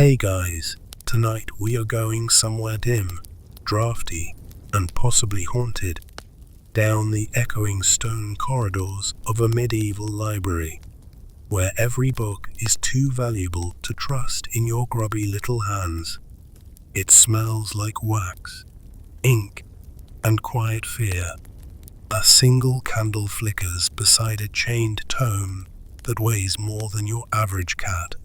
Hey guys, tonight we are going somewhere dim, drafty, and possibly haunted, down the echoing stone corridors of a medieval library, where every book is too valuable to trust in your grubby little hands. It smells like wax, ink, and quiet fear. A single candle flickers beside a chained tome that weighs more than your average cat.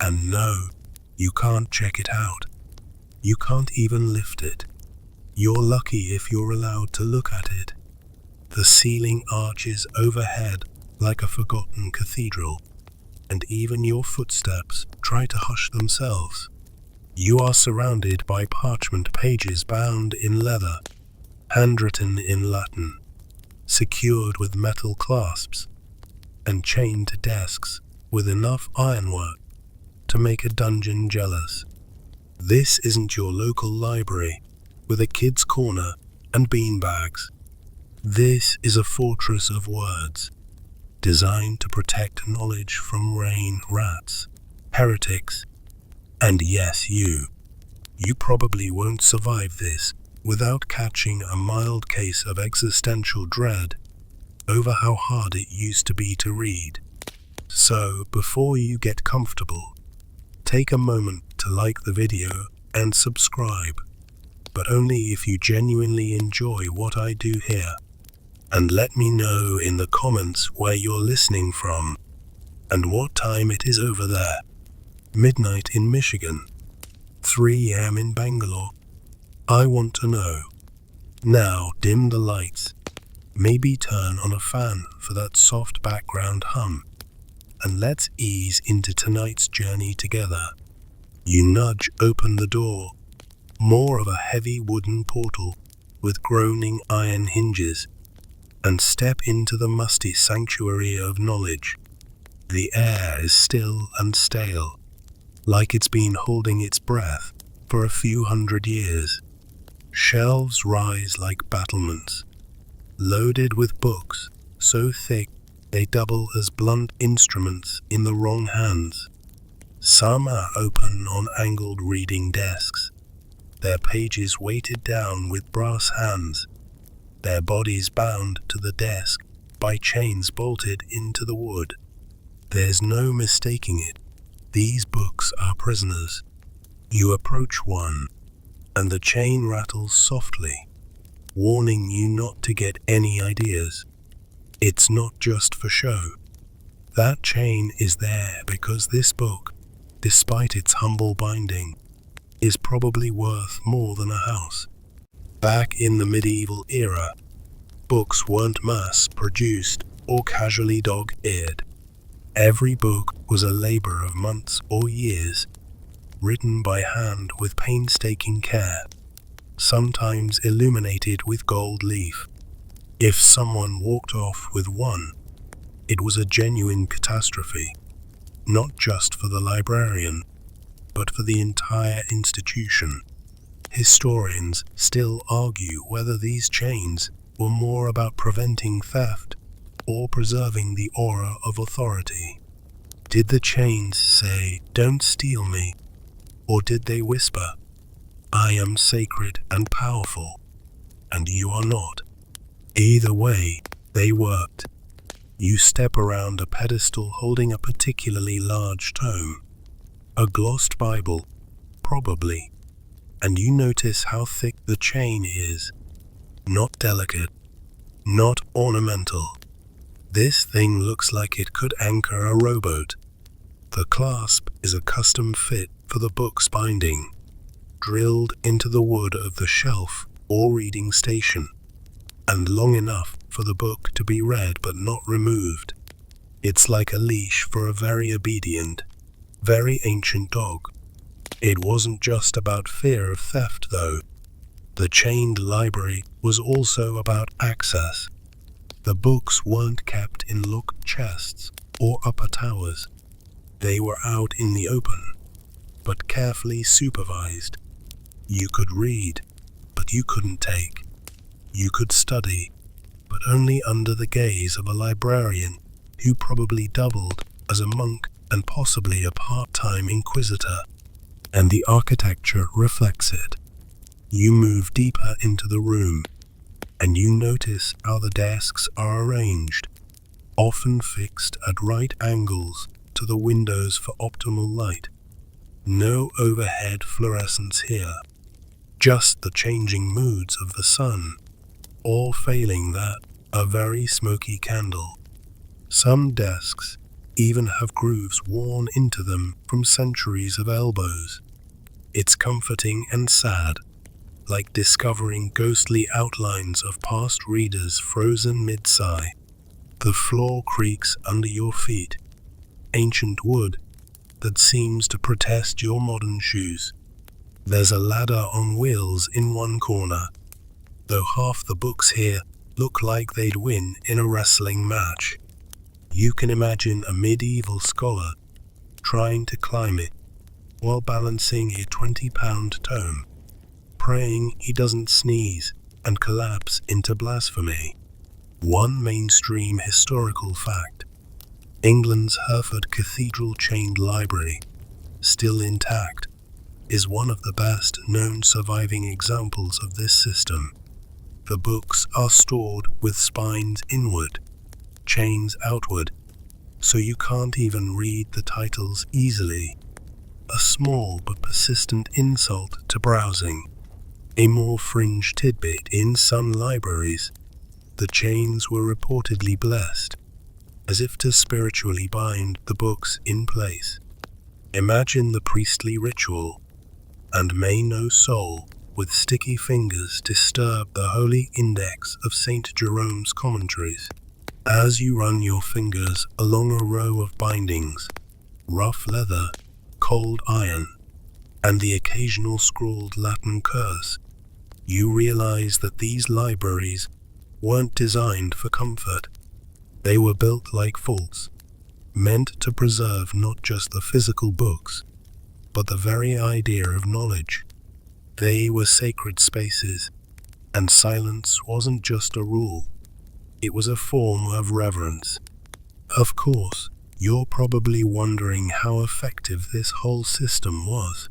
And no, you can't check it out. You can't even lift it. You're lucky if you're allowed to look at it. The ceiling arches overhead like a forgotten cathedral, and even your footsteps try to hush themselves. You are surrounded by parchment pages bound in leather, handwritten in Latin, secured with metal clasps, and chained to desks with enough ironwork to make a dungeon jealous. This isn't your local library with a kid's corner and beanbags. This is a fortress of words, designed to protect knowledge from rain rats, heretics, and yes, you. You probably won't survive this without catching a mild case of existential dread over how hard it used to be to read. So, before you get comfortable, take a moment to like the video and subscribe, but only if you genuinely enjoy what I do here. And let me know in the comments where you're listening from and what time it is over there. Midnight in Michigan, 3 a.m. in Bangalore. I want to know. Now dim the lights. Maybe turn on a fan for that soft background hum. And let's ease into tonight's journey together. You nudge open the door, more of a heavy wooden portal with groaning iron hinges, and step into the musty sanctuary of knowledge. The air is still and stale, like it's been holding its breath for a few hundred years. Shelves rise like battlements, loaded with books so thick they double as blunt instruments in the wrong hands. Some are open on angled reading desks, their pages weighted down with brass hands, their bodies bound to the desk by chains bolted into the wood. There's no mistaking it. These books are prisoners. You approach one, and the chain rattles softly, warning you not to get any ideas. It's not just for show. That chain is there because this book, despite its humble binding, is probably worth more than a house. Back in the medieval era, books weren't mass-produced or casually dog-eared. Every book was a labor of months or years, written by hand with painstaking care, sometimes illuminated with gold leaf. If someone walked off with one, it was a genuine catastrophe, not just for the librarian, but for the entire institution. Historians still argue whether these chains were more about preventing theft or preserving the aura of authority. Did the chains say, "Don't steal me," or did they whisper, "I am sacred and powerful, and you are not"? Either way, they worked. You step around a pedestal holding a particularly large tome, a glossed Bible, probably, and you notice how thick the chain is. Not delicate, not ornamental. This thing looks like it could anchor a rowboat. The clasp is a custom fit for the book's binding, drilled into the wood of the shelf or reading station, and long enough for the book to be read but not removed. It's like a leash for a very obedient, very ancient dog. It wasn't just about fear of theft, though. The chained library was also about access. The books weren't kept in locked chests or upper towers. They were out in the open, but carefully supervised. You could read, but you couldn't take. You could study, but only under the gaze of a librarian who probably doubled as a monk and possibly a part-time inquisitor. and the architecture reflects it. You move deeper into the room, and you notice how the desks are arranged, often fixed at right angles to the windows for optimal light. No overhead fluorescence here, just the changing moods of the sun, or failing that, a very smoky candle. Some desks even have grooves worn into them from centuries of elbows. It's comforting and sad, like discovering ghostly outlines of past readers frozen mid-sigh. The floor creaks under your feet, ancient wood that seems to protest your modern shoes. There's a ladder on wheels in one corner, though half the books here look like they'd win in a wrestling match. You can imagine a medieval scholar trying to climb it while balancing a 20-pound tome, praying he doesn't sneeze and collapse into blasphemy. One mainstream historical fact: England's Hereford Cathedral chained library, still intact, is one of the best known surviving examples of this system. The books are stored with spines inward, chains outward, so you can't even read the titles easily. A small but persistent insult to browsing. A more fringe tidbit: in some libraries, the chains were reportedly blessed, as if to spiritually bind the books in place. Imagine the priestly ritual, and may no soul with sticky fingers disturb the holy index of St. Jerome's commentaries. As you run your fingers along a row of bindings, rough leather, cold iron, and the occasional scrawled Latin curse, you realize that these libraries weren't designed for comfort. They were built like forts, meant to preserve not just the physical books, but the very idea of knowledge. They were sacred spaces, and silence wasn't just a rule, it was a form of reverence. Of course, you're probably wondering how effective this whole system was.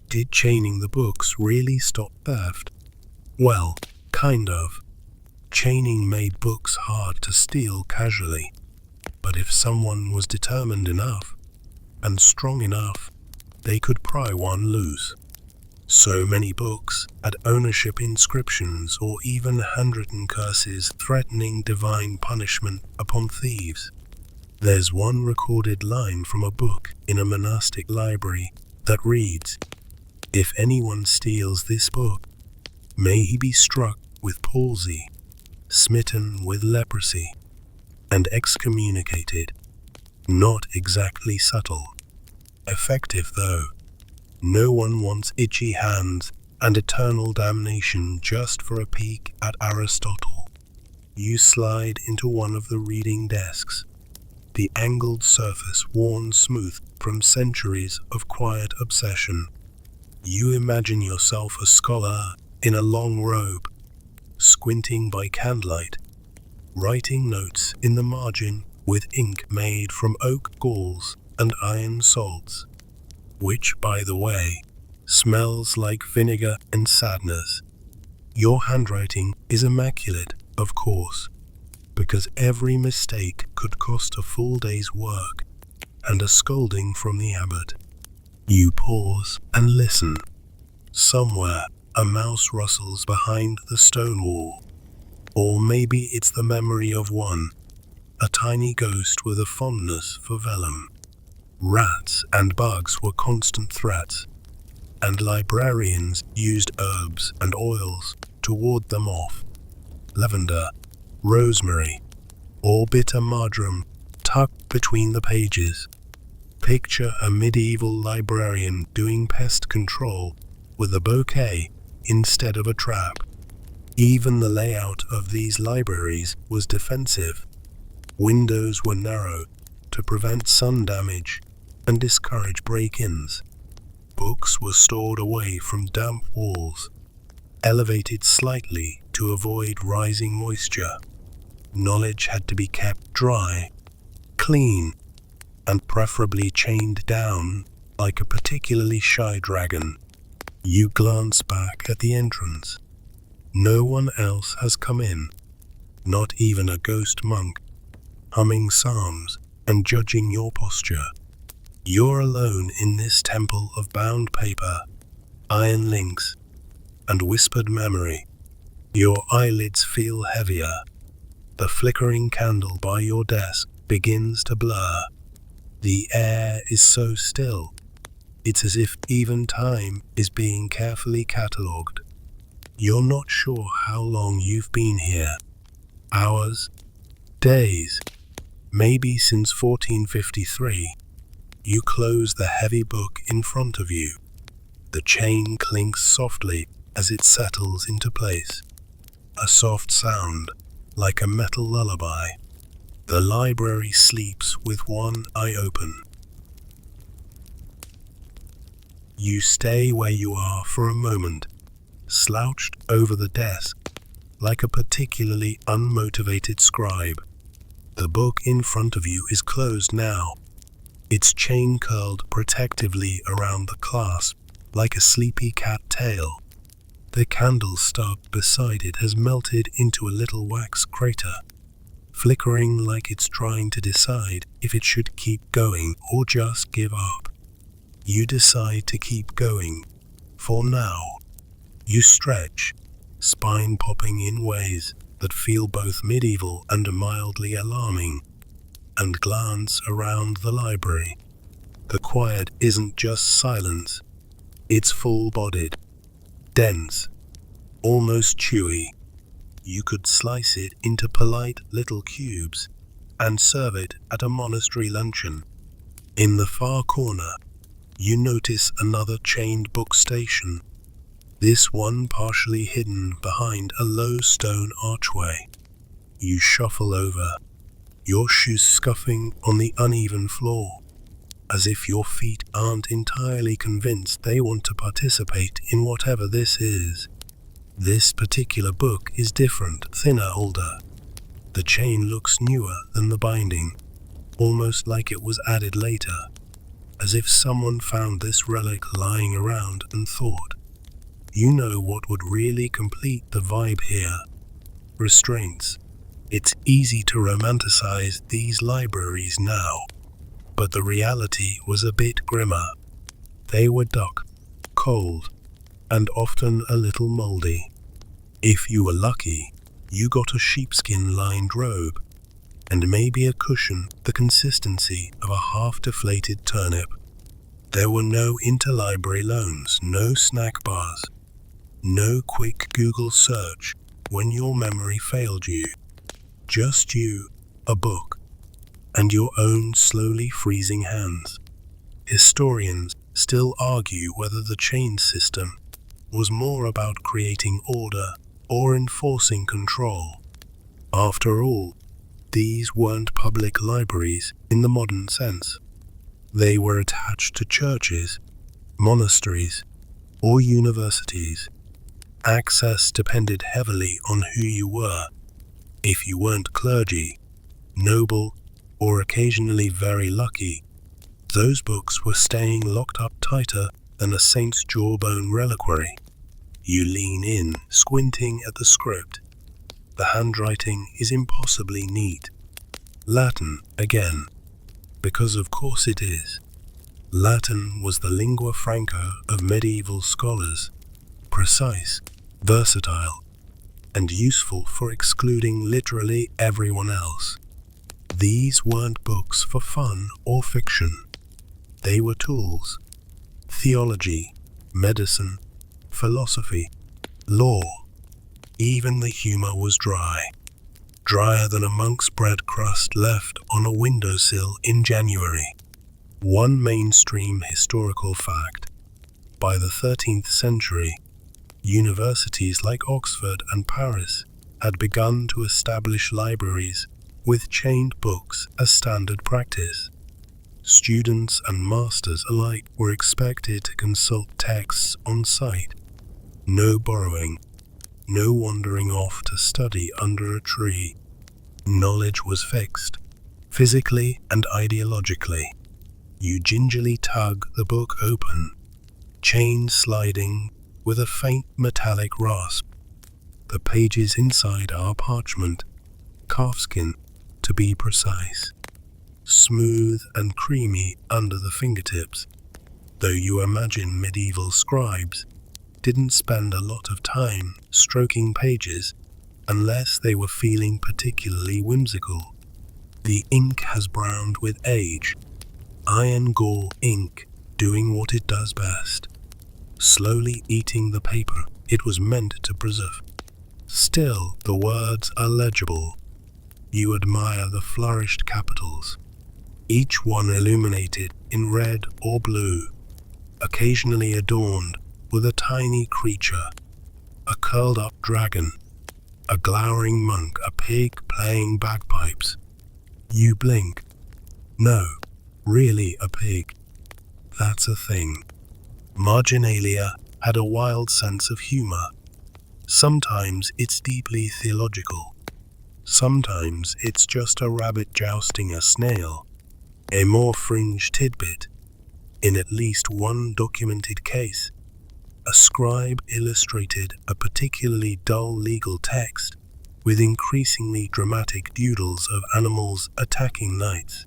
Did chaining the books really stop theft? Well, kind of. Chaining made books hard to steal casually, but if someone was determined enough and strong enough, they could pry one loose. So many books had ownership inscriptions or even handwritten curses threatening divine punishment upon thieves. There's one recorded line from a book in a monastic library that reads, "If anyone steals this book, may he be struck with palsy, smitten with leprosy, and excommunicated." Not exactly subtle. Effective though. No one wants itchy hands and eternal damnation just for a peek at Aristotle. You slide into one of the reading desks, the angled surface worn smooth from centuries of quiet obsession. You imagine yourself a scholar in a long robe, squinting by candlelight, writing notes in the margin with ink made from oak galls and iron salts, which, by the way, smells like vinegar and sadness. Your handwriting is immaculate, of course, because every mistake could cost a full day's work and a scolding from the abbot. You pause and listen. Somewhere, a mouse rustles behind the stone wall. Or maybe it's the memory of one, a tiny ghost with a fondness for vellum. Rats and bugs were constant threats, and librarians used herbs and oils to ward them off. Lavender, rosemary, or bitter marjoram tucked between the pages. Picture a medieval librarian doing pest control with a bouquet instead of a trap. Even the layout of these libraries was defensive. Windows were narrow to prevent sun damage and discourage break-ins. Books were stored away from damp walls, elevated slightly to avoid rising moisture. Knowledge had to be kept dry, clean, and preferably chained down like a particularly shy dragon. You glance back at the entrance. No one else has come in, not even a ghost monk, humming psalms and judging your posture. You're alone in this temple of bound paper, iron links, and whispered memory. Your eyelids feel heavier. The flickering candle by your desk begins to blur. The air is so still. It's as if even time is being carefully catalogued. You're not sure how long you've been here. Hours? Days? Maybe since 1453. You close the heavy book in front of you. The chain clinks softly as it settles into place. A soft sound, like a metal lullaby. The library sleeps with one eye open. You stay where you are for a moment, slouched over the desk, like a particularly unmotivated scribe. The book in front of you is closed now, its chain curled protectively around the clasp, like a sleepy cat tail. The candle stub beside it has melted into a little wax crater, flickering like it's trying to decide if it should keep going or just give up. You decide to keep going, for now. You stretch, spine popping in ways that feel both medieval and mildly alarming, and glance around the library. The quiet isn't just silence, it's full-bodied, dense, almost chewy. You could slice it into polite little cubes and serve it at a monastery luncheon. In the far corner, you notice another chained book station, this one partially hidden behind a low stone archway. You shuffle over, your shoes scuffing on the uneven floor, as if your feet aren't entirely convinced they want to participate in whatever this is. This particular book is different, thinner, older. The chain looks newer than the binding, almost like it was added later, as if someone found this relic lying around and thought, you know what would really complete the vibe here? Restraints. It's easy to romanticize these libraries now, but the reality was a bit grimmer. They were dark, cold, and often a little moldy. If you were lucky, you got a sheepskin-lined robe, and maybe a cushion the consistency of a half-deflated turnip. There were no interlibrary loans, no snack bars, no quick Google search when your memory failed you. Just you, a book, and your own slowly freezing hands. Historians still argue whether the chain system was more about creating order or enforcing control. After all, these weren't public libraries in the modern sense. They were attached to churches, monasteries, or universities. Access depended heavily on who you were. If you weren't clergy, noble, or occasionally very lucky, those books were staying locked up tighter than a saint's jawbone reliquary. You lean in, squinting at the script. The handwriting is impossibly neat. Latin, again, because of course it is. Latin was the lingua franca of medieval scholars, precise, versatile, and useful for excluding literally everyone else. These weren't books for fun or fiction. They were tools. Theology, medicine, philosophy, law. Even the humor was dry. Drier than a monk's bread crust left on a windowsill in January. One mainstream historical fact. By the 13th century, universities like Oxford and Paris had begun to establish libraries with chained books as standard practice. Students and masters alike were expected to consult texts on site. No borrowing, no wandering off to study under a tree. Knowledge was fixed, physically and ideologically. You gingerly tug the book open, chain sliding with a faint metallic rasp. The pages inside are parchment, calfskin to be precise, smooth and creamy under the fingertips, though you imagine medieval scribes didn't spend a lot of time stroking pages unless they were feeling particularly whimsical. The ink has browned with age, iron gore ink doing what it does best, slowly eating the paper it was meant to preserve. Still, the words are legible. You admire the flourished capitals, each one illuminated in red or blue, occasionally adorned with a tiny creature, a curled-up dragon, a glowering monk, a pig playing bagpipes. You blink. No, really a pig. That's a thing. Marginalia had a wild sense of humor. Sometimes it's deeply theological. Sometimes it's just a rabbit jousting a snail. A more fringe tidbit. In at least one documented case, a scribe illustrated a particularly dull legal text with increasingly dramatic doodles of animals attacking knights.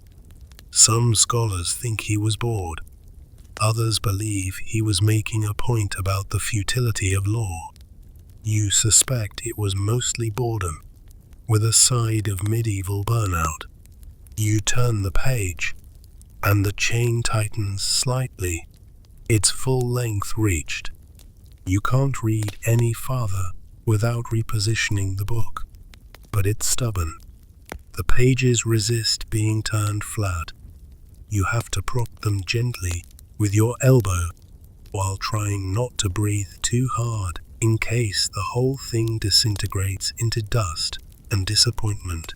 Some scholars think he was bored. Others believe he was making a point about the futility of law. You suspect it was mostly boredom, with a side of medieval burnout. You turn the page, and the chain tightens slightly, its full length reached. You can't read any farther without repositioning the book, but it's stubborn. The pages resist being turned flat. You have to prop them gently with your elbow while trying not to breathe too hard in case the whole thing disintegrates into dust and disappointment.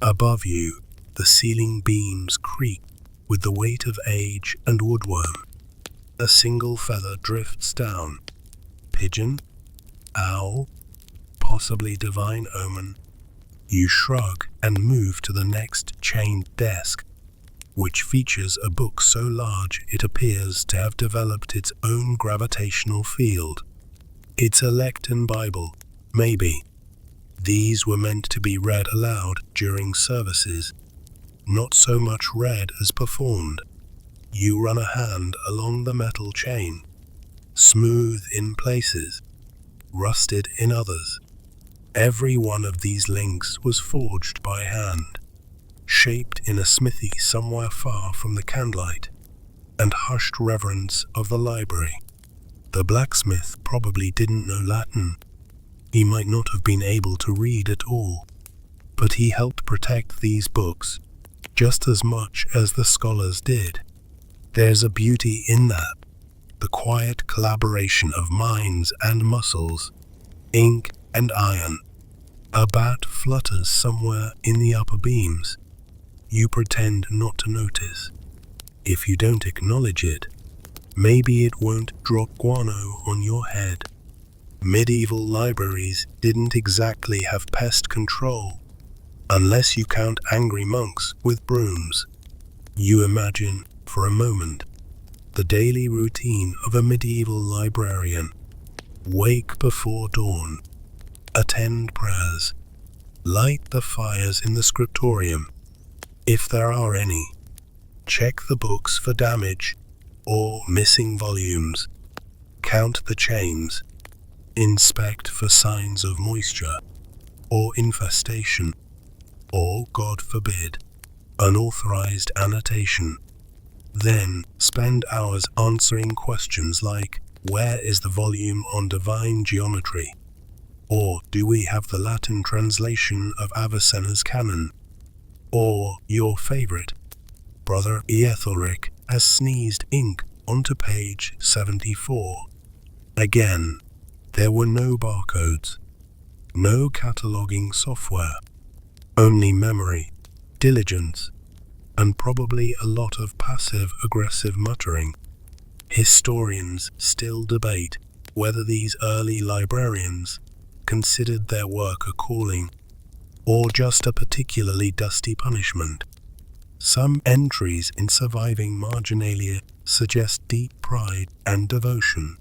Above you, the ceiling beams creak with the weight of age and woodworm. A single feather drifts down. Pigeon? Owl? Possibly divine omen. You shrug and move to the next chained desk, which features a book so large it appears to have developed its own gravitational field. It's a Lecton Bible, maybe. These were meant to be read aloud during services, not so much read as performed. You run a hand along the metal chain, smooth in places, rusted in others. Every one of these links was forged by hand, shaped in a smithy somewhere far from the candlelight and hushed reverence of the library. The blacksmith probably didn't know Latin. He might not have been able to read at all, but he helped protect these books just as much as the scholars did. There's a beauty in that, the quiet collaboration of minds and muscles, ink and iron. A bat flutters somewhere in the upper beams. You pretend not to notice. If you don't acknowledge it, maybe it won't drop guano on your head. Medieval libraries didn't exactly have pest control, unless you count angry monks with brooms. You imagine, for a moment, the daily routine of a medieval librarian. Wake before dawn, attend prayers, light the fires in the scriptorium, if there are any, check the books for damage or missing volumes, count the chains, inspect for signs of moisture or infestation, or, God forbid, unauthorized annotation. Then spend hours answering questions like, where is the volume on divine geometry? Or, do we have the Latin translation of Avicenna's canon? Or, your favorite, Brother Ethelric has sneezed ink onto page 74. Again, there were no barcodes, no cataloging software, only memory, diligence, and probably a lot of passive-aggressive muttering. Historians still debate whether these early librarians considered their work a calling or just a particularly dusty punishment. Some entries in surviving marginalia suggest deep pride and devotion.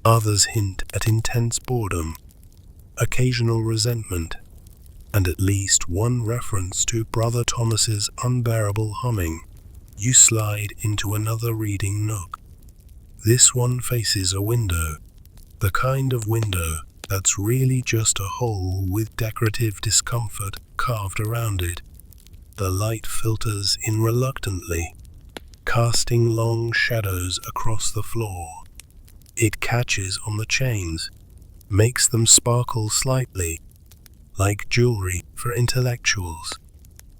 Others hint at intense boredom, occasional resentment, and at least one reference to Brother Thomas's unbearable humming. You slide into another reading nook. This one faces a window, the kind of window that's really just a hole with decorative discomfort carved around it. The light filters in reluctantly, casting long shadows across the floor. It catches on the chains, makes them sparkle slightly, like jewelry for intellectuals.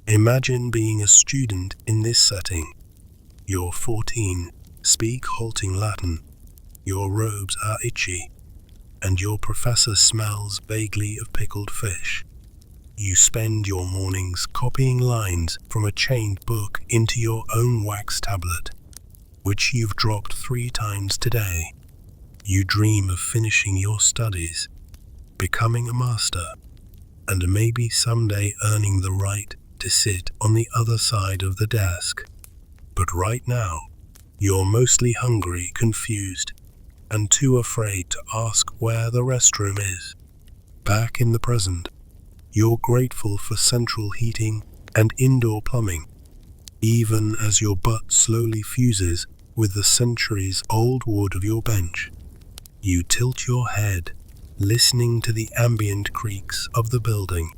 Imagine being a student in this setting. You're 14, speak halting Latin, your robes are itchy, and your professor smells vaguely of pickled fish. You spend your mornings copying lines from a chained book into your own wax tablet, which you've dropped 3 times today. You dream of finishing your studies, becoming a master, and maybe someday earning the right to sit on the other side of the desk. But right now, you're mostly hungry, confused, and too afraid to ask where the restroom is. Back in the present, you're grateful for central heating and indoor plumbing, even as your butt slowly fuses with the centuries-old wood of your bench. You tilt your head, listening to the ambient creaks of the building.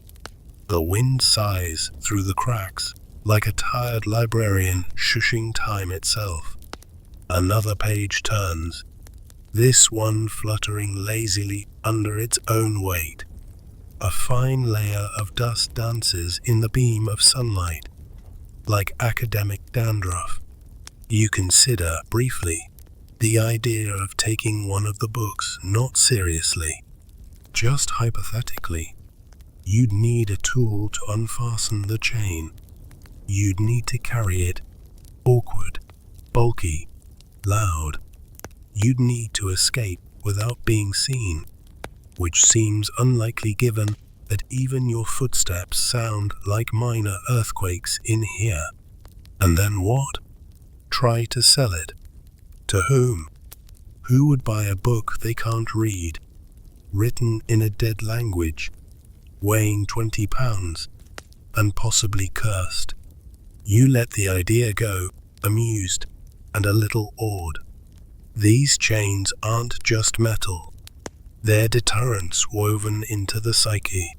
The wind sighs through the cracks, like a tired librarian shushing time itself. Another page turns, this one fluttering lazily under its own weight. A fine layer of dust dances in the beam of sunlight, like academic dandruff. You consider, briefly, the idea of taking one of the books not seriously. Just hypothetically, you'd need a tool to unfasten the chain. You'd need to carry it, awkward, bulky, loud. You'd need to escape without being seen, which seems unlikely given that even your footsteps sound like minor earthquakes in here. And then what? Try to sell it. To whom? Who would buy a book they can't read, written in a dead language, weighing 20 pounds, and possibly cursed? You let the idea go, amused and a little awed. These chains aren't just metal. They're deterrents woven into the psyche,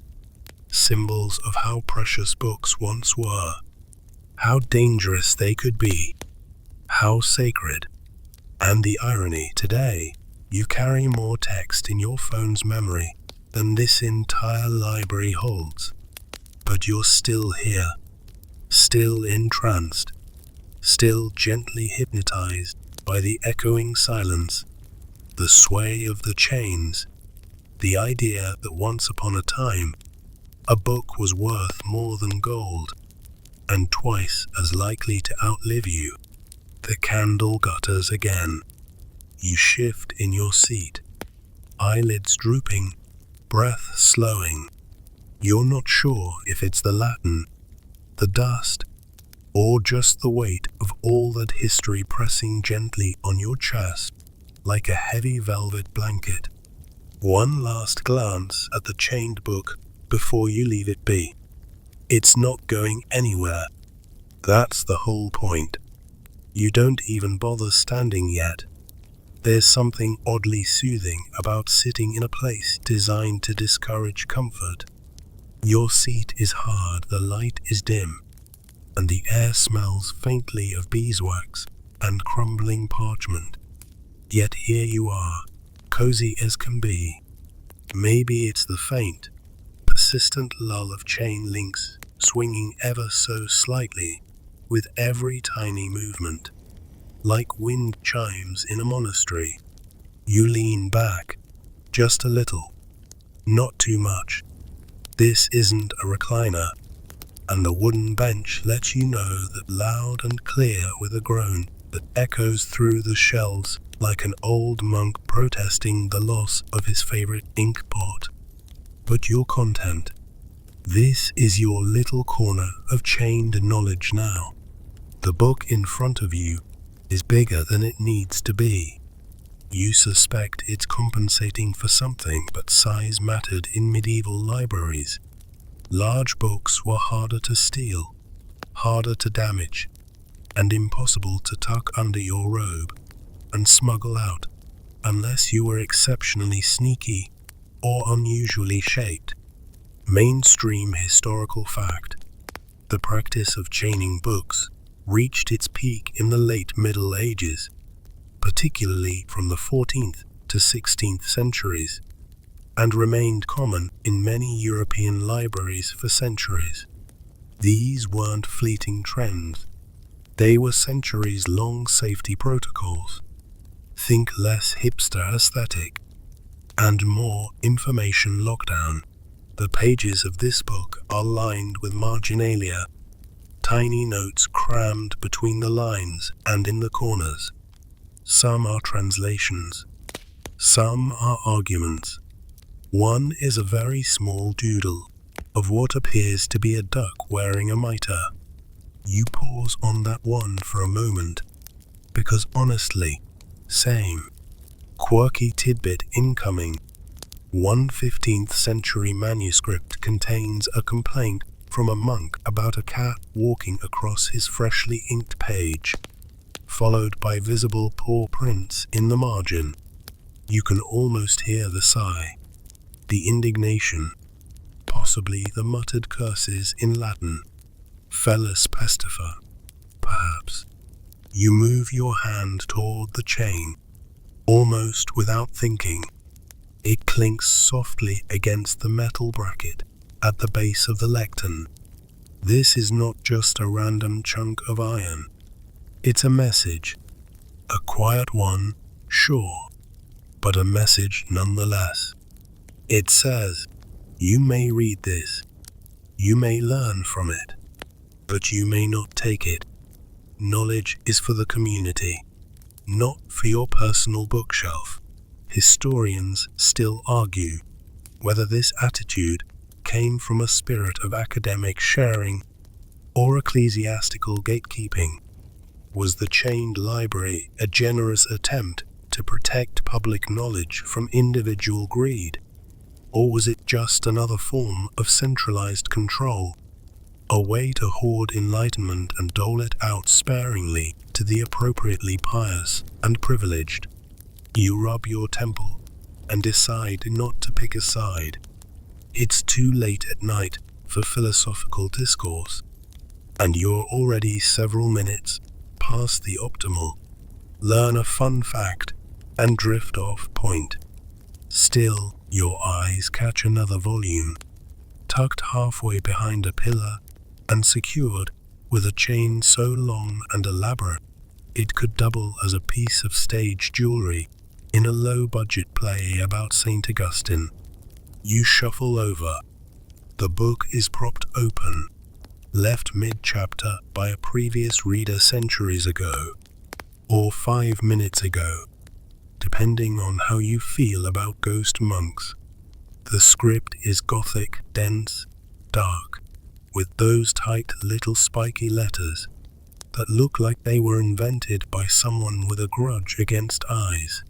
symbols of how precious books once were, how dangerous they could be, how sacred. And the irony, today, you carry more text in your phone's memory than this entire library holds. But you're still here, still entranced, still gently hypnotized by the echoing silence, the sway of the chains, the idea that once upon a time, a book was worth more than gold, and twice as likely to outlive you. The candle gutters again. You shift in your seat, eyelids drooping, breath slowing. You're not sure if it's the Latin, the dust, or just the weight of all that history pressing gently on your chest like a heavy velvet blanket. One last glance at the chained book before you leave it be. It's not going anywhere. That's the whole point. You don't even bother standing yet. There's something oddly soothing about sitting in a place designed to discourage comfort. Your seat is hard, the light is dim, and the air smells faintly of beeswax and crumbling parchment. Yet here you are, cozy as can be. Maybe it's the faint, persistent lull of chain links swinging ever so slightly with every tiny movement. Like wind chimes in a monastery. You lean back, just a little, not too much. This isn't a recliner, and the wooden bench lets you know that loud and clear with a groan that echoes through the shelves like an old monk protesting the loss of his favorite ink pot. But you're content. This is your little corner of chained knowledge now. The book in front of you is bigger than it needs to be. You suspect it's compensating for something, but size mattered in medieval libraries. Large books were harder to steal, harder to damage, and impossible to tuck under your robe and smuggle out, unless you were exceptionally sneaky or unusually shaped. Mainstream historical fact: the practice of chaining books reached its peak in the late Middle Ages, particularly from the 14th to 16th centuries, and remained common in many European libraries for centuries. These weren't fleeting trends. They were centuries-long safety protocols. Think less hipster aesthetic and more information lockdown. The pages of this book are lined with marginalia, tiny notes crammed between the lines and in the corners. Some are translations. Some are arguments. One is a very small doodle of what appears to be a duck wearing a mitre. You pause on that one for a moment, because honestly, same. Quirky tidbit incoming. One 15th century manuscript contains a complaint from a monk about a cat walking across his freshly inked page, followed by visible paw prints in the margin. You can almost hear the sigh, the indignation, possibly the muttered curses in Latin. Fellas pestifer, perhaps. You move your hand toward the chain, almost without thinking. It clinks softly against the metal bracket at the base of the lectern. This is not just a random chunk of iron. It's a message. A quiet one, sure, but a message nonetheless. It says, you may read this, you may learn from it, but you may not take it. Knowledge is for the community, not for your personal bookshelf. Historians still argue whether this attitude came from a spirit of academic sharing or ecclesiastical gatekeeping. Was the chained library a generous attempt to protect public knowledge from individual greed? Or was it just another form of centralized control? A way to hoard enlightenment and dole it out sparingly to the appropriately pious and privileged. You rub your temple and decide not to pick a side. It's too late at night for philosophical discourse, and you're already several minutes past the optimal. Learn a fun fact and drift off point. Still, your eyes catch another volume, tucked halfway behind a pillar and secured with a chain so long and elaborate it could double as a piece of stage jewelry in a low-budget play about St. Augustine. You shuffle over. The book is propped open, left mid-chapter by a previous reader centuries ago, or 5 minutes ago, depending on how you feel about ghost monks. The script is Gothic, dense, dark, with those tight little spiky letters that look like they were invented by someone with a grudge against eyes.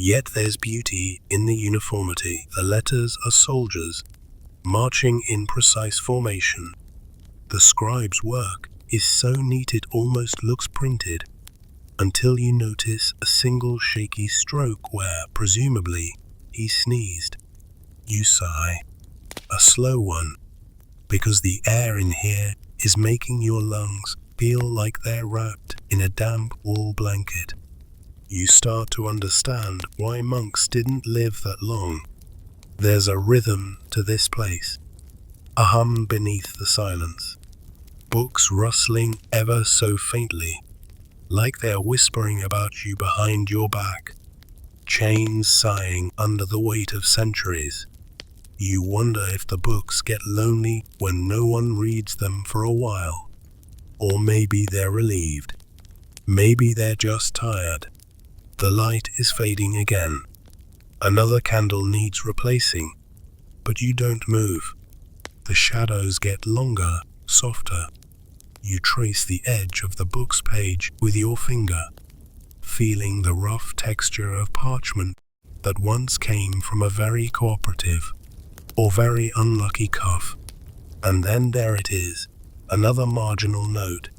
Yet there's beauty in the uniformity. The letters are soldiers, marching in precise formation. The scribe's work is so neat it almost looks printed, until you notice a single shaky stroke where, presumably, he sneezed. You sigh, a slow one, because the air in here is making your lungs feel like they're wrapped in a damp wool blanket. You start to understand why monks didn't live that long. There's a rhythm to this place, a hum beneath the silence. Books rustling ever so faintly, like they're whispering about you behind your back. Chains sighing under the weight of centuries. You wonder if the books get lonely when no one reads them for a while. Or maybe they're relieved. Maybe they're just tired. The light is fading again. Another candle needs replacing, but you don't move. The shadows get longer, softer. You trace the edge of the book's page with your finger, feeling the rough texture of parchment that once came from a very cooperative or very unlucky cuff. And then there it is, another marginal note,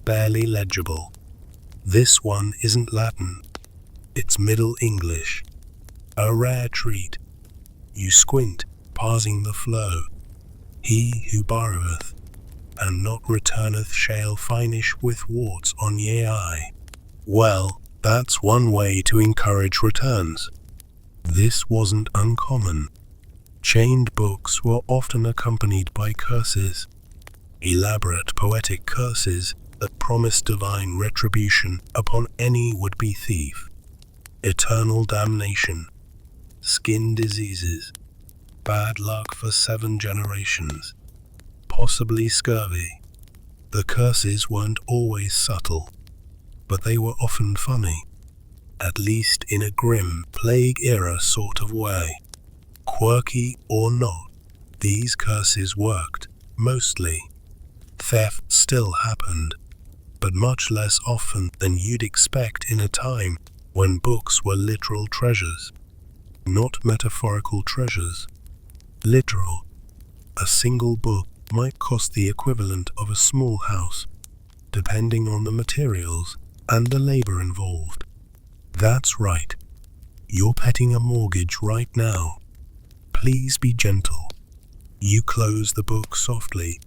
barely legible. This one isn't Latin, it's Middle English. A rare treat. You squint, parsing the flow. He who borroweth, and not returneth shall finish with warts on ye eye. Well, that's one way to encourage returns. This wasn't uncommon. Chained books were often accompanied by curses, elaborate poetic curses that promised divine retribution upon any would-be thief. Eternal damnation, skin diseases, bad luck for 7 generations, possibly scurvy. The curses weren't always subtle, but they were often funny, at least in a grim plague-era sort of way. Quirky or not, these curses worked, mostly. Theft still happened, but much less often than you'd expect in a time when books were literal treasures. Not metaphorical treasures. Literal. A single book might cost the equivalent of a small house, depending on the materials and the labor involved. That's right. You're petting a mortgage right now. Please be gentle. You close the book softly,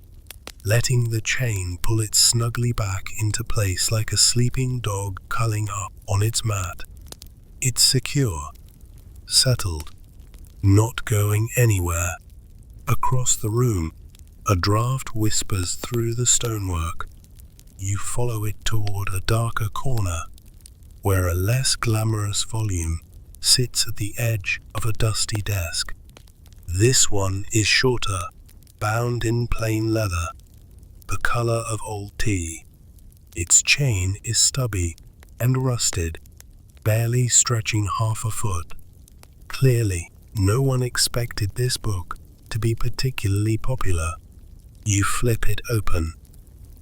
letting the chain pull it snugly back into place like a sleeping dog curling up on its mat. It's secure, settled, not going anywhere. Across the room, a draft whispers through the stonework. You follow it toward a darker corner, where a less glamorous volume sits at the edge of a dusty desk. This one is shorter, bound in plain leather, the color of old tea. Its chain is stubby and rusted, barely stretching half a foot. Clearly, no one expected this book to be particularly popular. You flip it open.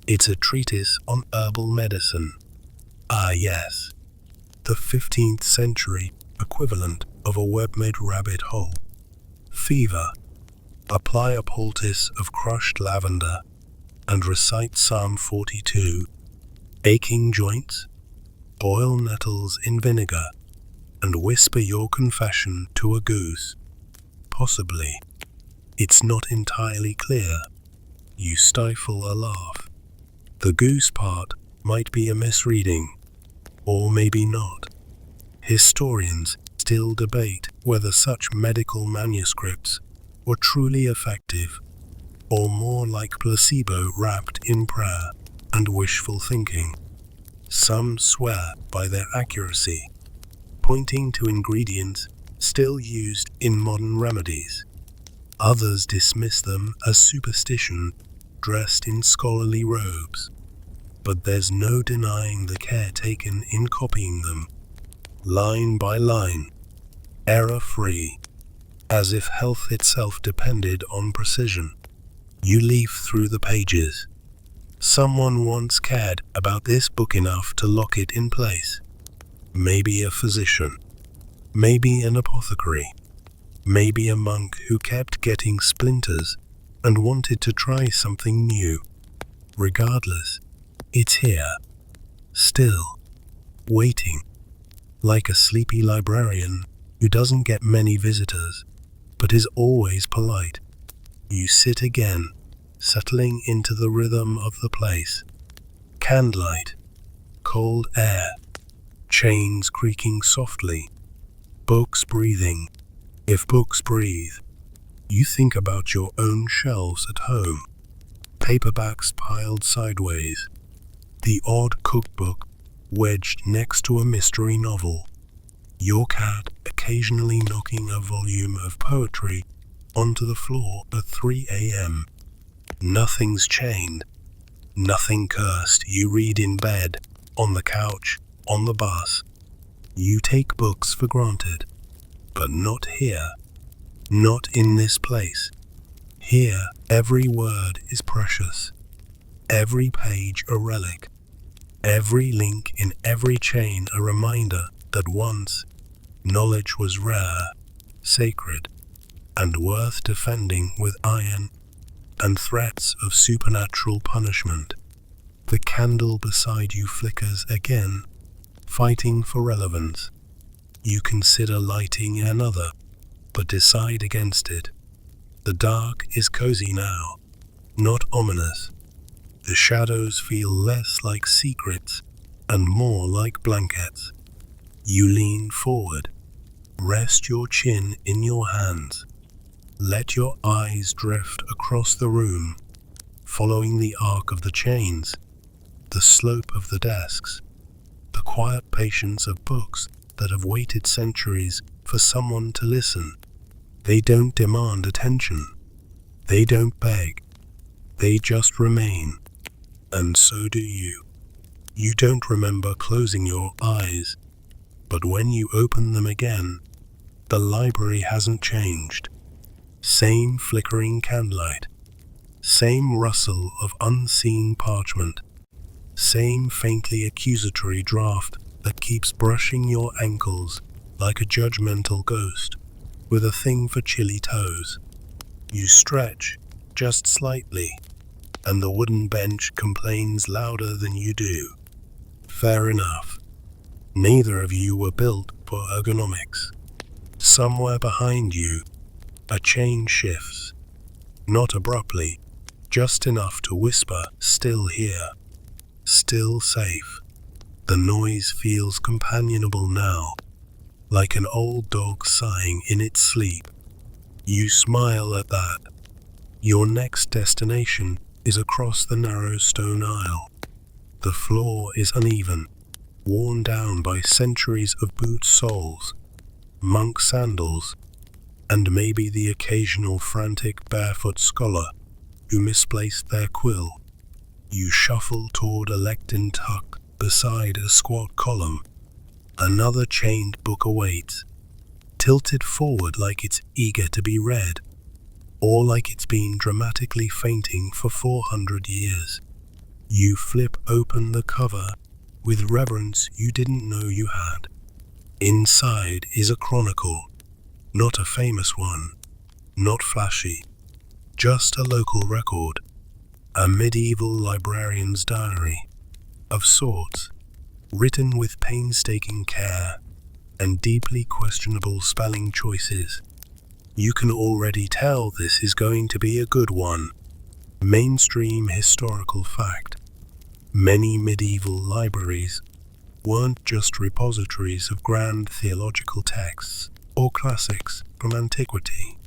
It's a treatise on herbal medicine. Ah yes, the 15th century equivalent of a web-made rabbit hole. Fever. Apply a poultice of crushed lavender and recite Psalm 42. Aching joints? Boil nettles in vinegar and whisper your confession to a goose. Possibly. It's not entirely clear. You stifle a laugh. The goose part might be a misreading, or maybe not. Historians still debate whether such medical manuscripts were truly effective, or more like placebo wrapped in prayer and wishful thinking. Some swear by their accuracy, pointing to ingredients still used in modern remedies. Others dismiss them as superstition dressed in scholarly robes, but there's no denying the care taken in copying them, line by line, error-free, as if health itself depended on precision. You leaf through the pages. Someone once cared about this book enough to lock it in place. Maybe a physician, maybe an apothecary, maybe a monk who kept getting splinters and wanted to try something new. Regardless, it's here, still, waiting, like a sleepy librarian who doesn't get many visitors, but is always polite. You sit again, settling into the rhythm of the place. Candlelight, cold air, chains creaking softly, books breathing. If books breathe, you think about your own shelves at home. Paperbacks piled sideways, the odd cookbook wedged next to a mystery novel, your cat occasionally knocking a volume of poetry onto the floor at 3 a.m. Nothing's chained, nothing cursed. You read in bed, on the couch, on the bus. You take books for granted, but not here, not in this place. Here, every word is precious. every page a relic, every link in every chain a reminder that once knowledge was rare, sacred, and worth defending with iron and threats of supernatural punishment. The candle beside you flickers again, fighting for relevance. You consider lighting another, but decide against it. The dark is cozy now, not ominous. The shadows feel less like secrets and more like blankets. You lean forward, rest your chin in your hands. Let your eyes drift across the room, following the arc of the chains, the slope of the desks, the quiet patience of books that have waited centuries for someone to listen. They don't demand attention. They don't beg. They just remain. And so do you. You don't remember closing your eyes, but when you open them again, the library hasn't changed. Same flickering candlelight, same rustle of unseen parchment, same faintly accusatory draft that keeps brushing your ankles like a judgmental ghost with a thing for chilly toes. You stretch just slightly, and the wooden bench complains louder than you do. Fair enough. Neither of you were built for ergonomics. Somewhere behind you, a chain shifts. Not abruptly, just enough to whisper, still here, still safe. The noise feels companionable now, like an old dog sighing in its sleep. You smile at that. Your next destination is across the narrow stone aisle. The floor is uneven, worn down by centuries of boot soles, monk sandals, and maybe the occasional frantic barefoot scholar who misplaced their quill. You shuffle toward a lectern tuck beside a squat column. Another chained book awaits, tilted forward like it's eager to be read, or like it's been dramatically fainting for 400 years. You flip open the cover with reverence you didn't know you had. Inside is a chronicle, not a famous one, not flashy, just a local record, a medieval librarian's diary, of sorts, written with painstaking care and deeply questionable spelling choices. You can already tell this is going to be a good one. Mainstream historical fact. Many medieval libraries weren't just repositories of grand theological texts or classics from antiquity.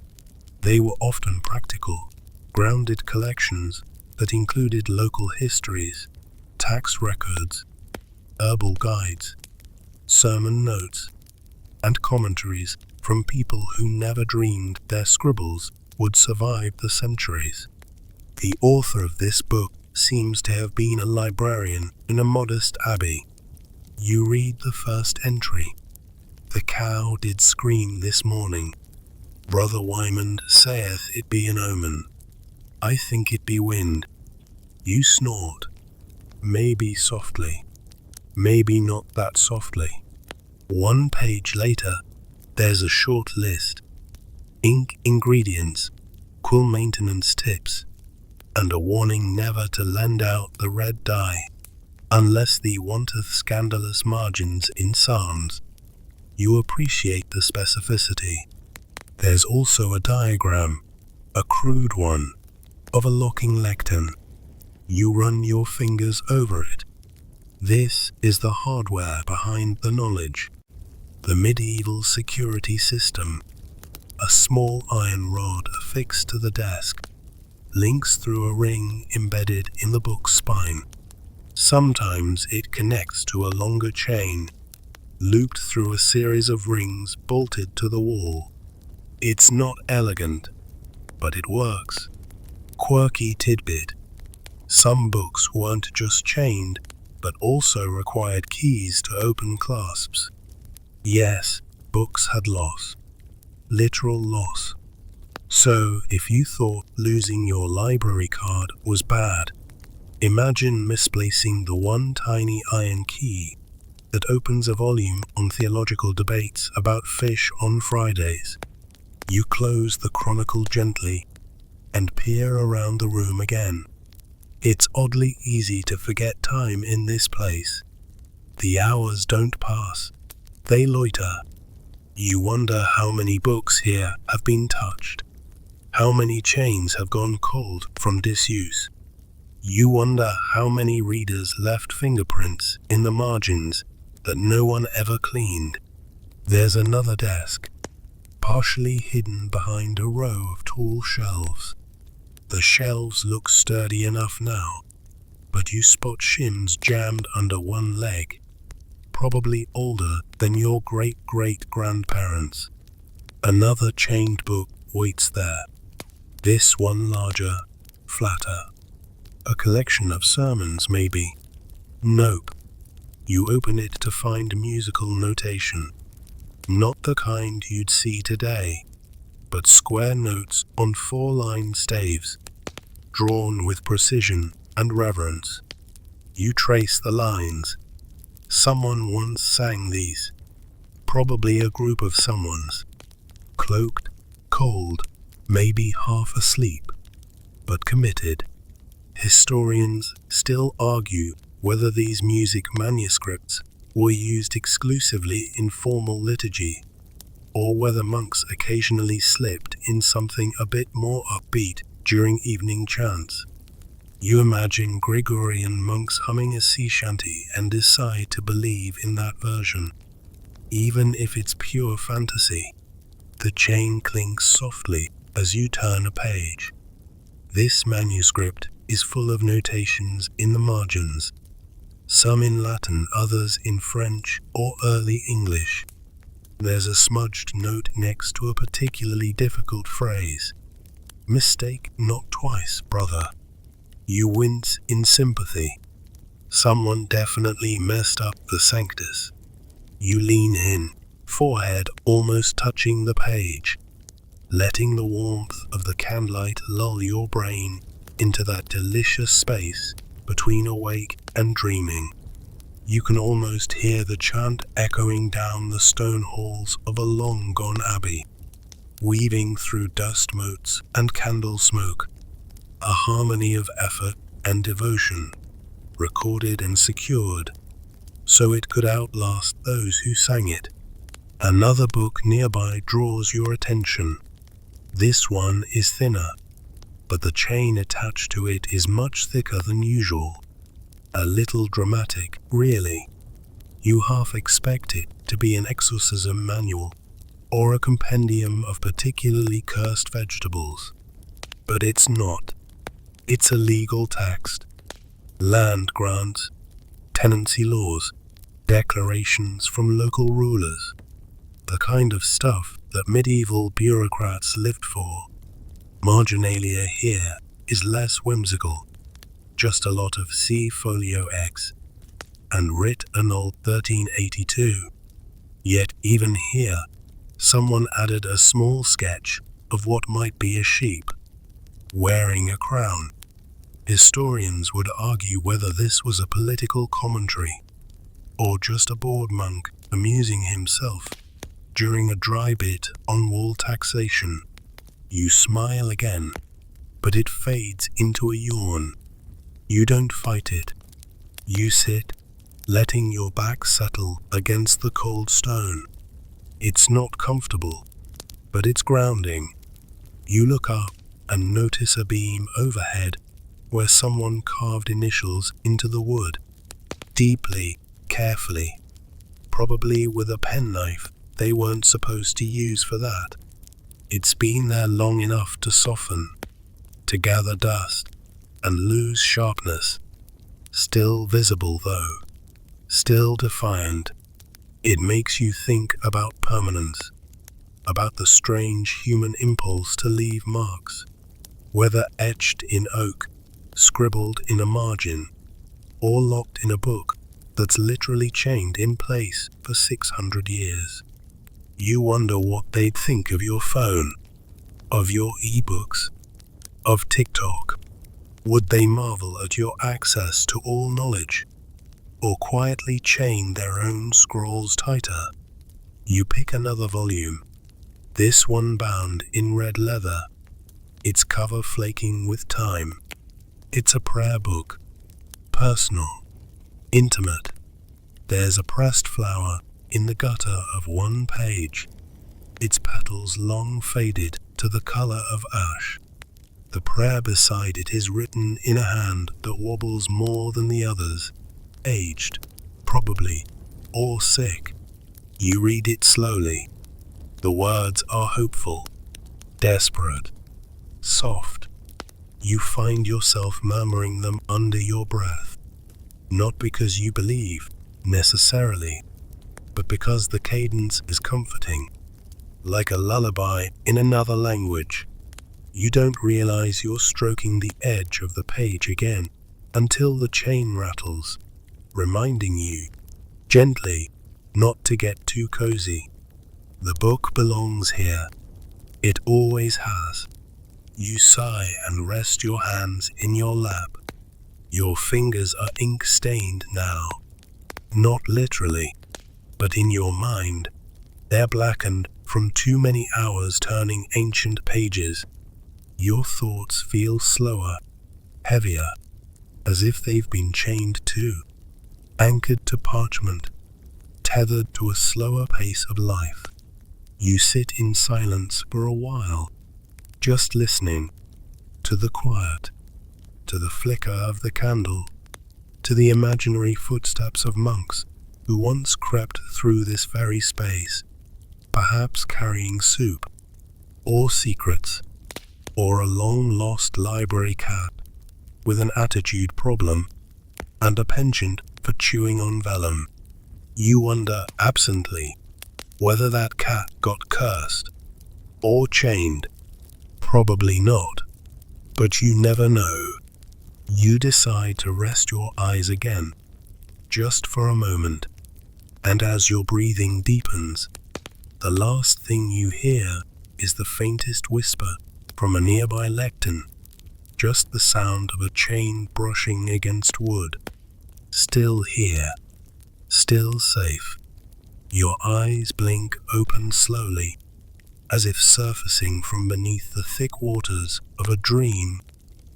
They were often practical, grounded collections that included local histories, tax records, herbal guides, sermon notes, and commentaries from people who never dreamed their scribbles would survive the centuries. The author of this book seems to have been a librarian in a modest abbey. You read the first entry. The cow did scream this morning. Brother Wymond saith it be an omen. I think it be wind. You snort. Maybe softly. Maybe not that softly. 1 page later, there's a short list. Ink ingredients, quill maintenance tips, and a warning never to lend out the red dye, unless thee wanteth scandalous margins in psalms. You appreciate the specificity. There's also a diagram, a crude one, of a locking lectern. You run your fingers over it. This is the hardware behind the knowledge. The medieval security system. A small iron rod affixed to the desk links through a ring embedded in the book's spine. Sometimes it connects to a longer chain, looped through a series of rings bolted to the wall. It's not elegant, but it works. Quirky tidbit. Some books weren't just chained, but also required keys to open clasps. Yes, books had loss. Literal loss. So, if you thought losing your library card was bad, Imagine misplacing the one tiny iron key that opens a volume on theological debates about fish on Fridays. You close the chronicle gently and peer around the room again. It's oddly easy to forget time in this place. The hours don't pass, they loiter. You wonder how many books here have been touched, how many chains have gone cold from disuse. You wonder how many readers left fingerprints in the margins that no one ever cleaned. There's another desk, partially hidden behind a row of tall shelves. The shelves look sturdy enough now, but you spot shims jammed under one leg, probably older than your great-great-grandparents. Another chained book waits there, this one larger, flatter. A collection of sermons, maybe. Nope. You open it to find musical notation. Not the kind you'd see today, but square notes on 4-line staves, drawn with precision and reverence. You trace the lines. Someone once sang these, probably a group of someones, cloaked, cold, maybe half asleep, but committed. Historians still argue whether these music manuscripts were used exclusively in formal liturgy, or whether monks occasionally slipped in something a bit more upbeat during evening chants. You imagine Gregorian monks humming a sea shanty and decide to believe in that version. Even if it's pure fantasy, the chain clinks softly as you turn a page. This manuscript is full of notations in the margins, some in Latin, others in French or early English. There's a smudged note next to a particularly difficult phrase. Mistake not twice, brother. You wince in sympathy. Someone definitely messed up the Sanctus. You lean in, forehead almost touching the page, letting the warmth of the candlelight lull your brain into that delicious space between awake and dreaming. You can almost hear the chant echoing down the stone halls of a long-gone abbey, weaving through dust motes and candle smoke, a harmony of effort and devotion, recorded and secured, so it could outlast those who sang it. Another book nearby draws your attention. This one is thinner, but the chain attached to it is much thicker than usual. A little dramatic, really. You half expect it to be an exorcism manual, or a compendium of particularly cursed vegetables. But it's not. It's a legal text. Land grants, tenancy laws, declarations from local rulers. The kind of stuff that medieval bureaucrats lived for. Marginalia here is less whimsical, just a lot of C folio X, and writ annulled 1382. Yet even here, someone added a small sketch of what might be a sheep, wearing a crown. Historians would argue whether this was a political commentary, or just a bored monk amusing himself during a dry bit on wall taxation. You smile again, but it fades into a yawn. You don't fight it. You sit, letting your back settle against the cold stone. It's not comfortable, but it's grounding. You look up and notice a beam overhead where someone carved initials into the wood, deeply, carefully, probably with a penknife they weren't supposed to use for that. It's been there long enough to soften, to gather dust, and lose sharpness. Still visible though, still defiant. It makes you think about permanence, about the strange human impulse to leave marks, whether etched in oak, scribbled in a margin, or locked in a book that's literally chained in place for 600 years. You wonder what they'd think of your phone, of your ebooks, of TikTok. Would they marvel at your access to all knowledge, or quietly chain their own scrolls tighter? You pick another volume, this one bound in red leather, its cover flaking with time. It's a prayer book, personal, intimate. There's a pressed flower in the gutter of one page, its petals long faded to the color of ash. The prayer beside it is written in a hand that wobbles more than the others, aged, probably, or sick. You read it slowly. The words are hopeful, desperate, soft. You find yourself murmuring them under your breath, not because you believe, necessarily, but because the cadence is comforting, like a lullaby in another language. You don't realize you're stroking the edge of the page again until the chain rattles, reminding you, gently, not to get too cozy. The book belongs here. It always has. You sigh and rest your hands in your lap. Your fingers are ink-stained now. Not literally, but in your mind. They're blackened from too many hours turning ancient pages. Your thoughts feel slower, heavier, as if they've been chained too, anchored to parchment, tethered to a slower pace of life. You sit in silence for a while, just listening to the quiet, to the flicker of the candle, to the imaginary footsteps of monks who once crept through this very space, perhaps carrying soup, or secrets, or a long-lost library cat with an attitude problem and a penchant for chewing on vellum. You wonder absently whether that cat got cursed or chained. Probably not, but you never know. You decide to rest your eyes again, just for a moment, and as your breathing deepens, the last thing you hear is the faintest whisper from a nearby lectern, just the sound of a chain brushing against wood. Still here, still safe. Your eyes blink open slowly, as if surfacing from beneath the thick waters of a dream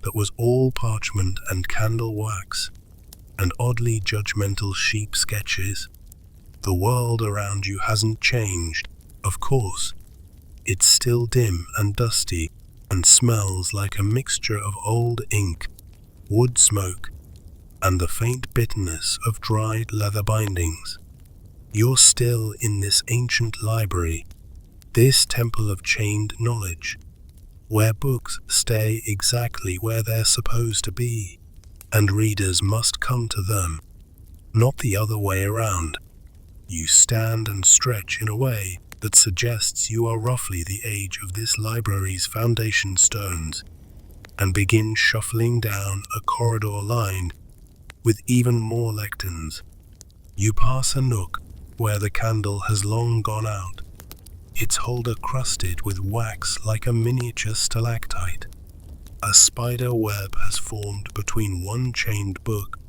that was all parchment and candle wax, and oddly judgmental sheep sketches. The world around you hasn't changed, of course. It's still dim and dusty, and smells like a mixture of old ink, wood smoke, and the faint bitterness of dried leather bindings. You're still in this ancient library, this temple of chained knowledge, where books stay exactly where they're supposed to be, and readers must come to them, not the other way around. You stand and stretch in a way that suggests you are roughly the age of this library's foundation stones, and begin shuffling down a corridor lined with even more lecterns. You pass a nook where the candle has long gone out, its holder crusted with wax like a miniature stalactite. A spider web has formed between one chained book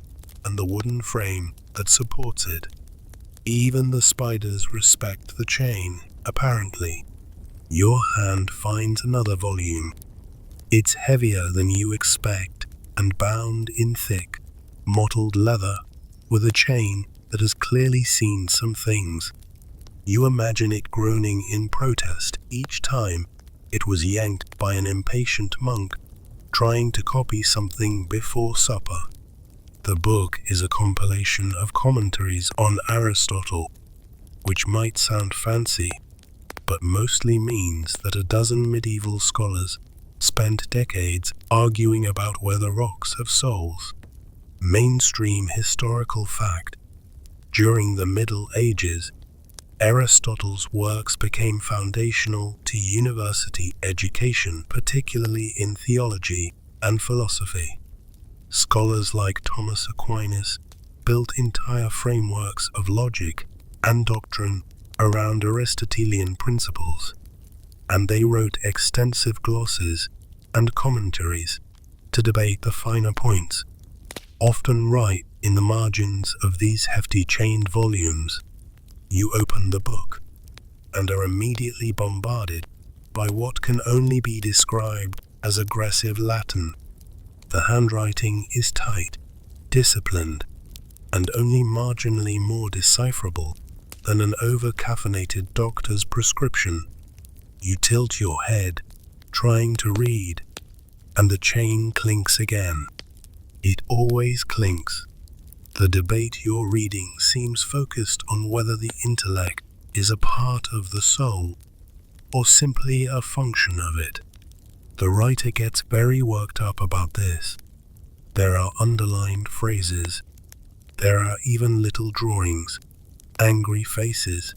and the wooden frame that supports it. Even the spiders respect the chain, apparently. Your hand finds another volume. It's heavier than you expect and bound in thick, mottled leather with a chain that has clearly seen some things. You imagine it groaning in protest each time it was yanked by an impatient monk trying to copy something before supper. The book is a compilation of commentaries on Aristotle, which might sound fancy, but mostly means that a dozen medieval scholars spent decades arguing about whether rocks have souls. Mainstream historical fact. During the Middle Ages, Aristotle's works became foundational to university education, particularly in theology and philosophy. Scholars like Thomas Aquinas built entire frameworks of logic and doctrine around Aristotelian principles, and they wrote extensive glosses and commentaries to debate the finer points, often right in the margins of these hefty chained volumes. You open the book and are immediately bombarded by what can only be described as aggressive Latin. The handwriting is tight, disciplined, and only marginally more decipherable than an over-caffeinated doctor's prescription. You tilt your head, trying to read, and the chain clinks again. It always clinks. The debate you're reading seems focused on whether the intellect is a part of the soul or simply a function of it. The writer gets very worked up about this. There are underlined phrases. There are even little drawings, angry faces,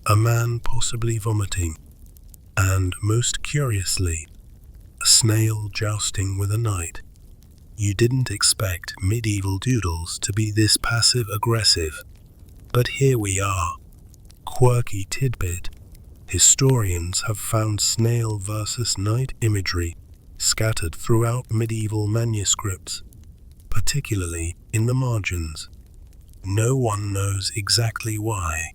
a man possibly vomiting, and, most curiously, a snail jousting with a knight. You didn't expect medieval doodles to be this passive-aggressive, but here we are. Quirky tidbit: historians have found snail versus knight imagery scattered throughout medieval manuscripts, particularly in the margins. No one knows exactly why.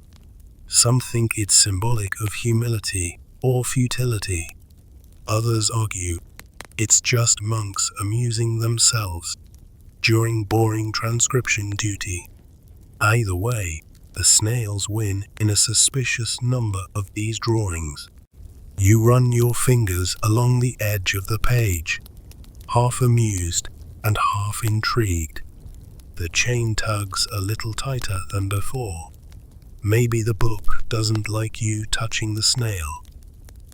Some think it's symbolic of humility or futility. Others argue it's just monks amusing themselves during boring transcription duty. Either way, the snails win in a suspicious number of these drawings. You run your fingers along the edge of the page, half amused and half intrigued. The chain tugs a little tighter than before. Maybe the book doesn't like you touching the snail.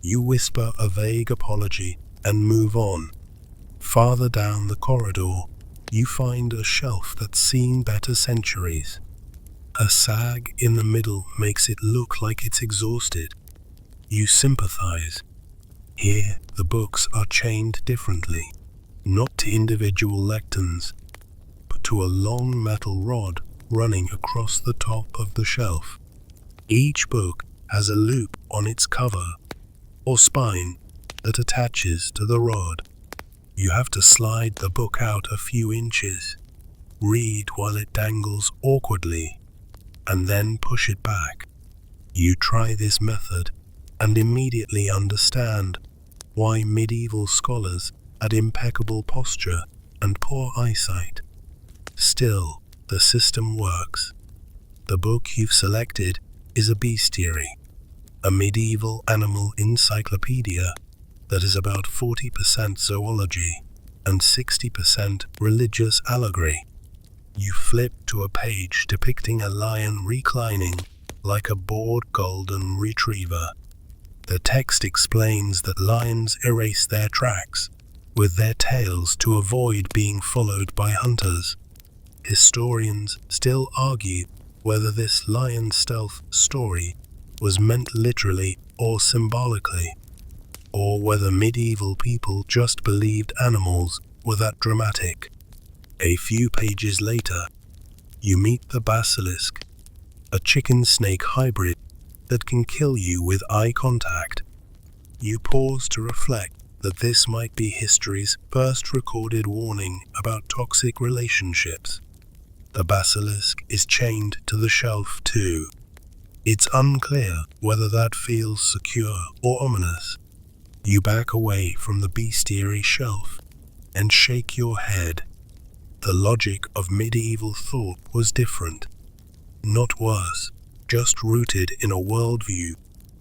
You whisper a vague apology and move on. Farther down the corridor, you find a shelf that's seen better centuries. A sag in the middle makes it look like it's exhausted. You sympathize. Here, the books are chained differently, not to individual lecterns, but to a long metal rod running across the top of the shelf. Each book has a loop on its cover, or spine, that attaches to the rod. You have to slide the book out a few inches, read while it dangles awkwardly, and then push it back. You try this method and immediately understand why medieval scholars had impeccable posture and poor eyesight. Still, the system works. The book you've selected is a bestiary, a medieval animal encyclopedia that is about 40% zoology and 60% religious allegory. You flip to a page depicting a lion reclining like a bored golden retriever. The text explains that lions erase their tracks with their tails to avoid being followed by hunters. Historians still argue whether this lion stealth story was meant literally or symbolically, or whether medieval people just believed animals were that dramatic. A few pages later, you meet the basilisk, a chicken-snake hybrid that can kill you with eye contact. You pause to reflect that this might be history's first recorded warning about toxic relationships. The basilisk is chained to the shelf too. It's unclear whether that feels secure or ominous. You back away from the bestiary shelf and shake your head. The logic of medieval thought was different, not worse, just rooted in a worldview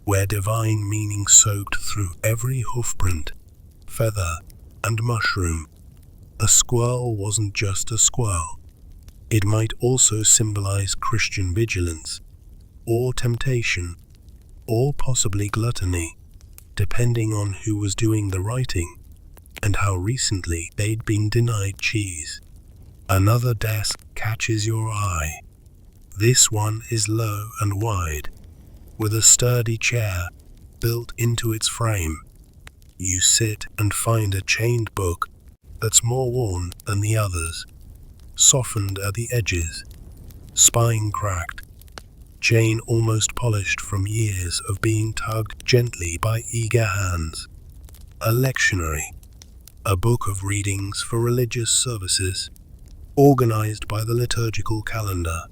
where divine meaning soaked through every hoofprint, feather, and mushroom. A squirrel wasn't just a squirrel. It might also symbolize Christian vigilance, or temptation, or possibly gluttony, depending on who was doing the writing and how recently they'd been denied cheese. Another desk catches your eye. This one is low and wide, with a sturdy chair built into its frame. You sit and find a chained book that's more worn than the others, softened at the edges, spine cracked, chain almost polished from years of being tugged gently by eager hands. A lectionary. a book of readings for religious services, organized by the liturgical calendar.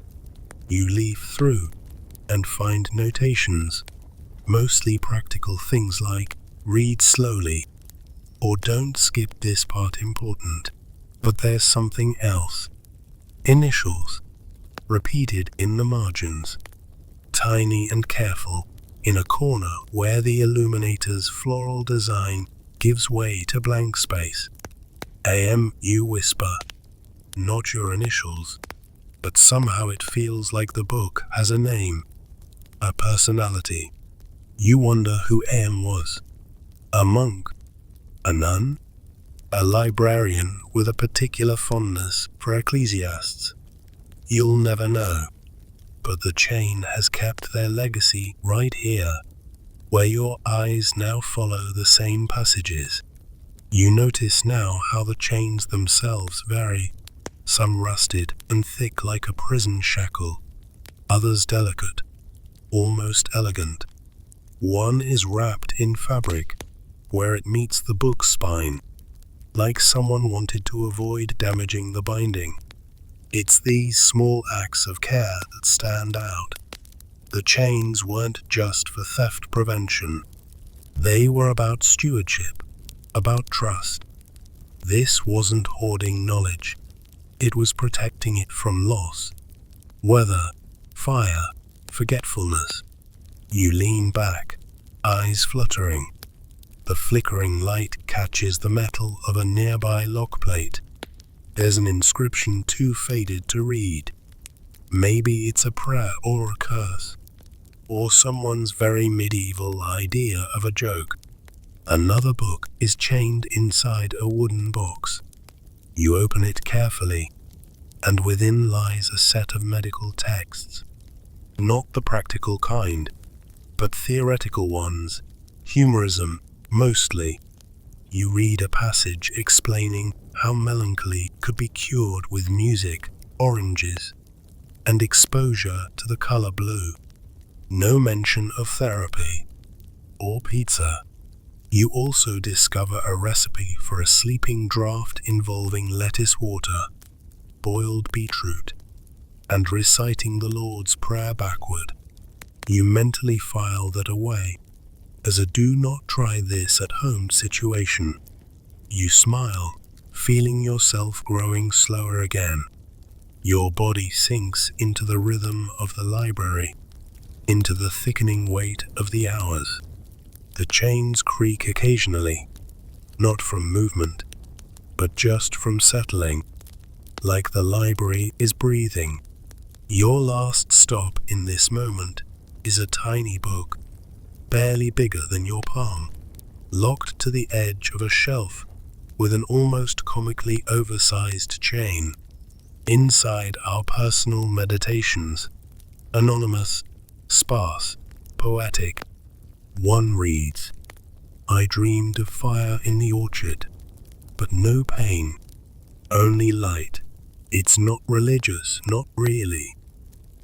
You leaf through and find notations, mostly practical things like read slowly or don't skip this part important. But there's something else. Initials, repeated in the margins, tiny and careful, in a corner where the illuminator's floral design gives way to blank space. AM, you whisper, not your initials, but somehow it feels like the book has a name, a personality. You wonder who AM was. A monk? A nun? A librarian with a particular fondness for ecclesiasts? You'll never know. But the chain has kept their legacy right here, where your eyes now follow the same passages. You notice now how the chains themselves vary, some rusted and thick like a prison shackle, others delicate, almost elegant. One is wrapped in fabric, where it meets the book's spine, like someone wanted to avoid damaging the binding. It's these small acts of care that stand out. The chains weren't just for theft prevention. They were about stewardship, about trust. This wasn't hoarding knowledge. It was protecting it from loss. Weather, fire, forgetfulness. You lean back, eyes fluttering. The flickering light catches the metal of a nearby lock plate. There's an inscription too faded to read. Maybe it's a prayer or a curse, or someone's very medieval idea of a joke. Another book is chained inside a wooden box. You open it carefully, and within lies a set of medical texts. Not the practical kind, but theoretical ones, humorism mostly. You read a passage explaining how melancholy could be cured with music, oranges, and exposure to the color blue. No mention of therapy or pizza. You also discover a recipe for a sleeping draught involving lettuce water, boiled beetroot, and reciting the Lord's Prayer backward. You mentally file that away as a do not try this at home situation. You smile, feeling yourself growing slower again. Your body sinks into the rhythm of the library, into the thickening weight of the hours. The chains creak occasionally, not from movement, but just from settling, like the library is breathing. Your last stop in this moment is a tiny book, barely bigger than your palm, locked to the edge of a shelf with an almost comically oversized chain. Inside are personal meditations, anonymous, sparse, poetic. One reads, I dreamed of fire in the orchard, but no pain, only light. It's not religious, not really,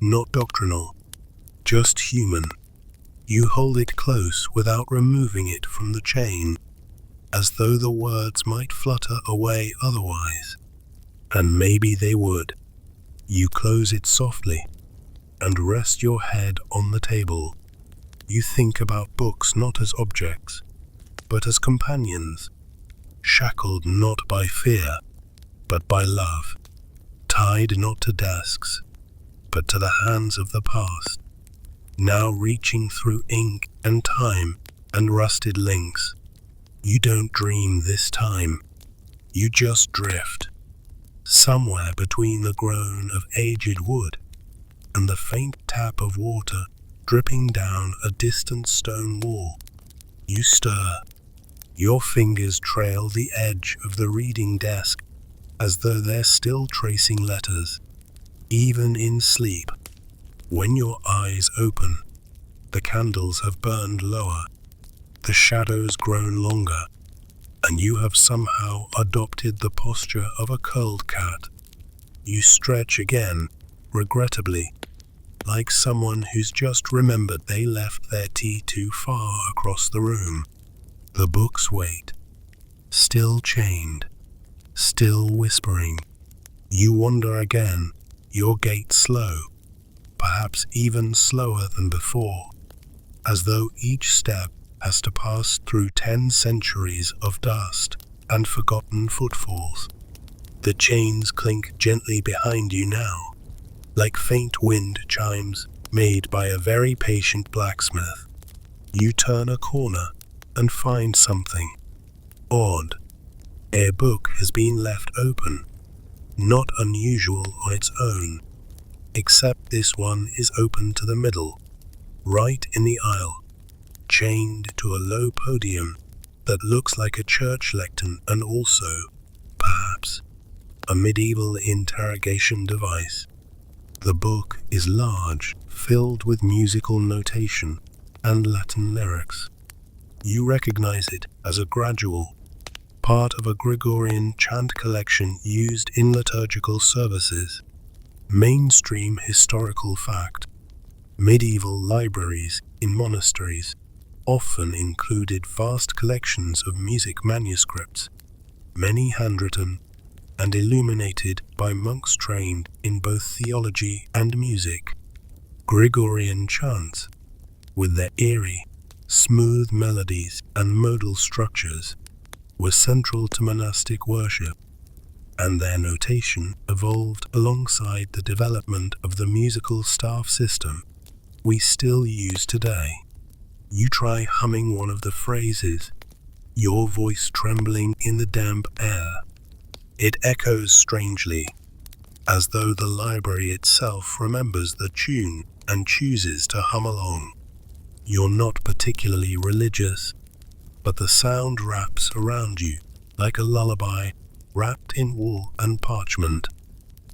not doctrinal, just human. You hold it close without removing it from the chain, as though the words might flutter away otherwise. And maybe they would. You close it softly and rest your head on the table. You think about books not as objects, but as companions, shackled not by fear, but by love, tied not to desks, but to the hands of the past, now reaching through ink and time and rusted links. You don't dream this time, you just drift, somewhere between the groan of aged wood and the faint tap of water dripping down a distant stone wall. You stir, your fingers trail the edge of the reading desk as though they're still tracing letters, even in sleep. When your eyes open, the candles have burned lower, the shadows grown longer, and you have somehow adopted the posture of a curled cat. You stretch again, regrettably, like someone who's just remembered they left their tea too far across the room. The books wait. still chained, still whispering. You wander again, your gait slow, perhaps even slower than before, as though each step has to pass through 10 centuries of dust and forgotten footfalls. The chains clink gently behind you now, like faint wind chimes made by a very patient blacksmith. You turn a corner and find something odd. A book has been left open, not unusual on its own, except this one is open to the middle, right in the aisle, chained to a low podium that looks like a church lectern and also, perhaps, a medieval interrogation device. The book is large, filled with musical notation and Latin lyrics. You recognize it as a gradual, part of a Gregorian chant collection used in liturgical services. Mainstream historical fact: medieval libraries in monasteries often included vast collections of music manuscripts, many handwritten and illuminated by monks trained in both theology and music. Gregorian chants, with their eerie, smooth melodies and modal structures, were central to monastic worship, and their notation evolved alongside the development of the musical staff system we still use today. You try humming one of the phrases, your voice trembling in the damp air. It echoes strangely, as though the library itself remembers the tune and chooses to hum along. You're not particularly religious, but the sound wraps around you like a lullaby wrapped in wool and parchment.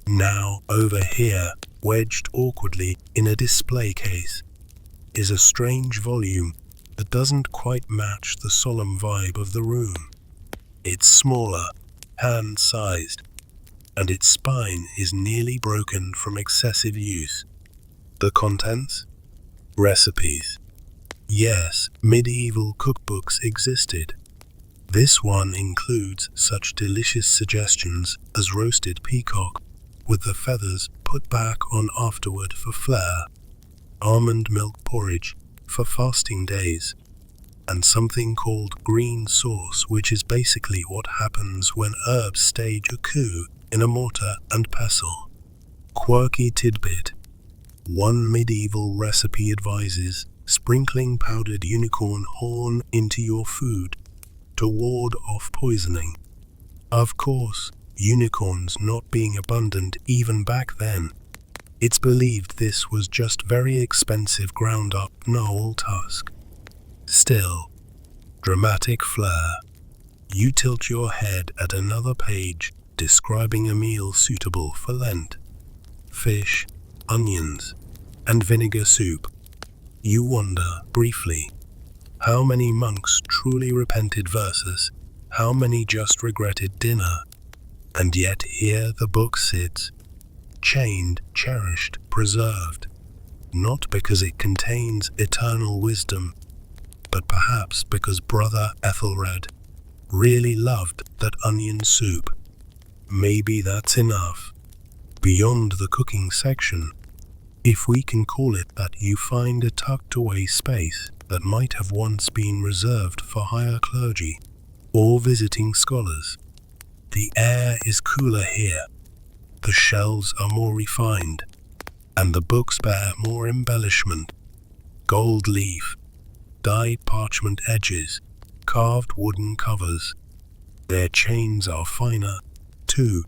Now, over here, wedged awkwardly in a display case, is a strange volume that doesn't quite match the solemn vibe of the room. It's smaller, hand-sized, and its spine is nearly broken from excessive use. The contents? Recipes. Yes, medieval cookbooks existed. This one includes such delicious suggestions as roasted peacock, with the feathers put back on afterward for flair, almond milk porridge for fasting days, and something called green sauce, which is basically what happens when herbs stage a coup in a mortar and pestle. Quirky tidbit: one medieval recipe advises sprinkling powdered unicorn horn into your food to ward off poisoning. Of course, unicorns not being abundant even back then, it's believed this was just very expensive ground-up gnarl tusk. Still, dramatic flair. You tilt your head at another page describing a meal suitable for Lent. Fish, onions, and vinegar soup. You wonder, briefly, how many monks truly repented versus how many just regretted dinner. And yet here the book sits, chained, cherished, preserved, not because it contains eternal wisdom, but perhaps because Brother Ethelred really loved that onion soup. Maybe that's enough. Beyond the cooking section, if we can call it that, you find a tucked-away space that might have once been reserved for higher clergy or visiting scholars. The air is cooler here, the shelves are more refined, and the books bear more embellishment. Gold leaf, dyed parchment edges, carved wooden covers. Their chains are finer, too,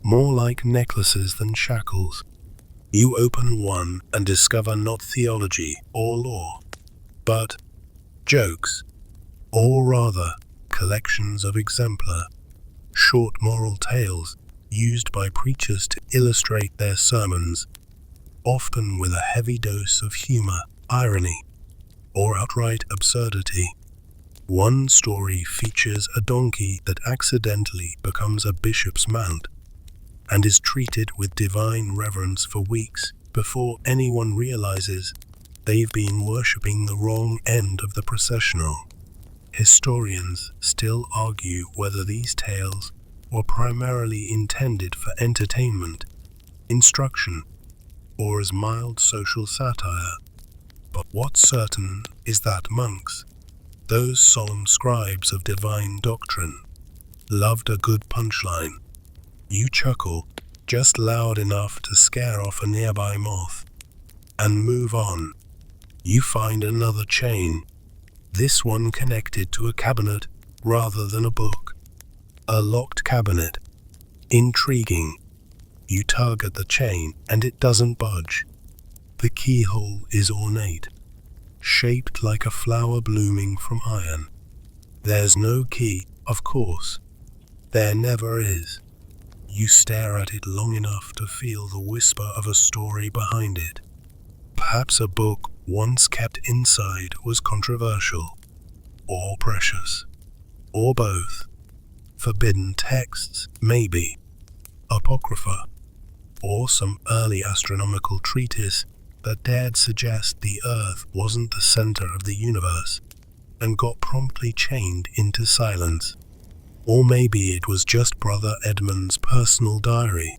more like necklaces than shackles. You open one and discover not theology or law, but jokes, or rather, collections of exemplar, short moral tales used by preachers to illustrate their sermons, often with a heavy dose of humor, irony, or outright absurdity. One story features a donkey that accidentally becomes a bishop's mount and is treated with divine reverence for weeks before anyone realizes they've been worshipping the wrong end of the processional. Historians still argue whether these tales were primarily intended for entertainment, instruction, or as mild social satire. But what's certain is that monks, those solemn scribes of divine doctrine, loved a good punchline. You chuckle just loud enough to scare off a nearby moth, and move on. You find another chain, this one connected to a cabinet rather than a book. A locked cabinet. Intriguing. You tug at the chain and it doesn't budge. The keyhole is ornate, shaped like a flower blooming from iron. There's no key, of course. There never is. You stare at it long enough to feel the whisper of a story behind it. Perhaps a book once kept inside was controversial, or precious, or both. Forbidden texts, maybe. Apocrypha, or some early astronomical treatise that dared suggest the Earth wasn't the center of the universe, and got promptly chained into silence. Or maybe it was just Brother Edmund's personal diary,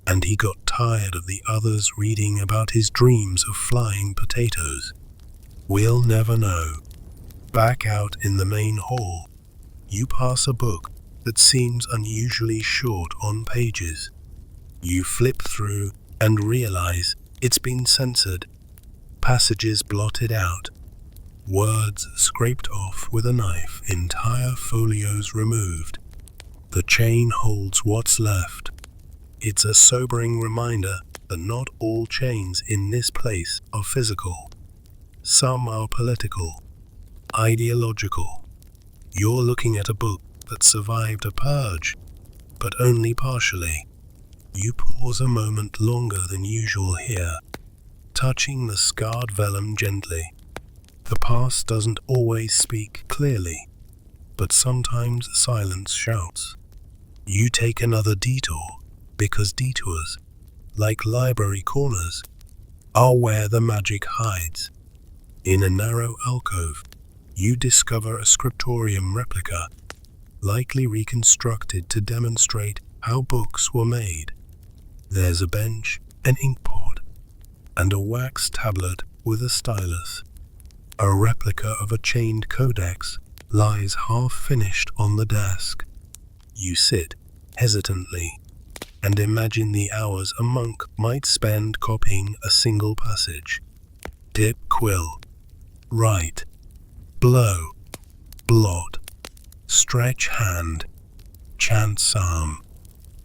and he got tired of the others reading about his dreams of flying potatoes. We'll never know. Back out in the main hall, you pass a book that seems unusually short on pages. You flip through and realize it's been censored, passages blotted out, words scraped off with a knife, entire folios removed. The chain holds what's left. It's a sobering reminder that not all chains in this place are physical. Some are political, ideological. You're looking at a book that survived a purge, but only partially. You pause a moment longer than usual here, touching the scarred vellum gently. The past doesn't always speak clearly, but sometimes silence shouts. You take another detour, because detours, like library corners, are where the magic hides. In a narrow alcove, you discover a scriptorium replica, likely reconstructed to demonstrate how books were made. There's a bench, an inkpot, and a wax tablet with a stylus. A replica of a chained codex lies half-finished on the desk. You sit, hesitantly, and imagine the hours a monk might spend copying a single passage. Dip quill. Write. Blow. Blot. Stretch hand. Chant psalm.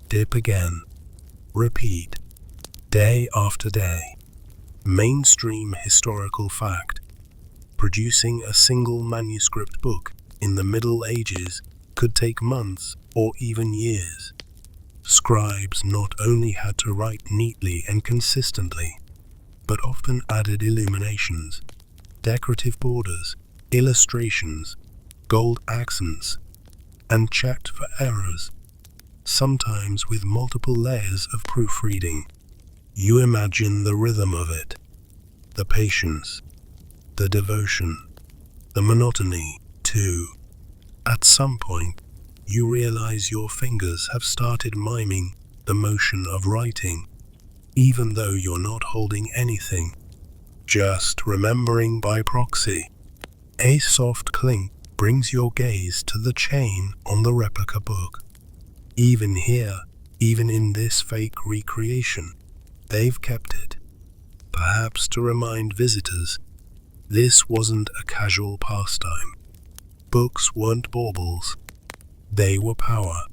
Dip again. Repeat. Day after day. Mainstream historical fact. Producing a single manuscript book in the Middle Ages could take months or even years. Scribes not only had to write neatly and consistently, but often added illuminations, decorative borders, illustrations, gold accents, and checked for errors, sometimes with multiple layers of proofreading. You imagine the rhythm of it, the patience, the devotion, the monotony, too. At some point, you realize your fingers have started miming the motion of writing, even though you're not holding anything, just remembering by proxy. A soft clink brings your gaze to the chain on the replica book. Even here, even in this fake recreation, they've kept it. Perhaps to remind visitors, this wasn't a casual pastime. Books weren't baubles. They were power,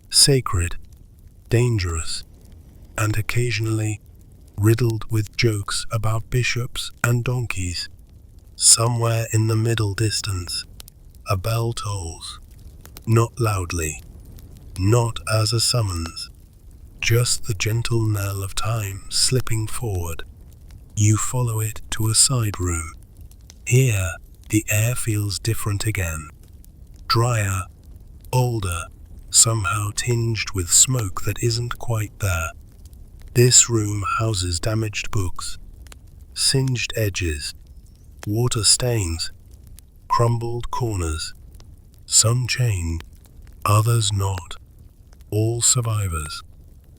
sacred, dangerous, and occasionally riddled with jokes about bishops and donkeys. Somewhere in the middle distance, a bell tolls. Not loudly, not as a summons, just the gentle knell of time slipping forward. You follow it to a side room. Here, the air feels different again. Drier, older, somehow tinged with smoke that isn't quite there. This room houses damaged books, singed edges, water stains, crumbled corners. Some chained, others not. All survivors.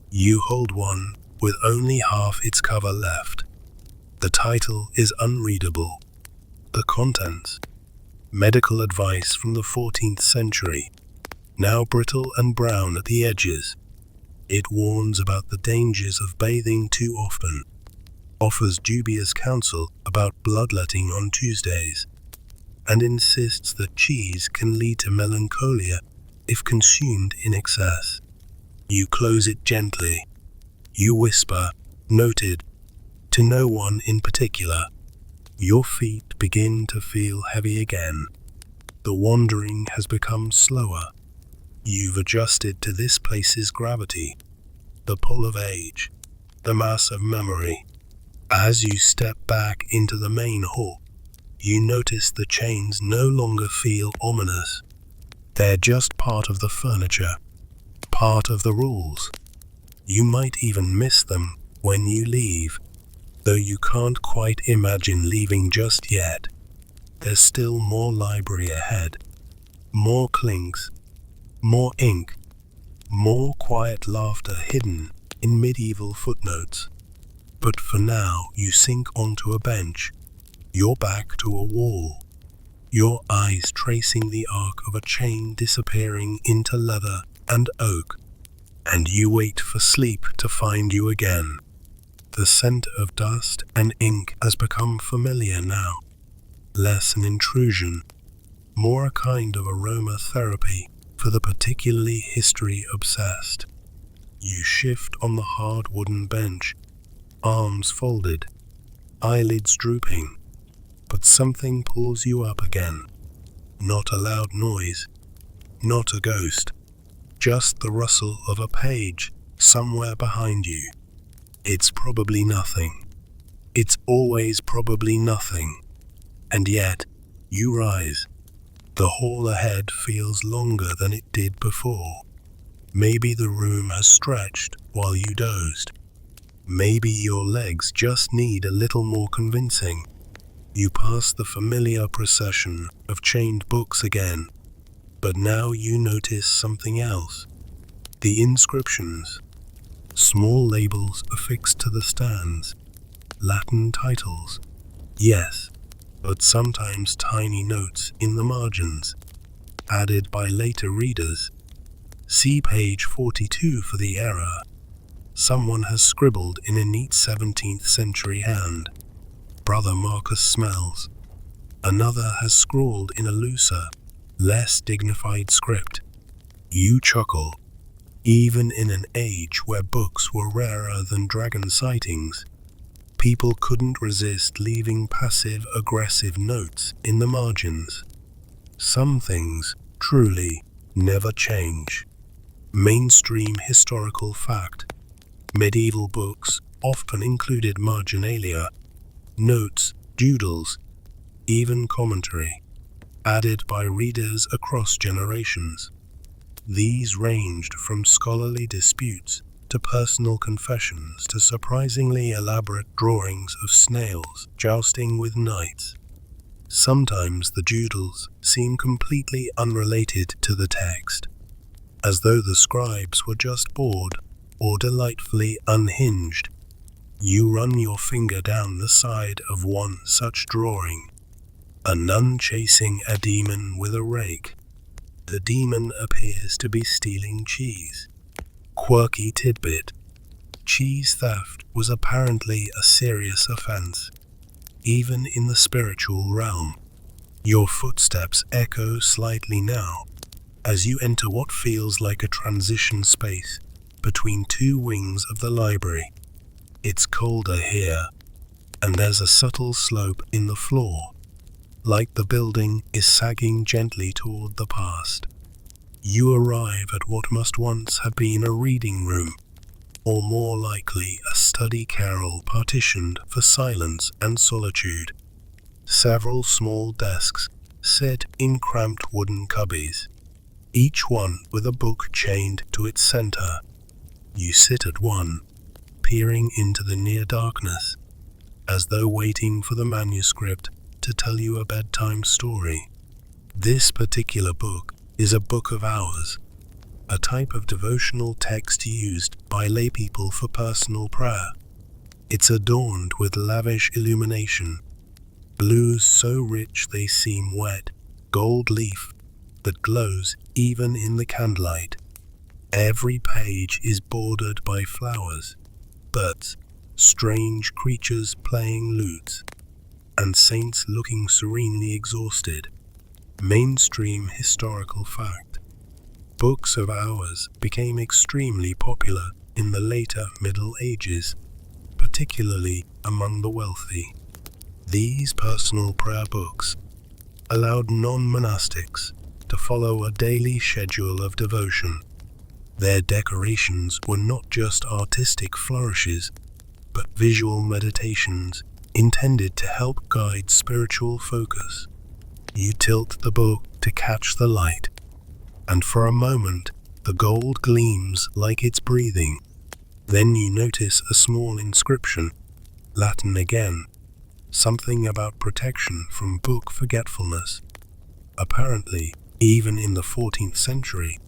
You hold one with only half its cover left. The title is unreadable. The contents: medical advice from the 14th century, now brittle and brown at the edges. It warns about the dangers of bathing too often, offers dubious counsel about bloodletting on Tuesdays, and insists that cheese can lead to melancholia if consumed in excess. You close it gently. You whisper, "Noted," to no one in particular. Your feet begin to feel heavy again. The wandering has become slower. You've adjusted to this place's gravity, the pull of age, the mass of memory. As you step back into the main hall, you notice the chains no longer feel ominous. They're just part of the furniture, part of the rules. You might even miss them when you leave, though you can't quite imagine leaving just yet. There's still more library ahead, more clinks, more ink, more quiet laughter hidden in medieval footnotes. But for now, you sink onto a bench, your back to a wall, your eyes tracing the arc of a chain disappearing into leather and oak, and you wait for sleep to find you again. The scent of dust and ink has become familiar now, less an intrusion, more a kind of aromatherapy for the particularly history-obsessed. You shift on the hard wooden bench, arms folded, eyelids drooping, but something pulls you up again. Not a loud noise, not a ghost, just the rustle of a page somewhere behind you. It's probably nothing. It's always probably nothing. And yet, you rise. The hall ahead feels longer than it did before. Maybe the room has stretched while you dozed. Maybe your legs just need a little more convincing. You pass the familiar procession of chained books again, but now you notice something else. The inscriptions. Small labels affixed to the stands. Latin titles. Yes, but sometimes tiny notes in the margins, added by later readers. See page 42 for the error. Someone has scribbled in a neat 17th century hand, "Brother Marcus smells." Another has scrawled in a looser, less dignified script. You chuckle. Even in an age where books were rarer than dragon sightings, people couldn't resist leaving passive-aggressive notes in the margins. Some things, truly, never change. Mainstream historical fact. Medieval books often included marginalia, notes, doodles, even commentary, added by readers across generations. These ranged from scholarly disputes to personal confessions to surprisingly elaborate drawings of snails jousting with knights. Sometimes the doodles seem completely unrelated to the text, as though the scribes were just bored or delightfully unhinged. You run your finger down the side of one such drawing. A nun chasing a demon with a rake. The demon appears to be stealing cheese. Quirky tidbit. Cheese theft was apparently a serious offense, even in the spiritual realm. Your footsteps echo slightly now, as you enter what feels like a transition space between two wings of the library. It's colder here, and there's a subtle slope in the floor, like the building is sagging gently toward the past. You arrive at what must once have been a reading room, or more likely a study carrel partitioned for silence and solitude. Several small desks sit in cramped wooden cubbies, each one with a book chained to its center. You sit at one, peering into the near darkness, as though waiting for the manuscript to tell you a bedtime story. This particular book is a book of hours, a type of devotional text used by laypeople for personal prayer. It's adorned with lavish illumination, blues so rich they seem wet, gold leaf that glows even in the candlelight. Every page is bordered by flowers, birds, strange creatures playing lutes, and saints looking serenely exhausted. Mainstream historical fact. Books of hours became extremely popular in the later Middle Ages, particularly among the wealthy. These personal prayer books allowed non-monastics to follow a daily schedule of devotion. Their decorations were not just artistic flourishes, but visual meditations intended to help guide spiritual focus. You tilt the book to catch the light, and for a moment the gold gleams like it's breathing. Then you notice a small inscription, Latin again, something about protection from book forgetfulness. Apparently, even in the 14th century,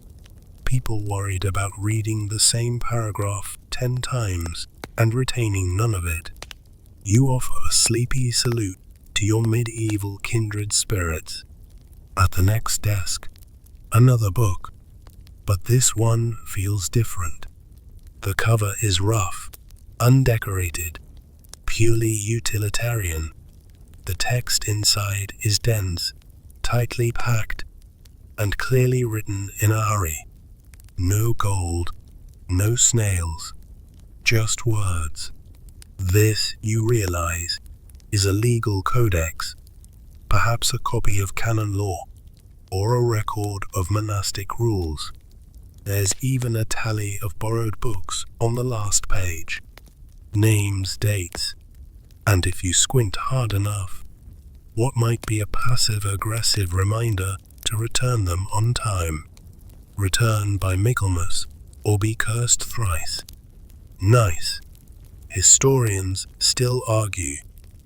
people worried about reading the same paragraph 10 times and retaining none of it. You offer a sleepy salute to your medieval kindred spirits. At the next desk, another book, but this one feels different. The cover is rough, undecorated, purely utilitarian. The text inside is dense, tightly packed, and clearly written in a hurry. No gold, no snails, just words. This, you realize, is a legal codex, perhaps a copy of canon law, or a record of monastic rules. There's even a tally of borrowed books on the last page. Names, dates, and if you squint hard enough, what might be a passive-aggressive reminder to return them on time. Return by Michaelmas, or be cursed thrice. Nice. Historians still argue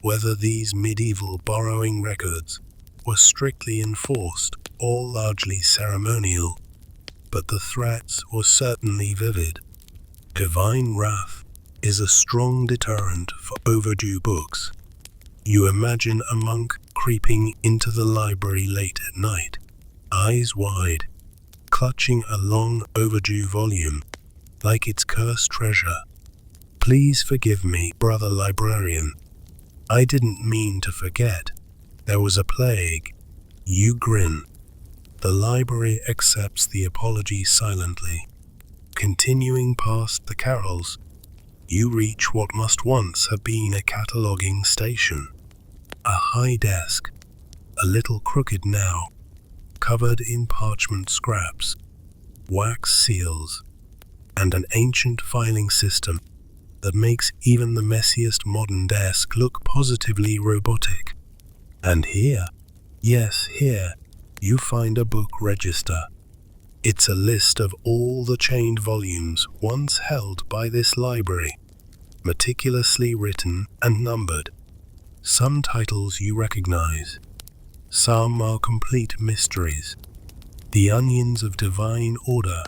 whether these medieval borrowing records were strictly enforced or largely ceremonial, but the threats were certainly vivid. Divine wrath is a strong deterrent for overdue books. You imagine a monk creeping into the library late at night, eyes wide, clutching a long overdue volume like it's cursed treasure. Please forgive me, brother librarian. I didn't mean to forget. There was a plague. You grin. The library accepts the apology silently. Continuing past the carols, you reach what must once have been a cataloguing station. A high desk, a little crooked now, covered in parchment scraps, wax seals, and an ancient filing system that makes even the messiest modern desk look positively robotic. And here, yes here, you find a book register. It's a list of all the chained volumes once held by this library, meticulously written and numbered. Some titles you recognize. Some are complete mysteries. The Onions of Divine Order,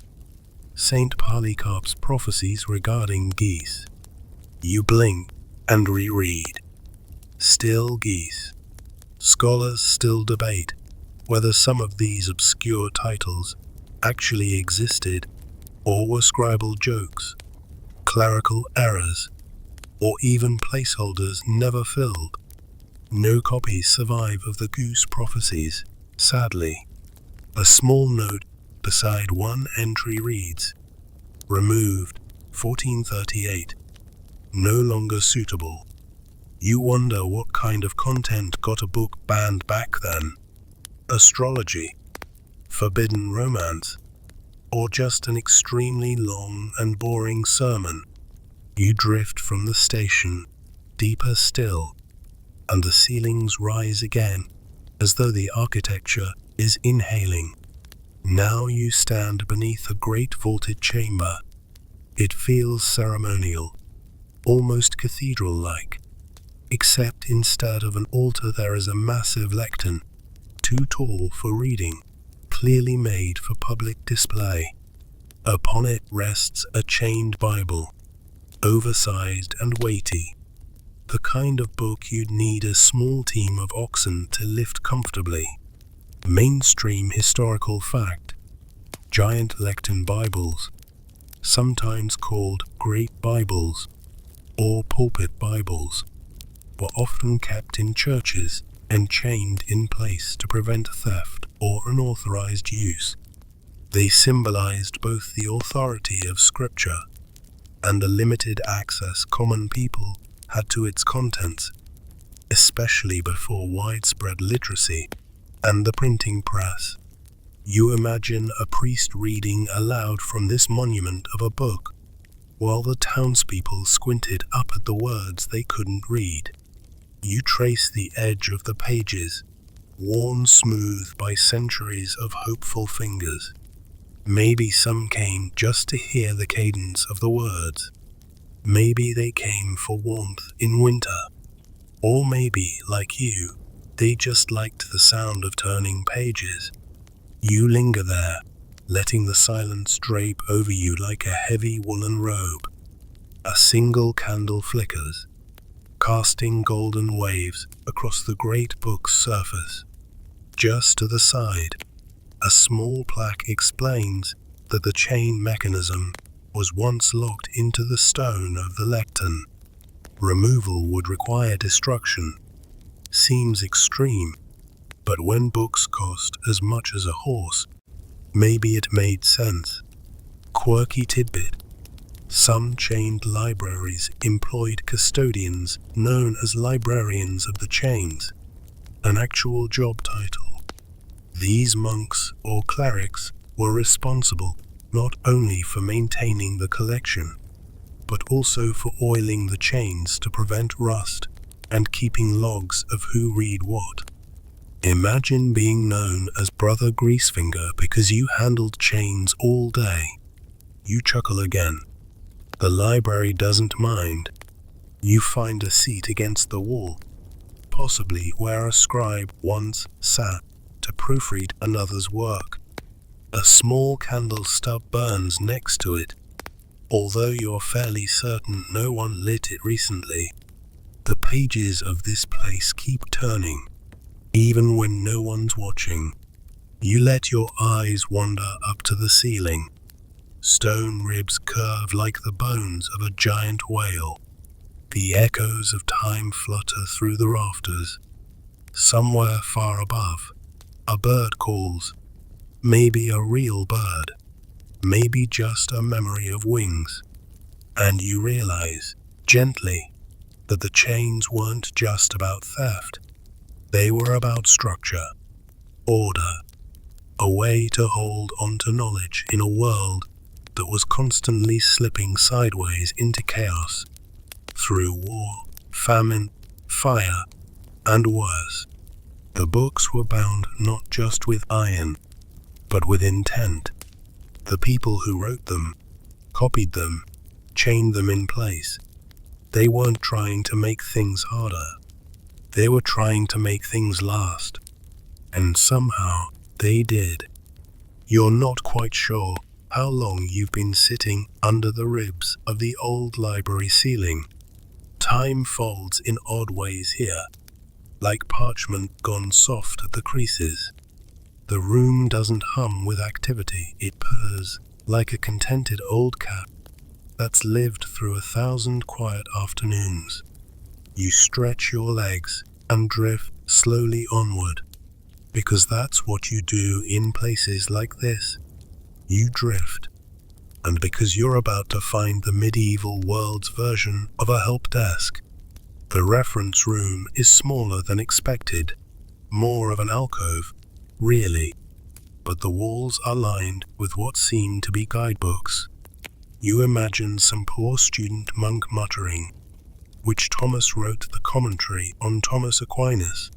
Saint Polycarp's prophecies regarding geese. You blink and reread. Still geese. Scholars still debate whether some of these obscure titles actually existed or were scribal jokes, clerical errors, or even placeholders never filled. No copies survive of the goose prophecies, sadly. A small note beside one entry reads, removed 1438, no longer suitable. You wonder what kind of content got a book banned back then. Astrology, forbidden romance, or just an extremely long and boring sermon. You drift from the station, deeper still, and the ceilings rise again, as though the architecture is inhaling. Now you stand beneath a great vaulted chamber. It feels ceremonial, almost cathedral-like, except instead of an altar there is a massive lectern, too tall for reading, clearly made for public display. Upon it rests a chained Bible, oversized and weighty, the kind of book you'd need a small team of oxen to lift comfortably. Mainstream historical fact: giant lectern Bibles, sometimes called Great Bibles or Pulpit Bibles, were often kept in churches and chained in place to prevent theft or unauthorized use. They symbolized both the authority of Scripture and the limited access common people had to its contents, especially before widespread literacy and the printing press. You imagine a priest reading aloud from this monument of a book, while the townspeople squinted up at the words they couldn't read. You trace the edge of the pages, worn smooth by centuries of hopeful fingers. Maybe some came just to hear the cadence of the words. Maybe they came for warmth in winter. Or maybe, like you, they just liked the sound of turning pages. You linger there, letting the silence drape over you like a heavy woolen robe. A single candle flickers, casting golden waves across the great book's surface. Just to the side, a small plaque explains that the chain mechanism was once locked into the stone of the lectern. Removal would require destruction. Seems extreme, but when books cost as much as a horse, maybe it made sense. Quirky tidbit: some chained libraries employed custodians known as librarians of the chains, an actual job title. These monks or clerics were responsible not only for maintaining the collection, but also for oiling the chains to prevent rust and keeping logs of who read what. Imagine being known as Brother Greasefinger because you handled chains all day. You chuckle again. The library doesn't mind. You find a seat against the wall, possibly where a scribe once sat to proofread another's work. A small candle stub burns next to it, although you're fairly certain no one lit it recently. The pages of this place keep turning, even when no one's watching. You let your eyes wander up to the ceiling. Stone ribs curve like the bones of a giant whale. The echoes of time flutter through the rafters. Somewhere far above, a bird calls. Maybe a real bird. Maybe just a memory of wings. And you realize, gently, that the chains weren't just about theft. They were about structure, order, a way to hold onto knowledge in a world that was constantly slipping sideways into chaos, through war, famine, fire, and worse. The books were bound not just with iron, but with intent. The people who wrote them, copied them, chained them in place. They weren't trying to make things harder. They were trying to make things last. And somehow they did. You're not quite sure how long you've been sitting under the ribs of the old library ceiling. Time folds in odd ways here, like parchment gone soft at the creases. The room doesn't hum with activity, it purrs like a contented old cat that's lived through 1,000 quiet afternoons. You stretch your legs and drift slowly onward, because that's what you do in places like this. You drift, and because you're about to find the medieval world's version of a help desk. The reference room is smaller than expected, more of an alcove, really, but the walls are lined with what seem to be guidebooks. You imagine some poor student monk muttering, which Thomas wrote the commentary on Thomas Aquinas,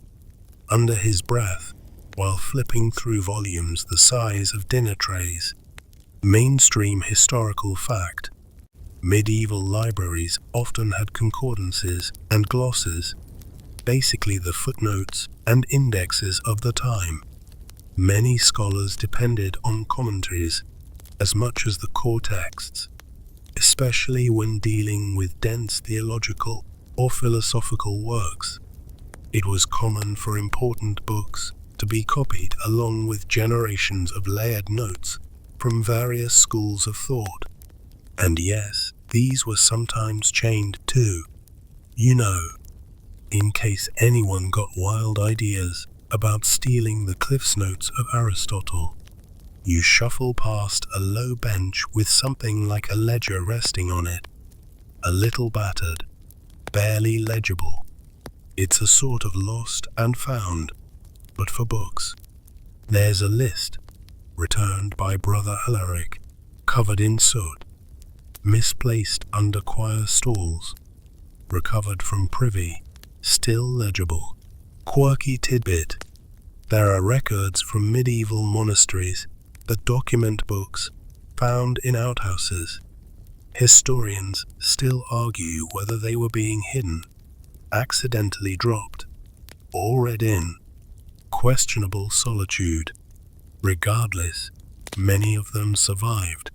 under his breath, while flipping through volumes the size of dinner trays. Mainstream historical fact: medieval libraries often had concordances and glosses. basically the footnotes and indexes of the time. Many scholars depended on commentaries as much as the core texts, especially when dealing with dense theological or philosophical works. It was common for important books to be copied along with generations of layered notes from various schools of thought. And yes, these were sometimes chained too. In case anyone got wild ideas about stealing the Cliff's Notes of Aristotle. You shuffle past a low bench with something like a ledger resting on it, a little battered, barely legible. It's a sort of lost and found, but for books. There's a list, returned by Brother Alaric, covered in soot, misplaced under choir stalls, recovered from privy, still legible. Quirky tidbit. There are records from medieval monasteries that document books found in outhouses. Historians still argue whether they were being hidden, accidentally dropped, or read in questionable solitude. Regardless, many of them survived,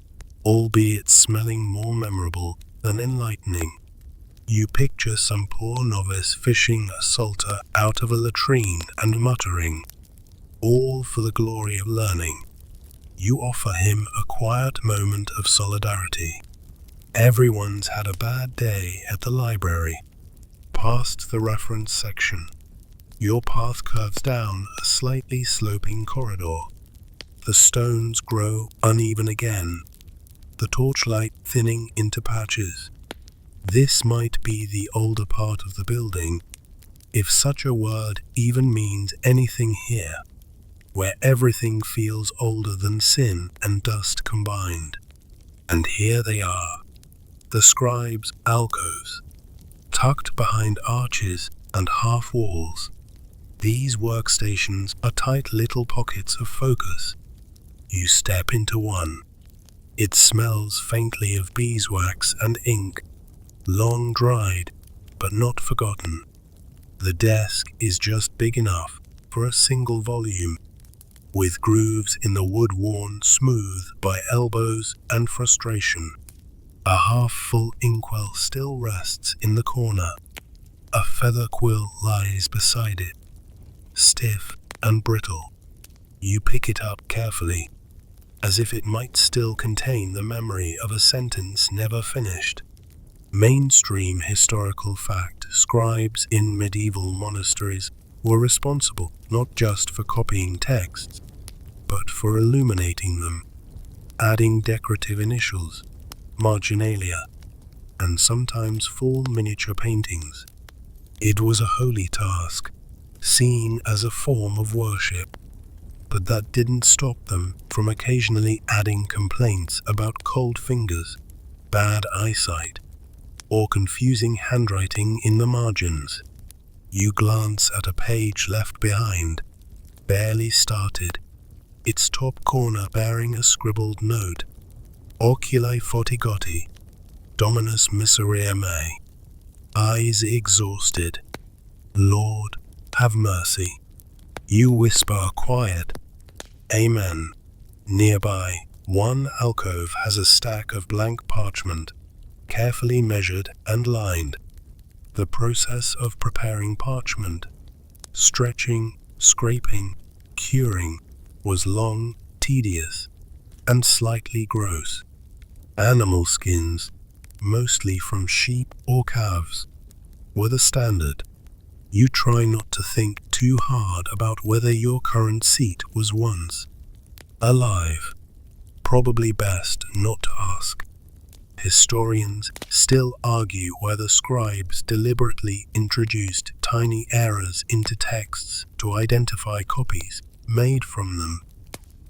albeit smelling more memorable than enlightening. You picture some poor novice fishing a salter out of a latrine and muttering, "All for the glory of learning." You offer him a quiet moment of solidarity. Everyone's had a bad day at the library. Past the reference section, your path curves down a slightly sloping corridor. The stones grow uneven again, the torchlight thinning into patches. This might be the older part of the building, if such a word even means anything here, where everything feels older than sin and dust combined. And here they are, the scribes' alcoves, tucked behind arches and half walls. These workstations are tight little pockets of focus. You step into one. It smells faintly of beeswax and ink, long dried, but not forgotten. The desk is just big enough for a single volume, with grooves in the wood worn smooth by elbows and frustration. A half-full inkwell still rests in the corner. A feather quill lies beside it, stiff and brittle. You pick it up carefully, as if it might still contain the memory of a sentence never finished. Mainstream historical fact: scribes in medieval monasteries were responsible not just for copying texts, but for illuminating them, adding decorative initials, marginalia, and sometimes full miniature paintings. It was a holy task, seen as a form of worship, but that didn't stop them from occasionally adding complaints about cold fingers, bad eyesight, or confusing handwriting in the margins. You glance at a page left behind, barely started, its top corner bearing a scribbled note, Oculi fortigoti, Dominus miserere mei. Eyes exhausted. Lord, have mercy. You whisper quiet, Amen. Nearby, one alcove has a stack of blank parchment, carefully measured and lined. The process of preparing parchment, stretching, scraping, curing, was long, tedious, and slightly gross. Animal skins, mostly from sheep or calves, were the standard. You try not to think too hard about whether your current seat was once alive. Probably best not to ask. Historians still argue whether scribes deliberately introduced tiny errors into texts to identify copies made from them,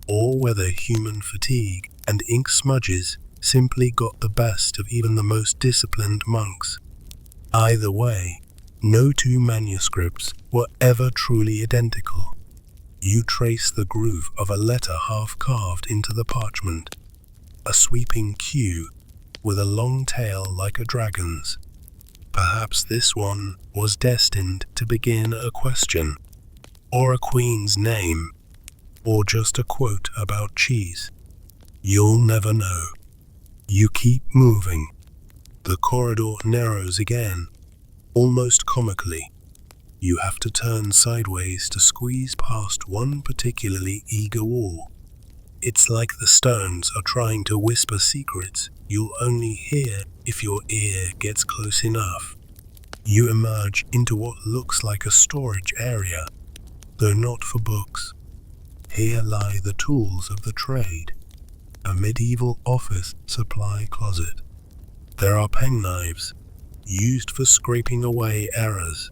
or whether human fatigue and ink smudges simply got the best of even the most disciplined monks. Either way, no two manuscripts were ever truly identical. You trace the groove of a letter half carved into the parchment, a sweeping Q with a long tail like a dragon's, Perhaps this one was destined to begin a question, or a queen's name, or just a quote about cheese. You'll never know. You keep moving. The corridor narrows again, almost comically. You have to turn sideways to squeeze past one particularly eager wall. It's like the stones are trying to whisper secrets you'll only hear if your ear gets close enough. You emerge into what looks like a storage area, though not for books. Here lie the tools of the trade, a medieval office supply closet. There are penknives, used for scraping away errors,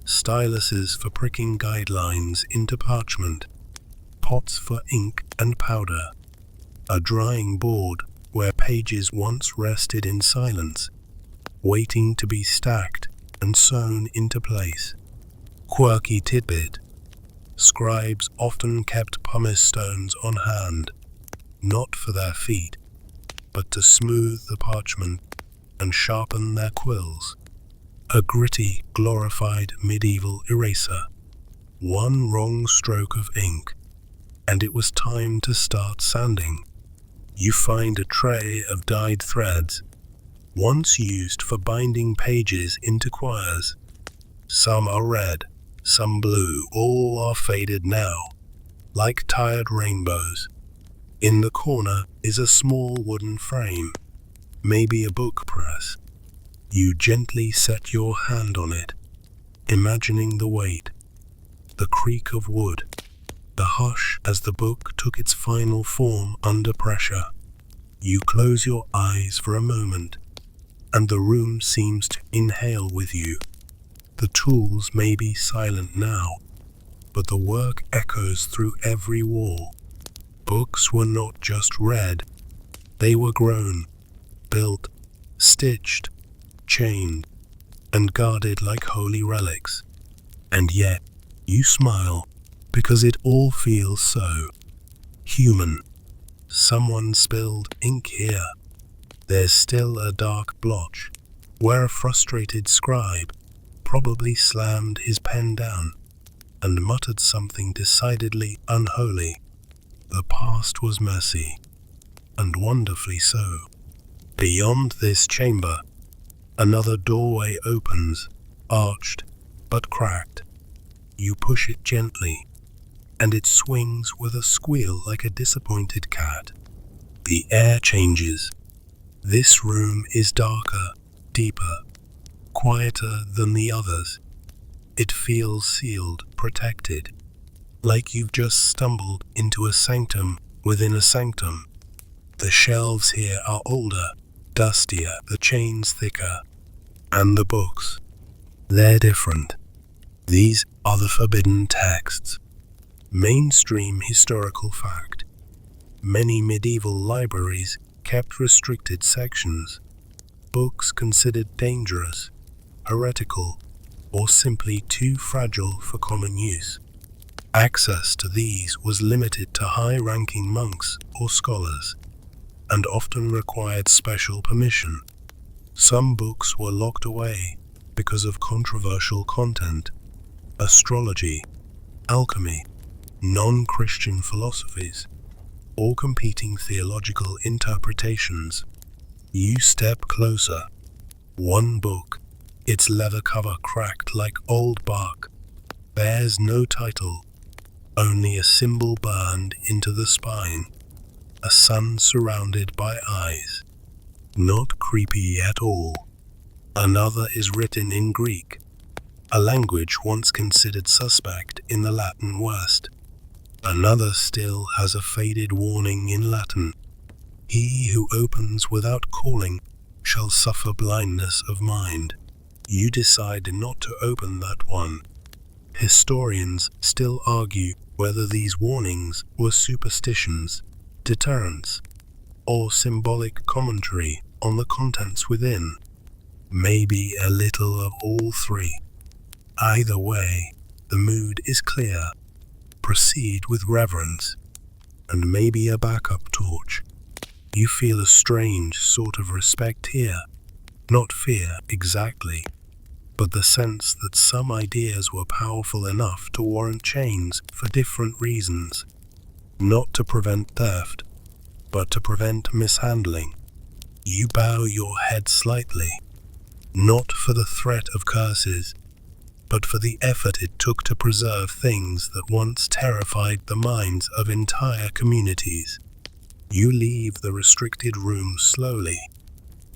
styluses for pricking guidelines into parchment, pots for ink and powder, a drying board where pages once rested in silence, waiting to be stacked and sewn into place. Quirky tidbit: scribes often kept pumice stones on hand, not for their feet, but to smooth the parchment and sharpen their quills. A gritty, glorified medieval eraser. One wrong stroke of ink, and it was time to start sanding. You find a tray of dyed threads, once used for binding pages into quires. Some are red, some blue, all are faded now, like tired rainbows. In the corner is a small wooden frame, maybe a book press. You gently set your hand on it, imagining the weight, the creak of wood, the hush as the book took its final form under pressure. You close your eyes for a moment, and the room seems to inhale with you. The tools may be silent now, but the work echoes through every wall. Books were not just read, they were grown, built, stitched, chained, and guarded like holy relics. And yet, you smile, because it all feels so human. Someone spilled ink here. There's still a dark blotch, where a frustrated scribe probably slammed his pen down and muttered something decidedly unholy. The past was messy, and wonderfully so. Beyond this chamber, another doorway opens, arched but cracked. You push it gently, and it swings with a squeal like a disappointed cat. The air changes. This room is darker, deeper, quieter than the others. It feels sealed, protected, like you've just stumbled into a sanctum within a sanctum. The shelves here are older, dustier, the chains thicker, and the books, they're different. These are the forbidden texts. Mainstream historical fact. Many medieval libraries kept restricted sections. Books considered dangerous, heretical, or simply too fragile for common use. Access to these was limited to high-ranking monks or scholars, and often required special permission. Some books were locked away because of controversial content: astrology, alchemy, non-Christian philosophies, or competing theological interpretations. You step closer. One book, its leather cover cracked like old bark, bears no title, only a symbol burned into the spine, a sun surrounded by eyes. Not creepy at all. Another is written in Greek, a language once considered suspect in the Latin West. Another still has a faded warning in Latin: "He who opens without calling shall suffer blindness of mind." You decide not to open that one. Historians still argue whether these warnings were superstitions, deterrence, or symbolic commentary on the contents within. Maybe a little of all three. Either way, the mood is clear. Proceed with reverence, and maybe a backup torch. You feel a strange sort of respect here, Not fear exactly, but the sense that some ideas were powerful enough to warrant chains for different reasons. Not to prevent theft, but to prevent mishandling. You bow your head slightly, not for the threat of curses, but for the effort it took to preserve things that once terrified the minds of entire communities. You leave the restricted room slowly,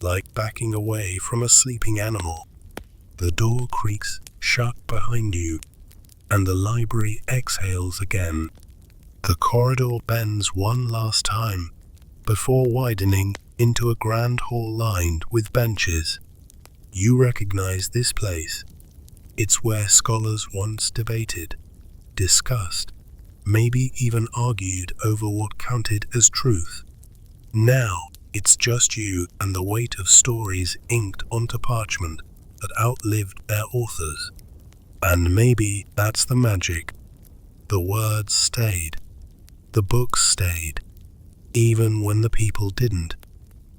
like backing away from a sleeping animal. The door creaks shut behind you, and the library exhales again. The corridor bends one last time, before widening into a grand hall lined with benches. You recognize this place. It's where scholars once debated, discussed, maybe even argued over what counted as truth. Now, it's just you and the weight of stories inked onto parchment that outlived their authors. And maybe that's the magic. The words stayed. The books stayed. Even when the people didn't.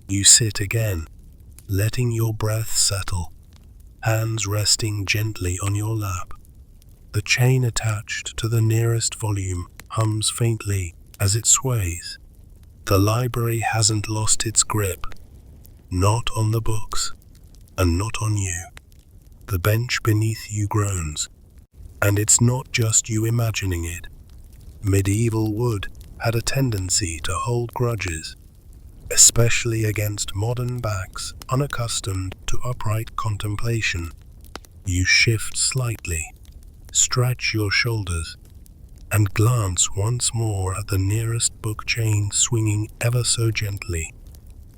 You sit again, letting your breath settle, hands resting gently on your lap. The chain attached to the nearest volume hums faintly as it sways. The library hasn't lost its grip. Not on the books, and not on you. The bench beneath you groans, and it's not just you imagining it. Medieval wood had a tendency to hold grudges, especially against modern backs unaccustomed to upright contemplation. You shift slightly, stretch your shoulders, and glance once more at the nearest book chain swinging ever so gently,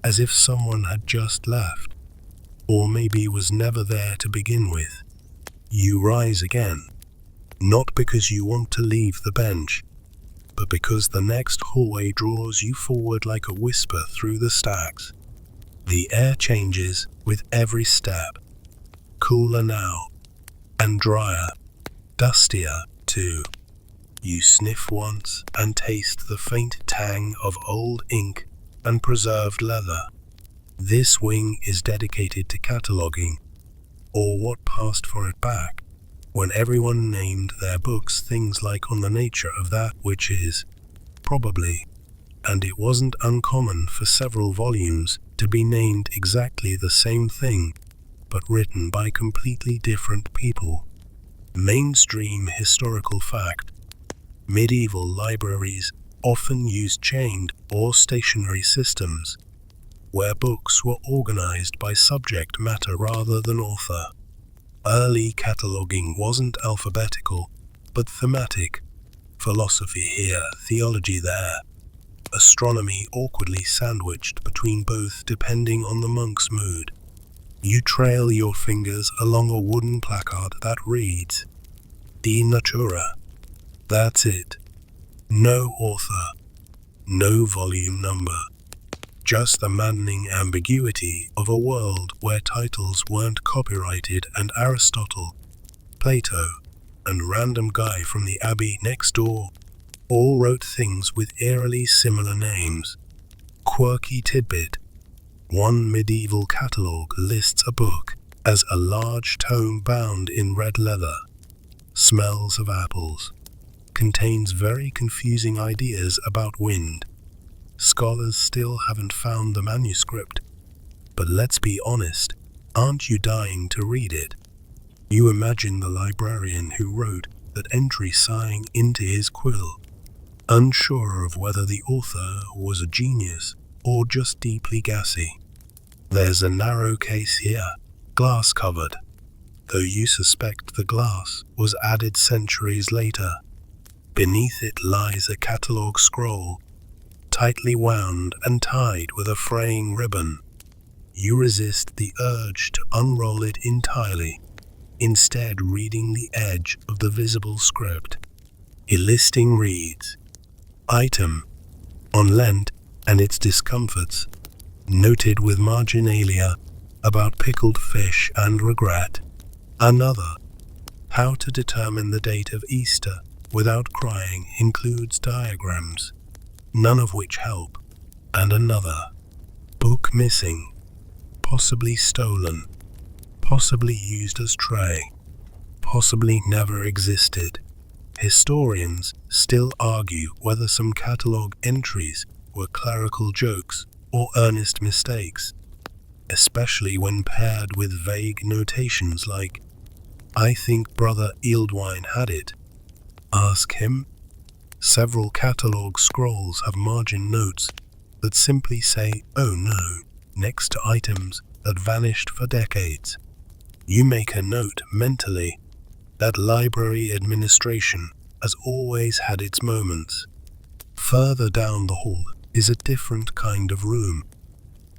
as if someone had just left, or maybe was never there to begin with. You rise again, not because you want to leave the bench, but because the next hallway draws you forward like a whisper through the stacks. The air changes with every step, cooler now, and drier, dustier too. You sniff once and taste the faint tang of old ink and preserved leather. This wing is dedicated to cataloguing, or what passed for it back, when everyone named their books things like on the nature of that which is, probably, and it wasn't uncommon for several volumes to be named exactly the same thing, but written by completely different people. Mainstream historical fact. Medieval libraries often used chained or stationary systems, where books were organized by subject matter rather than author. Early cataloging wasn't alphabetical, but thematic. Philosophy here, theology there. Astronomy awkwardly sandwiched between both depending on the monk's mood. You trail your fingers along a wooden placard that reads, De Natura. That's it. No author. No volume number. Just the maddening ambiguity of a world where titles weren't copyrighted and Aristotle, Plato, and random guy from the abbey next door all wrote things with eerily similar names. Quirky tidbit. One medieval catalogue lists a book as a large tome bound in red leather. Smells of apples. Contains very confusing ideas about wind. Scholars still haven't found the manuscript, but let's be honest, aren't you dying to read it? You imagine the librarian who wrote that entry sighing into his quill, unsure of whether the author was a genius or just deeply gassy. There's a narrow case here, glass covered, though you suspect the glass was added centuries later. Beneath it lies a catalogue scroll, tightly wound and tied with a fraying ribbon. You resist the urge to unroll it entirely, instead reading the edge of the visible script. A listing reads, Item, on Lent and its discomforts, noted with marginalia about pickled fish and regret. Another, how to determine the date of Easter without crying includes diagrams, none of which help. And another, book missing. possibly stolen, possibly used as tray, possibly never existed. Historians still argue whether some catalogue entries were clerical jokes or earnest mistakes, especially when paired with vague notations like, "I think Brother Eeldwine had it. Ask him." Several catalogue scrolls have margin notes that simply say, "Oh no," next to items that vanished for decades. You make a note mentally that library administration has always had its moments. Further down the hall is a different kind of room.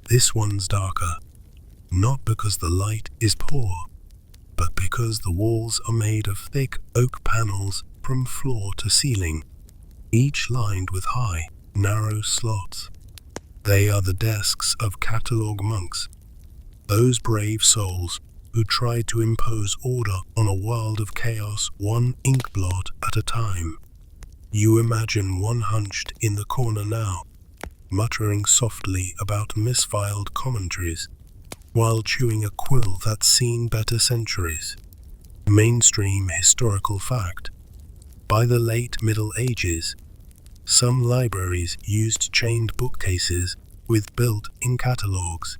This one's darker, not because the light is poor, but because the walls are made of thick oak panels from floor to ceiling, each lined with high, narrow slots. They are the desks of catalogue monks, those brave souls who tried to impose order on a world of chaos, one inkblot at a time. You imagine one hunched in the corner now, muttering softly about misfiled commentaries, while chewing a quill that's seen better centuries. Mainstream historical fact. By the late Middle Ages, some libraries used chained bookcases with built-in catalogues,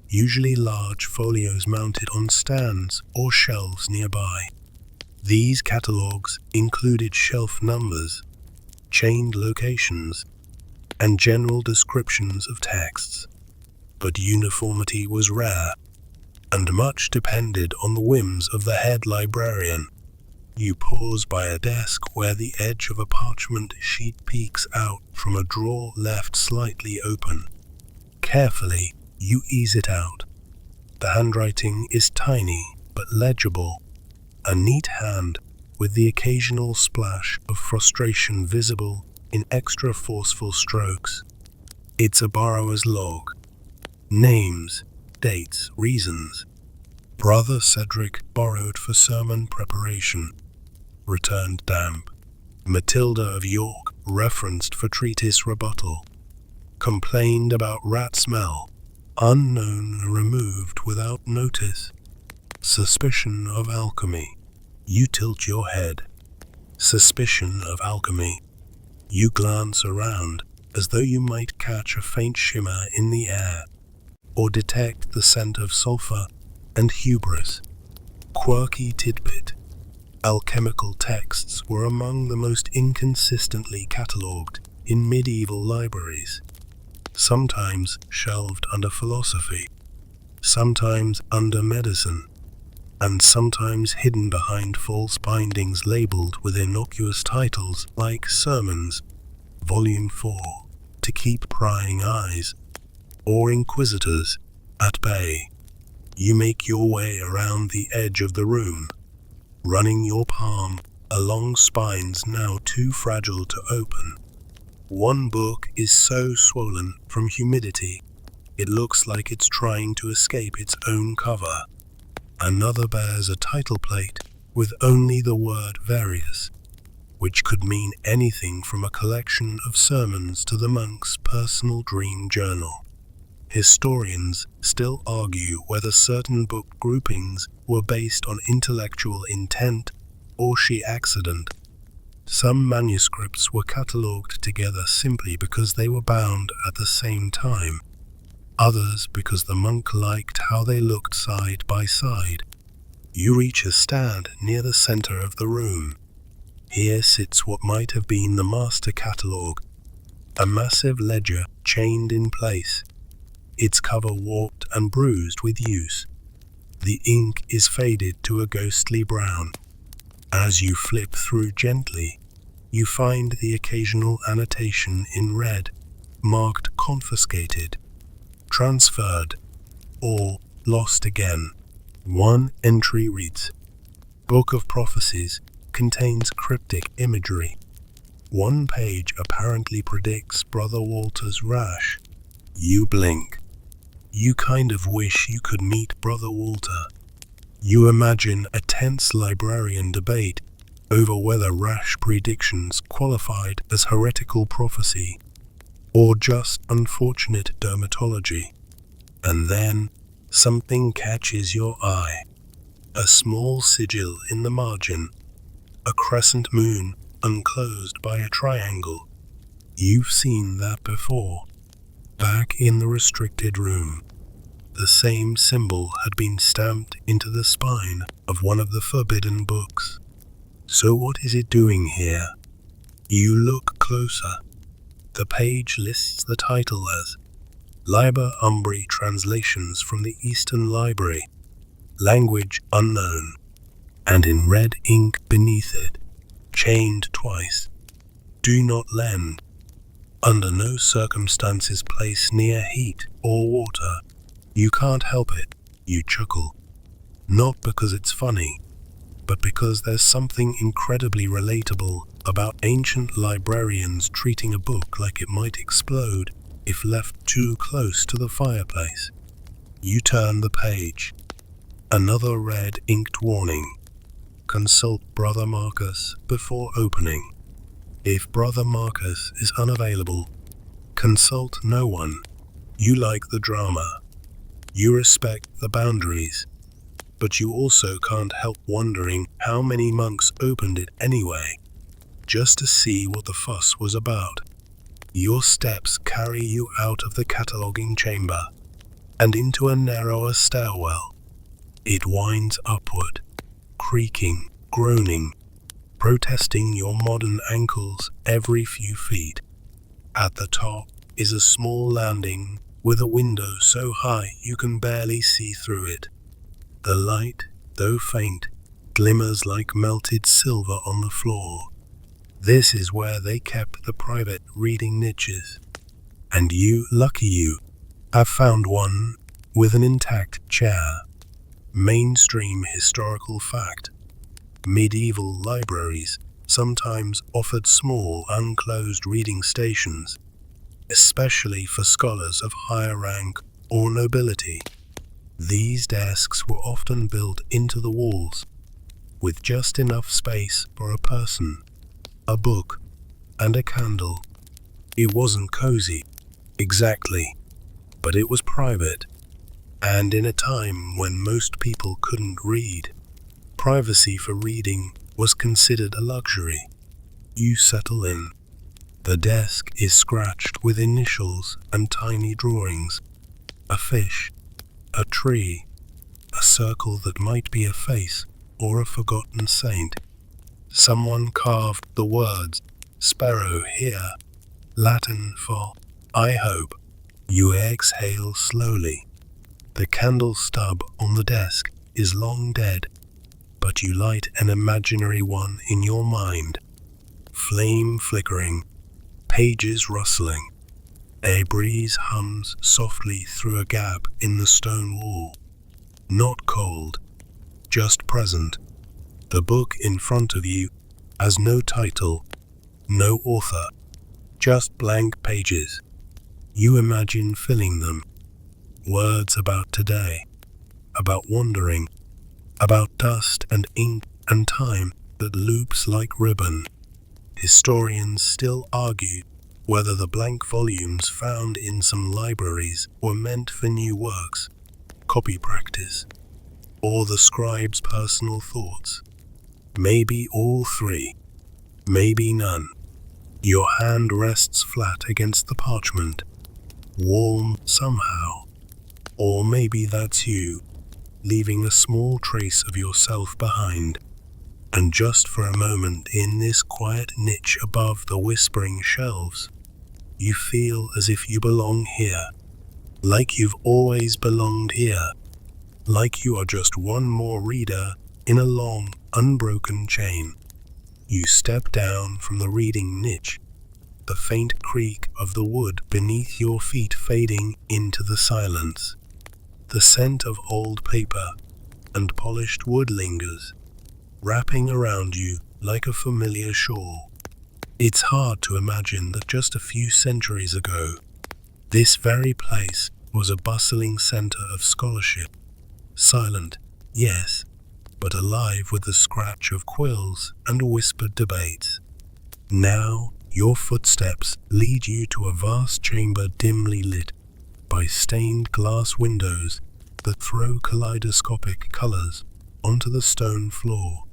usually large folios mounted on stands or shelves nearby. These catalogues included shelf numbers, chained locations, and general descriptions of texts. But uniformity was rare, and much depended on the whims of the head librarian. You pause by a desk where the edge of a parchment sheet peeks out from a drawer left slightly open. Carefully, you ease it out. The handwriting is tiny but legible, a neat hand with the occasional splash of frustration visible in extra forceful strokes. It's a borrower's log. Names, dates, reasons. Brother Cedric borrowed for sermon preparation. Returned damp. Matilda of York referenced for treatise rebuttal. Complained about rat smell. Unknown removed without notice. Suspicion of alchemy. You tilt your head. Suspicion of alchemy. You glance around as though you might catch a faint shimmer in the air, or detect the scent of sulfur and hubris. Quirky tidbit. Alchemical texts were among the most inconsistently catalogued in medieval libraries, sometimes shelved under philosophy, sometimes under medicine, and sometimes hidden behind false bindings labeled with innocuous titles like Sermons, Volume 4, to keep prying eyes, or Inquisitors, at bay. You make your way around the edge of the room, running your palm along spines now too fragile to open. One book is so swollen from humidity, it looks like it's trying to escape its own cover. Another bears a title plate with only the word various, which could mean anything from a collection of sermons to the monk's personal dream journal. Historians still argue whether certain book groupings were based on intellectual intent or sheer accident. Some manuscripts were catalogued together simply because they were bound at the same time, others because the monk liked how they looked side by side. You reach a stand near the center of the room. Here sits what might have been the master catalogue, a massive ledger chained in place, its cover warped and bruised with use. The ink is faded to a ghostly brown. As you flip through gently, you find the occasional annotation in red, marked confiscated, transferred, or lost again. One entry reads, Book of Prophecies contains cryptic imagery. One page apparently predicts Brother Walter's rash. You blink. You kind of wish you could meet Brother Walter. You imagine a tense librarian debate over whether rash predictions qualified as heretical prophecy or just unfortunate dermatology. And then something catches your eye. A small sigil in the margin, a crescent moon unclosed by a triangle. You've seen that before. Back in the restricted room, the same symbol had been stamped into the spine of one of the forbidden books. So what is it doing here? You look closer. The page lists the title as Liber Umbri Translations from the Eastern Library, Language Unknown, and in red ink beneath it, chained twice, Do not lend. Under no circumstances place near heat or water. You can't help it, you chuckle. Not because it's funny, but because there's something incredibly relatable about ancient librarians treating a book like it might explode if left too close to the fireplace. You turn the page. Another red inked warning. Consult Brother Marcus before opening. If Brother Marcus is unavailable, consult no one. You like the drama. You respect the boundaries. But you also can't help wondering how many monks opened it anyway, just to see what the fuss was about. Your steps carry you out of the cataloguing chamber and into a narrower stairwell. It winds upward, creaking, groaning, protesting your modern ankles every few feet. At the top is a small landing with a window so high you can barely see through it. The light, though faint, glimmers like melted silver on the floor. This is where they kept the private reading niches. And you, lucky you, have found one with an intact chair. Mainstream historical fact. Medieval libraries sometimes offered small, unclosed reading stations, especially for scholars of higher rank or nobility. These desks were often built into the walls, with just enough space for a person, a book, and a candle. It wasn't cozy, exactly, but it was private, and in a time when most people couldn't read, privacy for reading was considered a luxury. You settle in. The desk is scratched with initials and tiny drawings. A fish, a tree, a circle that might be a face or a forgotten saint. Someone carved the words "Sparrow" here, Latin for "I hope." You exhale slowly. The candle stub on the desk is long dead, but you light an imaginary one in your mind. Flame flickering, pages rustling. A breeze hums softly through a gap in the stone wall. Not cold, just present. The book in front of you has no title, no author, just blank pages. You imagine filling them. Words about today, about wandering, about dust and ink and time that loops like ribbon. Historians still argue whether the blank volumes found in some libraries were meant for new works, copy practice, or the scribe's personal thoughts. Maybe all three, maybe none. Your hand rests flat against the parchment, warm somehow. Or maybe that's you, leaving a small trace of yourself behind. And just for a moment in this quiet niche above the whispering shelves, you feel as if you belong here, like you've always belonged here, like you are just one more reader in a long, unbroken chain. You step down from the reading niche, the faint creak of the wood beneath your feet fading into the silence. The scent of old paper and polished wood lingers, wrapping around you like a familiar shawl. It's hard to imagine that just a few centuries ago, this very place was a bustling center of scholarship. Silent, yes, but alive with the scratch of quills and whispered debates. Now, your footsteps lead you to a vast chamber dimly lit by stained glass windows that throw kaleidoscopic colors onto the stone floor.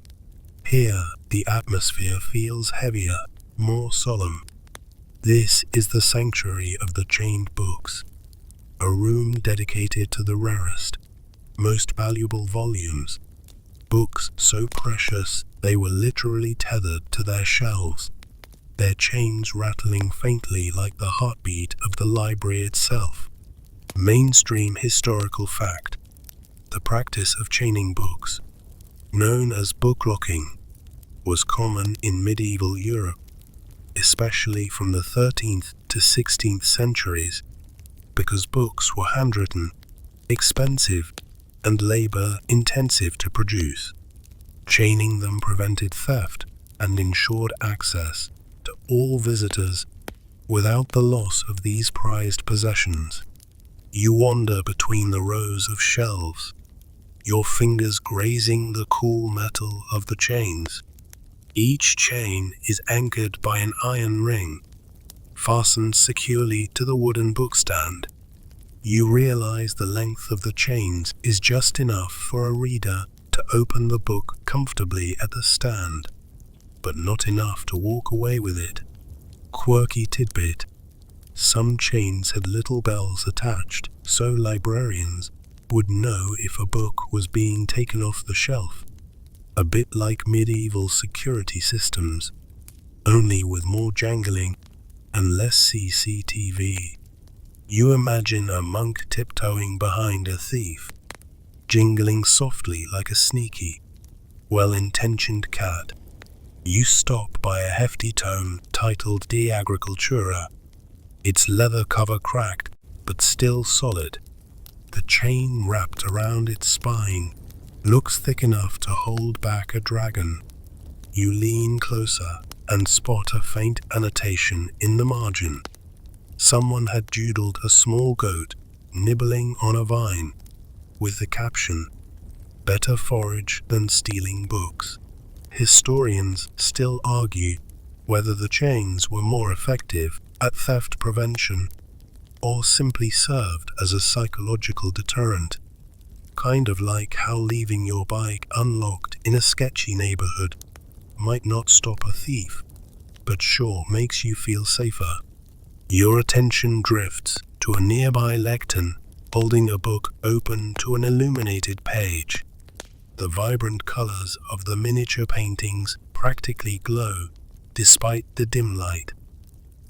Here, the atmosphere feels heavier, more solemn. This is the sanctuary of the chained books, a room dedicated to the rarest, most valuable volumes, books so precious they were literally tethered to their shelves, their chains rattling faintly like the heartbeat of the library itself. Mainstream historical fact: the practice of chaining books, known as booklocking, was common in medieval Europe, especially from the 13th to 16th centuries, because books were handwritten, expensive, and labor-intensive to produce. Chaining them prevented theft and ensured access to all visitors without the loss of these prized possessions. You wander between the rows of shelves, your fingers grazing the cool metal of the chains. Each chain is anchored by an iron ring, fastened securely to the wooden bookstand. You realize the length of the chains is just enough for a reader to open the book comfortably at the stand, but not enough to walk away with it. Quirky tidbit: some chains had little bells attached, so librarians would know if a book was being taken off the shelf. A bit like medieval security systems, only with more jangling and less CCTV. You imagine a monk tiptoeing behind a thief, jingling softly like a sneaky, well-intentioned cat. You stop by a hefty tome titled De Agricultura, its leather cover cracked but still solid. The chain wrapped around its spine looks thick enough to hold back a dragon. You lean closer and spot a faint annotation in the margin. Someone had doodled a small goat nibbling on a vine, with the caption, "Better forage than stealing books." Historians still argue whether the chains were more effective at theft prevention or simply served as a psychological deterrent, kind of like how leaving your bike unlocked in a sketchy neighborhood might not stop a thief, but sure makes you feel safer. Your attention drifts to a nearby lectern holding a book open to an illuminated page. The vibrant colors of the miniature paintings practically glow despite the dim light.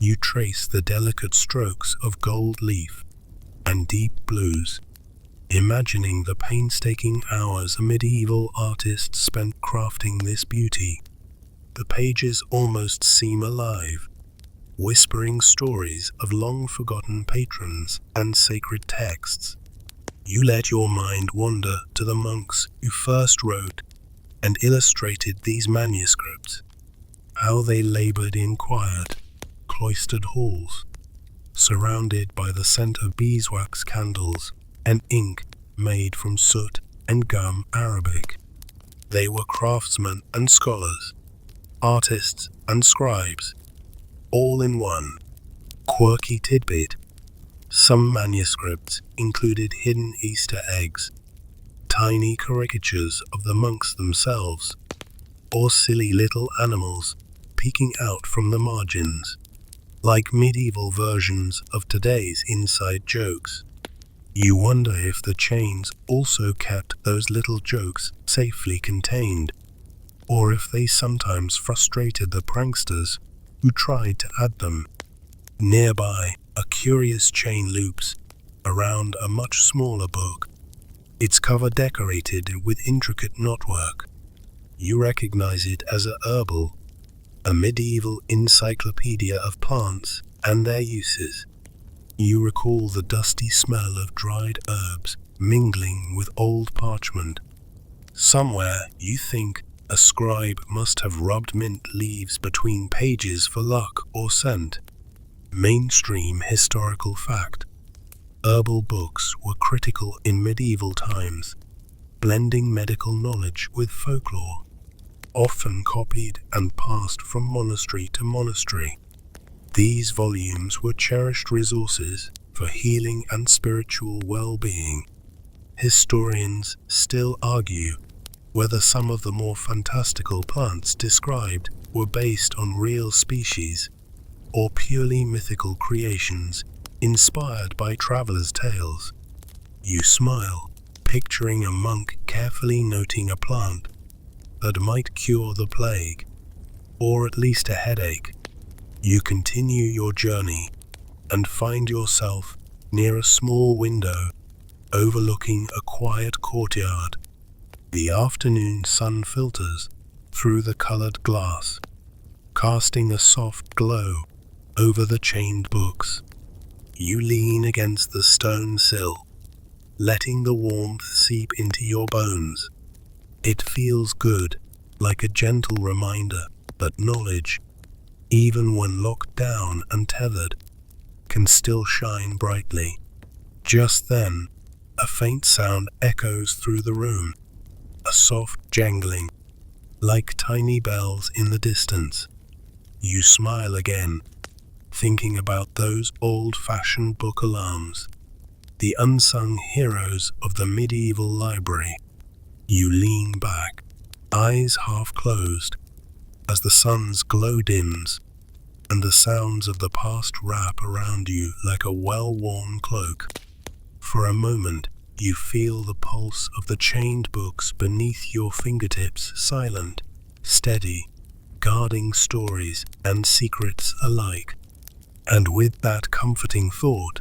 You trace the delicate strokes of gold leaf and deep blues, imagining the painstaking hours a medieval artist spent crafting this beauty. The pages almost seem alive, whispering stories of long-forgotten patrons and sacred texts. You let your mind wander to the monks who first wrote and illustrated these manuscripts, how they labored in quiet, cloistered halls, surrounded by the scent of beeswax candles and ink made from soot and gum arabic. They were craftsmen and scholars, artists and scribes, all in one. Quirky tidbit: some manuscripts included hidden Easter eggs, tiny caricatures of the monks themselves, or silly little animals peeking out from the margins, like medieval versions of today's inside jokes. You wonder if the chains also kept those little jokes safely contained, or if they sometimes frustrated the pranksters who tried to add them. Nearby, a curious chain loops around a much smaller book, its cover decorated with intricate knotwork. You recognize it as a herbal, a medieval encyclopedia of plants and their uses. You recall the dusty smell of dried herbs mingling with old parchment. Somewhere, you think, a scribe must have rubbed mint leaves between pages for luck or scent. Mainstream historical fact: herbal books were critical in medieval times, blending medical knowledge with folklore, often copied and passed from monastery to monastery. These volumes were cherished resources for healing and spiritual well-being. Historians still argue whether some of the more fantastical plants described were based on real species or purely mythical creations inspired by travelers' tales. You smile, picturing a monk carefully noting a plant that might cure the plague, or at least a headache. You continue your journey and find yourself near a small window overlooking a quiet courtyard. The afternoon sun filters through the colored glass, casting a soft glow over the chained books. You lean against the stone sill, letting the warmth seep into your bones. It feels good, like a gentle reminder that knowledge, even when locked down and tethered, can still shine brightly. Just then, a faint sound echoes through the room, a soft jangling, like tiny bells in the distance. You smile again, thinking about those old-fashioned book alarms, the unsung heroes of the medieval library. You lean back, eyes half closed, as the sun's glow dims and the sounds of the past wrap around you like a well-worn cloak. For a moment, you feel the pulse of the chained books beneath your fingertips, silent, steady, guarding stories and secrets alike. And with that comforting thought,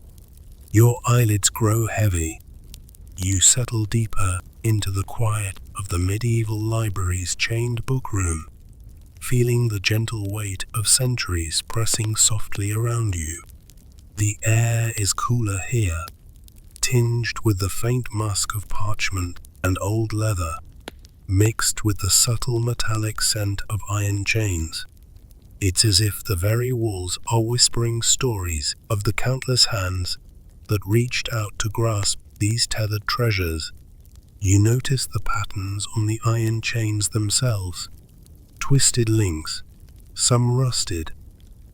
your eyelids grow heavy. You settle deeper into the quiet of the medieval library's chained book room, feeling the gentle weight of centuries pressing softly around you. The air is cooler here, tinged with the faint musk of parchment and old leather, mixed with the subtle metallic scent of iron chains. It's as if the very walls are whispering stories of the countless hands that reached out to grasp these tethered treasures. You notice the patterns on the iron chains themselves, twisted links, some rusted,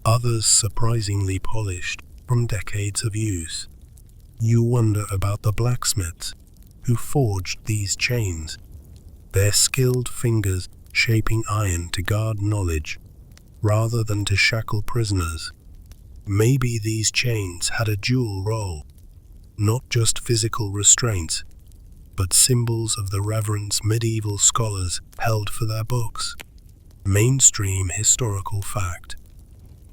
others surprisingly polished from decades of use. You wonder about the blacksmiths who forged these chains, their skilled fingers shaping iron to guard knowledge rather than to shackle prisoners. Maybe these chains had a dual role, not just physical restraints, but symbols of the reverence medieval scholars held for their books. Mainstream historical fact: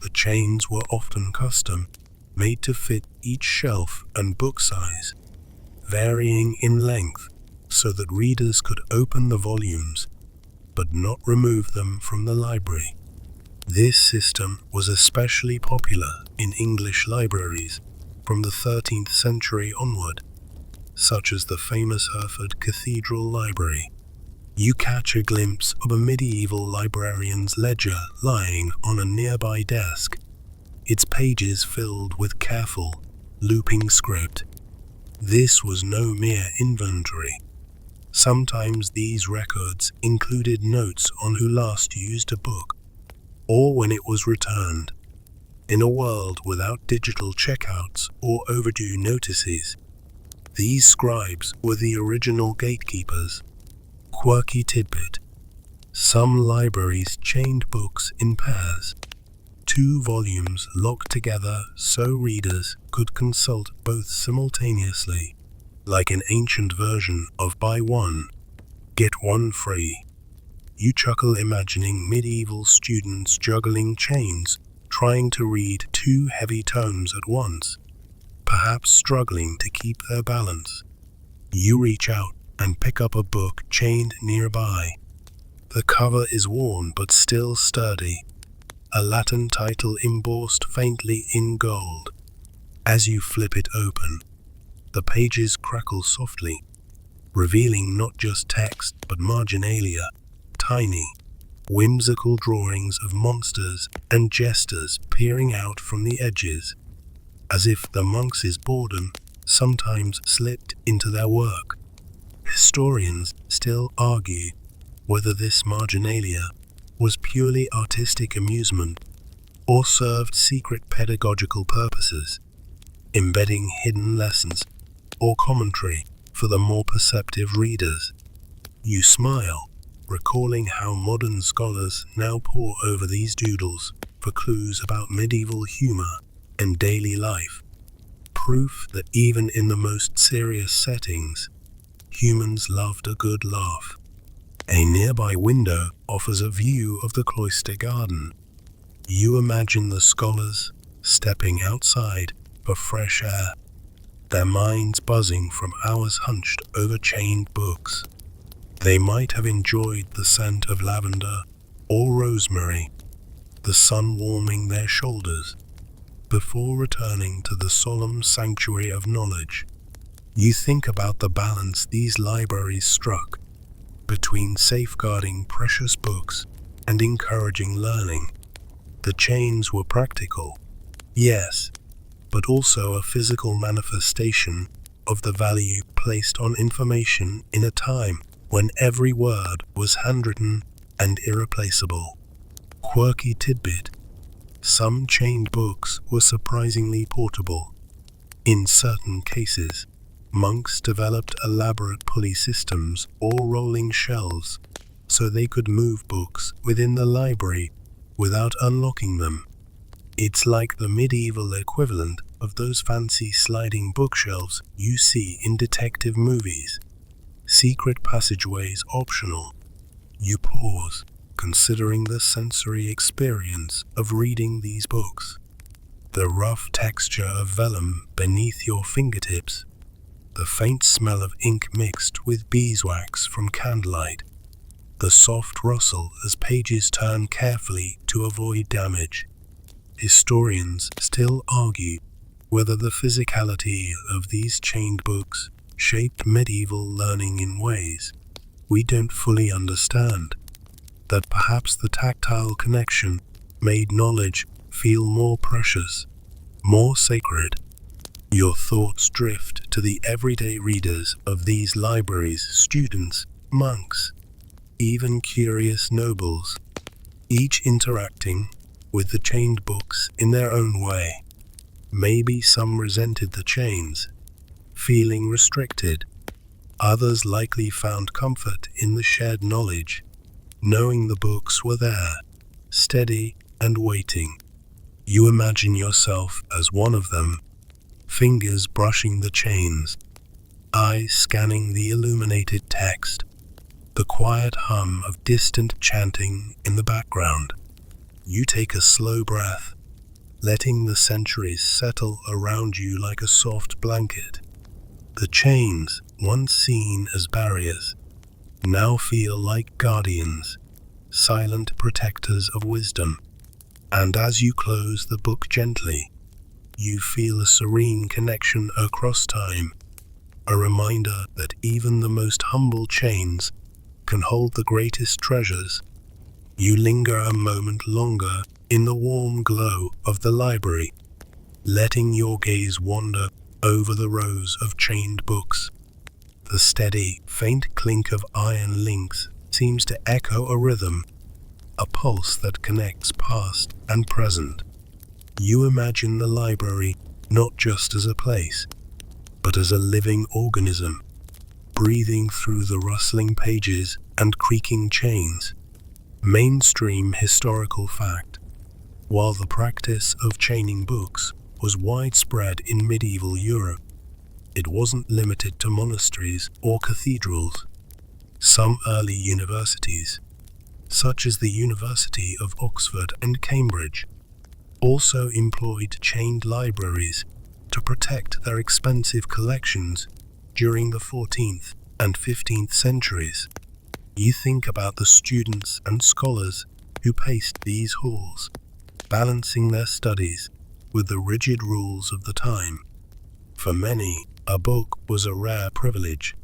the chains were often custom, made to fit each shelf and book size, varying in length so that readers could open the volumes but not remove them from the library. This system was especially popular in English libraries from the 13th century onward, such as the famous Hereford Cathedral Library. You catch a glimpse of a medieval librarian's ledger lying on a nearby desk, its pages filled with careful, looping script. This was no mere inventory. Sometimes these records included notes on who last used a book, or when it was returned. In a world without digital checkouts or overdue notices, these scribes were the original gatekeepers. Quirky tidbit: some libraries chained books in pairs, 2 volumes locked together so readers could consult both simultaneously, like an ancient version of buy one, get one free. You chuckle imagining medieval students juggling chains, trying to read 2 heavy tomes at once, perhaps struggling to keep their balance. You reach out and pick up a book chained nearby. The cover is worn but still sturdy, a Latin title embossed faintly in gold. As you flip it open, the pages crackle softly, revealing not just text but marginalia, tiny, whimsical drawings of monsters and jesters peering out from the edges, as if the monks' boredom sometimes slipped into their work. Historians still argue whether this marginalia was purely artistic amusement or served secret pedagogical purposes, embedding hidden lessons or commentary for the more perceptive readers. You smile, recalling how modern scholars now pore over these doodles for clues about medieval humor and daily life. Proof that even in the most serious settings, humans loved a good laugh. A nearby window offers a view of the cloister garden. You imagine the scholars stepping outside for fresh air, their minds buzzing from hours hunched over chained books. They might have enjoyed the scent of lavender or rosemary, the sun warming their shoulders, before returning to the solemn sanctuary of knowledge. You think about the balance these libraries struck between safeguarding precious books and encouraging learning. The chains were practical, yes, but also a physical manifestation of the value placed on information in a time when every word was handwritten and irreplaceable. Quirky tidbit: some chained books were surprisingly portable. In certain cases, monks developed elaborate pulley systems or rolling shelves so they could move books within the library without unlocking them. It's like the medieval equivalent of those fancy sliding bookshelves you see in detective movies. Secret passageways optional. You pause, considering the sensory experience of reading these books. The rough texture of vellum beneath your fingertips, the faint smell of ink mixed with beeswax from candlelight, the soft rustle as pages turn carefully to avoid damage. Historians still argue whether the physicality of these chained books shaped medieval learning in ways we don't fully understand, that perhaps the tactile connection made knowledge feel more precious, more sacred. Your thoughts drift to the everyday readers of these libraries, students, monks, even curious nobles, each interacting with the chained books in their own way. Maybe some resented the chains, feeling restricted. Others likely found comfort in the shared knowledge, knowing the books were there, steady and waiting. You imagine yourself as one of them, fingers brushing the chains, eyes scanning the illuminated text, the quiet hum of distant chanting in the background. You take a slow breath, letting the centuries settle around you like a soft blanket. The chains, once seen as barriers, now feel like guardians, silent protectors of wisdom. And as you close the book gently, you feel a serene connection across time, a reminder that even the most humble chains can hold the greatest treasures. You linger a moment longer in the warm glow of the library, letting your gaze wander over the rows of chained books. The steady, faint clink of iron links seems to echo a rhythm, a pulse that connects past and present. You imagine the library not just as a place, but as a living organism, breathing through the rustling pages and creaking chains. Mainstream historical fact: while the practice of chaining books was widespread in medieval Europe, it wasn't limited to monasteries or cathedrals. Some early universities, such as the University of Oxford and Cambridge, also employed chained libraries to protect their expensive collections during the 14th and 15th centuries. You think about the students and scholars who paced these halls, balancing their studies with the rigid rules of the time. For many, a book was a rare privilege,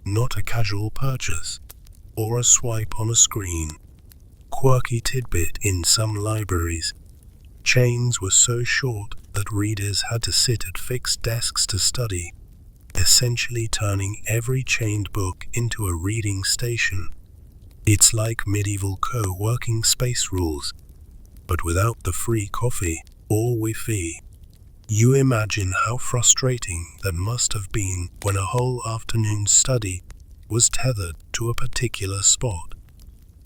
not a casual purchase or a swipe on a screen. Quirky tidbit: in some libraries, chains were so short that readers had to sit at fixed desks to study, essentially turning every chained book into a reading station. It's like medieval co-working space rules, but without the free coffee or Wi-Fi. You imagine how frustrating that must have been when a whole afternoon's study was tethered to a particular spot.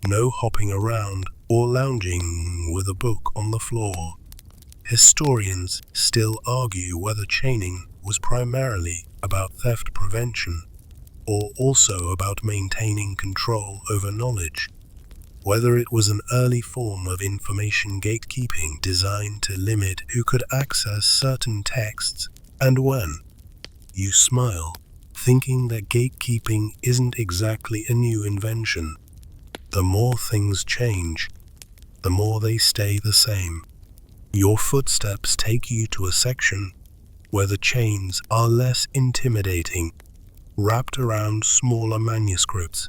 No hopping around or lounging with a book on the floor. Historians still argue whether chaining was primarily about theft prevention or also about maintaining control over knowledge. Whether it was an early form of information gatekeeping designed to limit who could access certain texts and when. You smile, thinking that gatekeeping isn't exactly a new invention. The more things change, the more they stay the same. Your footsteps take you to a section where the chains are less intimidating, wrapped around smaller manuscripts.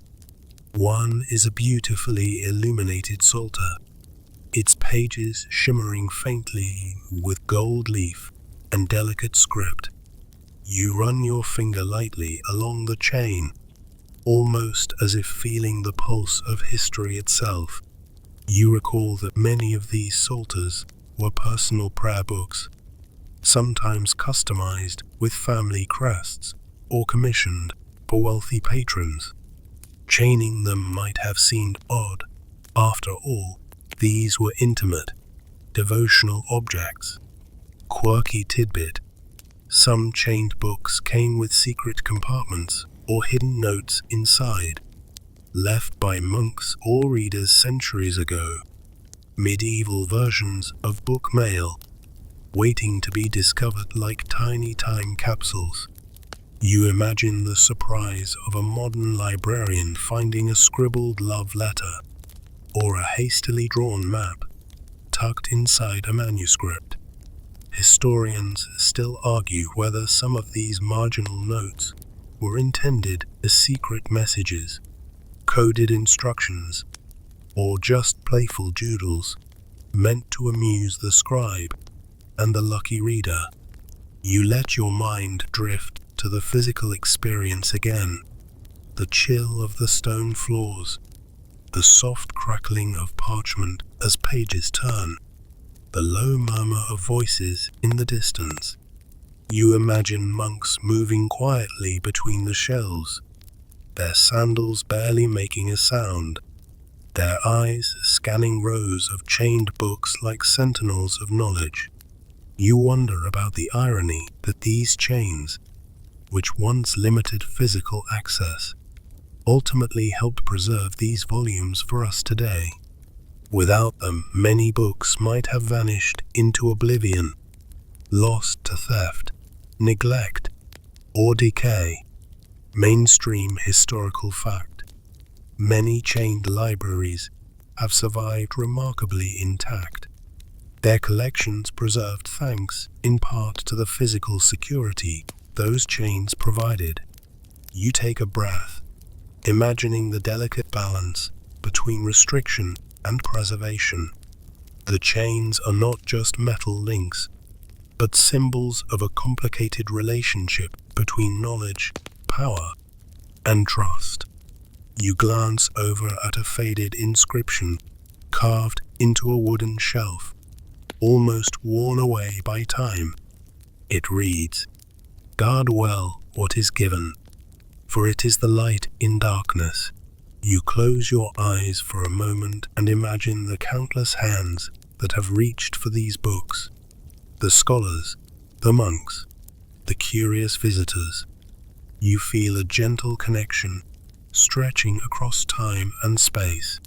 One is a beautifully illuminated psalter, its pages shimmering faintly with gold leaf and delicate script. You run your finger lightly along the chain, almost as if feeling the pulse of history itself. You recall that many of these psalters were personal prayer books, sometimes customized with family crests or commissioned for wealthy patrons. Chaining them might have seemed odd. After all, these were intimate, devotional objects. Quirky tidbit: some chained books came with secret compartments or hidden notes inside, left by monks or readers centuries ago. Medieval versions of book mail, waiting to be discovered like tiny time capsules. You imagine the surprise of a modern librarian finding a scribbled love letter or a hastily drawn map tucked inside a manuscript. Historians still argue whether some of these marginal notes were intended as secret messages, coded instructions, or just playful doodles meant to amuse the scribe and the lucky reader. You let your mind drift to the physical experience again, the chill of the stone floors, the soft crackling of parchment as pages turn, the low murmur of voices in the distance. You imagine monks moving quietly between the shelves, their sandals barely making a sound, their eyes scanning rows of chained books like sentinels of knowledge. You wonder about the irony that these chains, which once limited physical access, ultimately helped preserve these volumes for us today. Without them, many books might have vanished into oblivion, lost to theft, neglect, or decay. Mainstream historical fact: many chained libraries have survived remarkably intact, their collections preserved thanks in part to the physical security those chains provided. You take a breath, imagining the delicate balance between restriction and preservation. The chains are not just metal links, but symbols of a complicated relationship between knowledge, power, and trust. You glance over at a faded inscription carved into a wooden shelf, almost worn away by time. It reads, "Guard well what is given, for it is the light in darkness." You close your eyes for a moment and imagine the countless hands that have reached for these books. The scholars, the monks, the curious visitors. You feel a gentle connection stretching across time and space.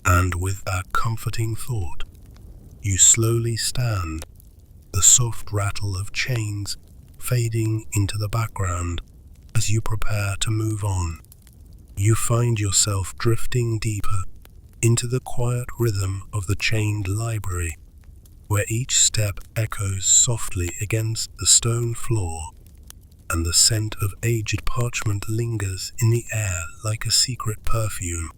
And with that comforting thought, you slowly stand, the soft rattle of chains fading into the background as you prepare to move on. You find yourself drifting deeper into the quiet rhythm of the chained library, where each step echoes softly against the stone floor, and the scent of aged parchment lingers in the air like a secret perfume.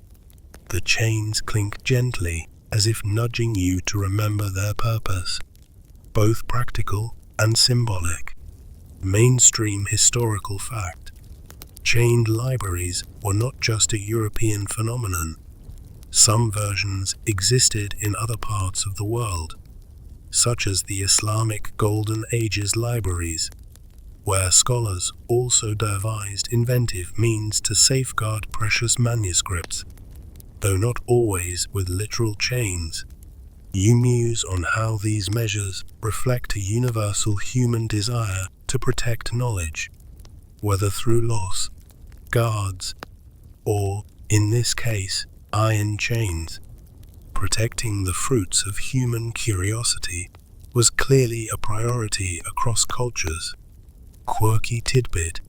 The chains clink gently, as if nudging you to remember their purpose, both practical and symbolic. Mainstream historical fact: chained libraries were not just a European phenomenon. Some versions existed in other parts of the world. such as the Islamic Golden Ages libraries, where scholars also devised inventive means to safeguard precious manuscripts, though not always with literal chains. You muse on how these measures reflect a universal human desire to protect knowledge, whether through loss, guards, or, in this case, iron chains. Protecting the fruits of human curiosity was clearly a priority across cultures. Quirky tidbit: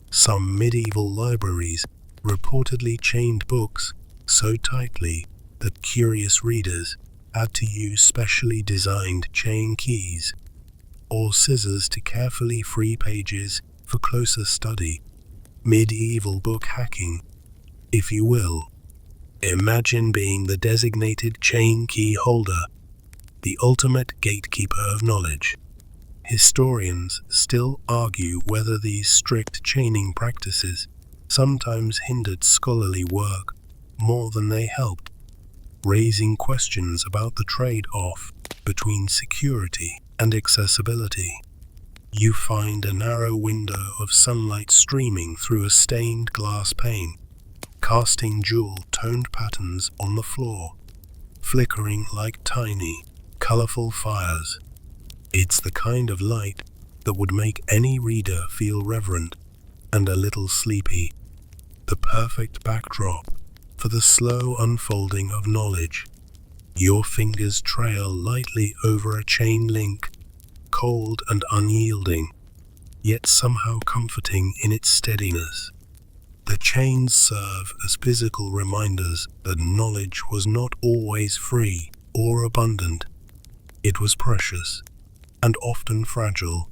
some medieval libraries reportedly chained books so tightly that curious readers had to use specially designed chain keys or scissors to carefully free pages for closer study. Medieval book hacking, if you will. Imagine being the designated chain key holder, the ultimate gatekeeper of knowledge. Historians still argue whether these strict chaining practices sometimes hindered scholarly work more than they helped, raising questions about the trade-off between security and accessibility. You find a narrow window of sunlight streaming through a stained glass pane, casting jewel-toned patterns on the floor, flickering like tiny, colorful fires. It's the kind of light that would make any reader feel reverent and a little sleepy, the perfect backdrop for the slow unfolding of knowledge. Your fingers trail lightly over a chain link, cold and unyielding, yet somehow comforting in its steadiness. The chains serve as physical reminders that knowledge was not always free or abundant. It was precious and often fragile.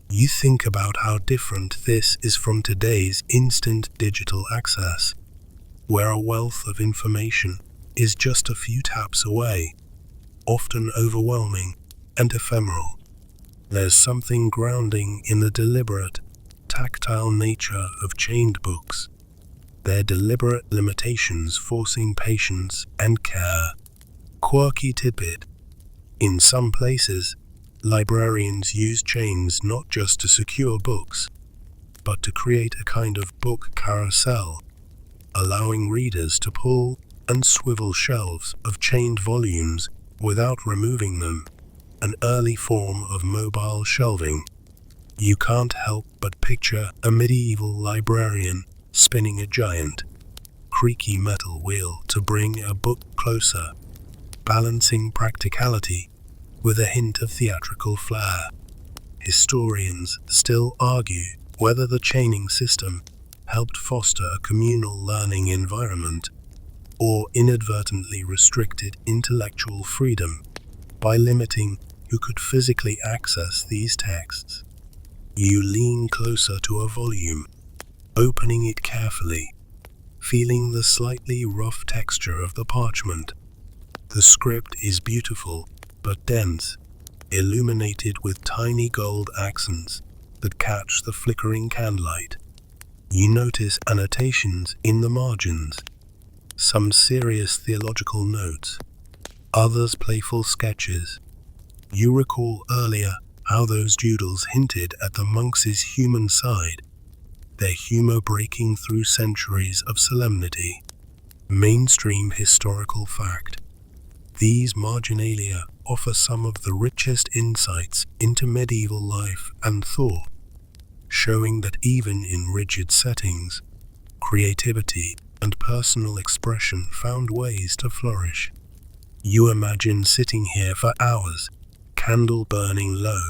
You think about how different this is from today's instant digital access, where a wealth of information is just a few taps away, often overwhelming and ephemeral. There's something grounding in the deliberate, tactile nature of chained books, their deliberate limitations forcing patience and care. Quirky tidbit: in some places, librarians use chains not just to secure books, but to create a kind of book carousel, allowing readers to pull and swivel shelves of chained volumes without removing them, an early form of mobile shelving. You can't help but picture a medieval librarian spinning a giant, creaky metal wheel to bring a book closer, balancing practicality with a hint of theatrical flair. Historians still argue whether the chaining system helped foster a communal learning environment or inadvertently restricted intellectual freedom by limiting who could physically access these texts. You lean closer to a volume, opening it carefully, feeling the slightly rough texture of the parchment. The script is beautiful but dense, illuminated with tiny gold accents that catch the flickering candlelight. You notice annotations in the margins, some serious theological notes, others playful sketches. You recall earlier how those doodles hinted at the monks' human side, their humor breaking through centuries of solemnity. Mainstream historical fact: these marginalia offer some of the richest insights into medieval life and thought, showing that even in rigid settings, creativity and personal expression found ways to flourish. You imagine sitting here for hours, candle burning low,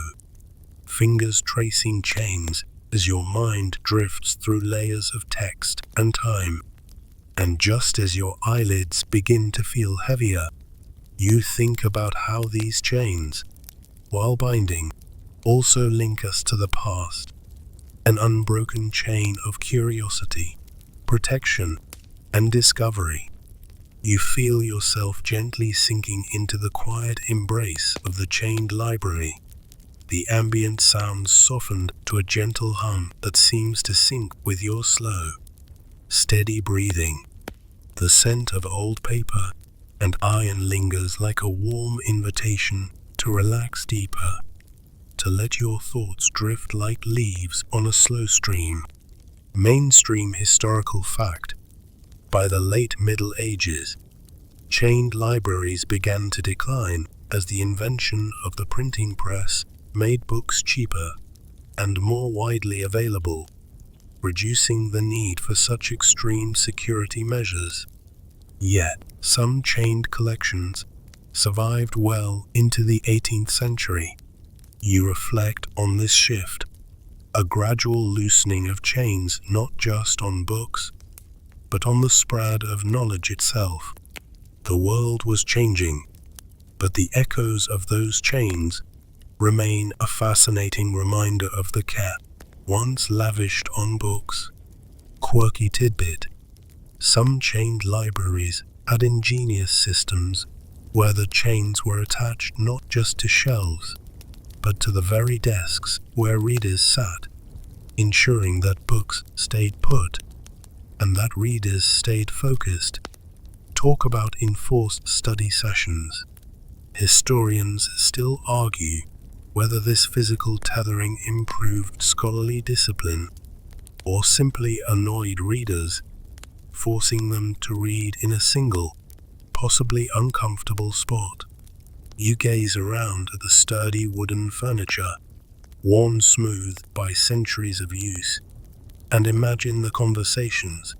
fingers tracing chains as your mind drifts through layers of text and time. And just as your eyelids begin to feel heavier, you think about how these chains, while binding, also link us to the past, an unbroken chain of curiosity, protection, and discovery. You feel yourself gently sinking into the quiet embrace of the chained library, the ambient sounds softened to a gentle hum that seems to sync with your slow, steady breathing. The scent of old paper and iron lingers like a warm invitation to to relax deeper, to let your thoughts drift like leaves on a slow stream. Mainstream historical fact: by the late Middle Ages, chained libraries began to decline as the invention of the printing press made books cheaper and more widely available, reducing the need for such extreme security measures. Yet, some chained collections survived well into the 18th century. You reflect on this shift, a gradual loosening of chains not just on books, but on the spread of knowledge itself. The world was changing, but the echoes of those chains remain a fascinating reminder of the care once lavished on books. Quirky tidbit: some chained libraries had ingenious systems where the chains were attached not just to shelves, but to the very desks where readers sat, ensuring that books stayed put and that readers stayed focused. Talk about enforced study sessions. Historians still argue whether this physical tethering improved scholarly discipline or simply annoyed readers, forcing them to read in a single, possibly uncomfortable spot. You gaze around at the sturdy wooden furniture, worn smooth by centuries of use, and imagine the conversations,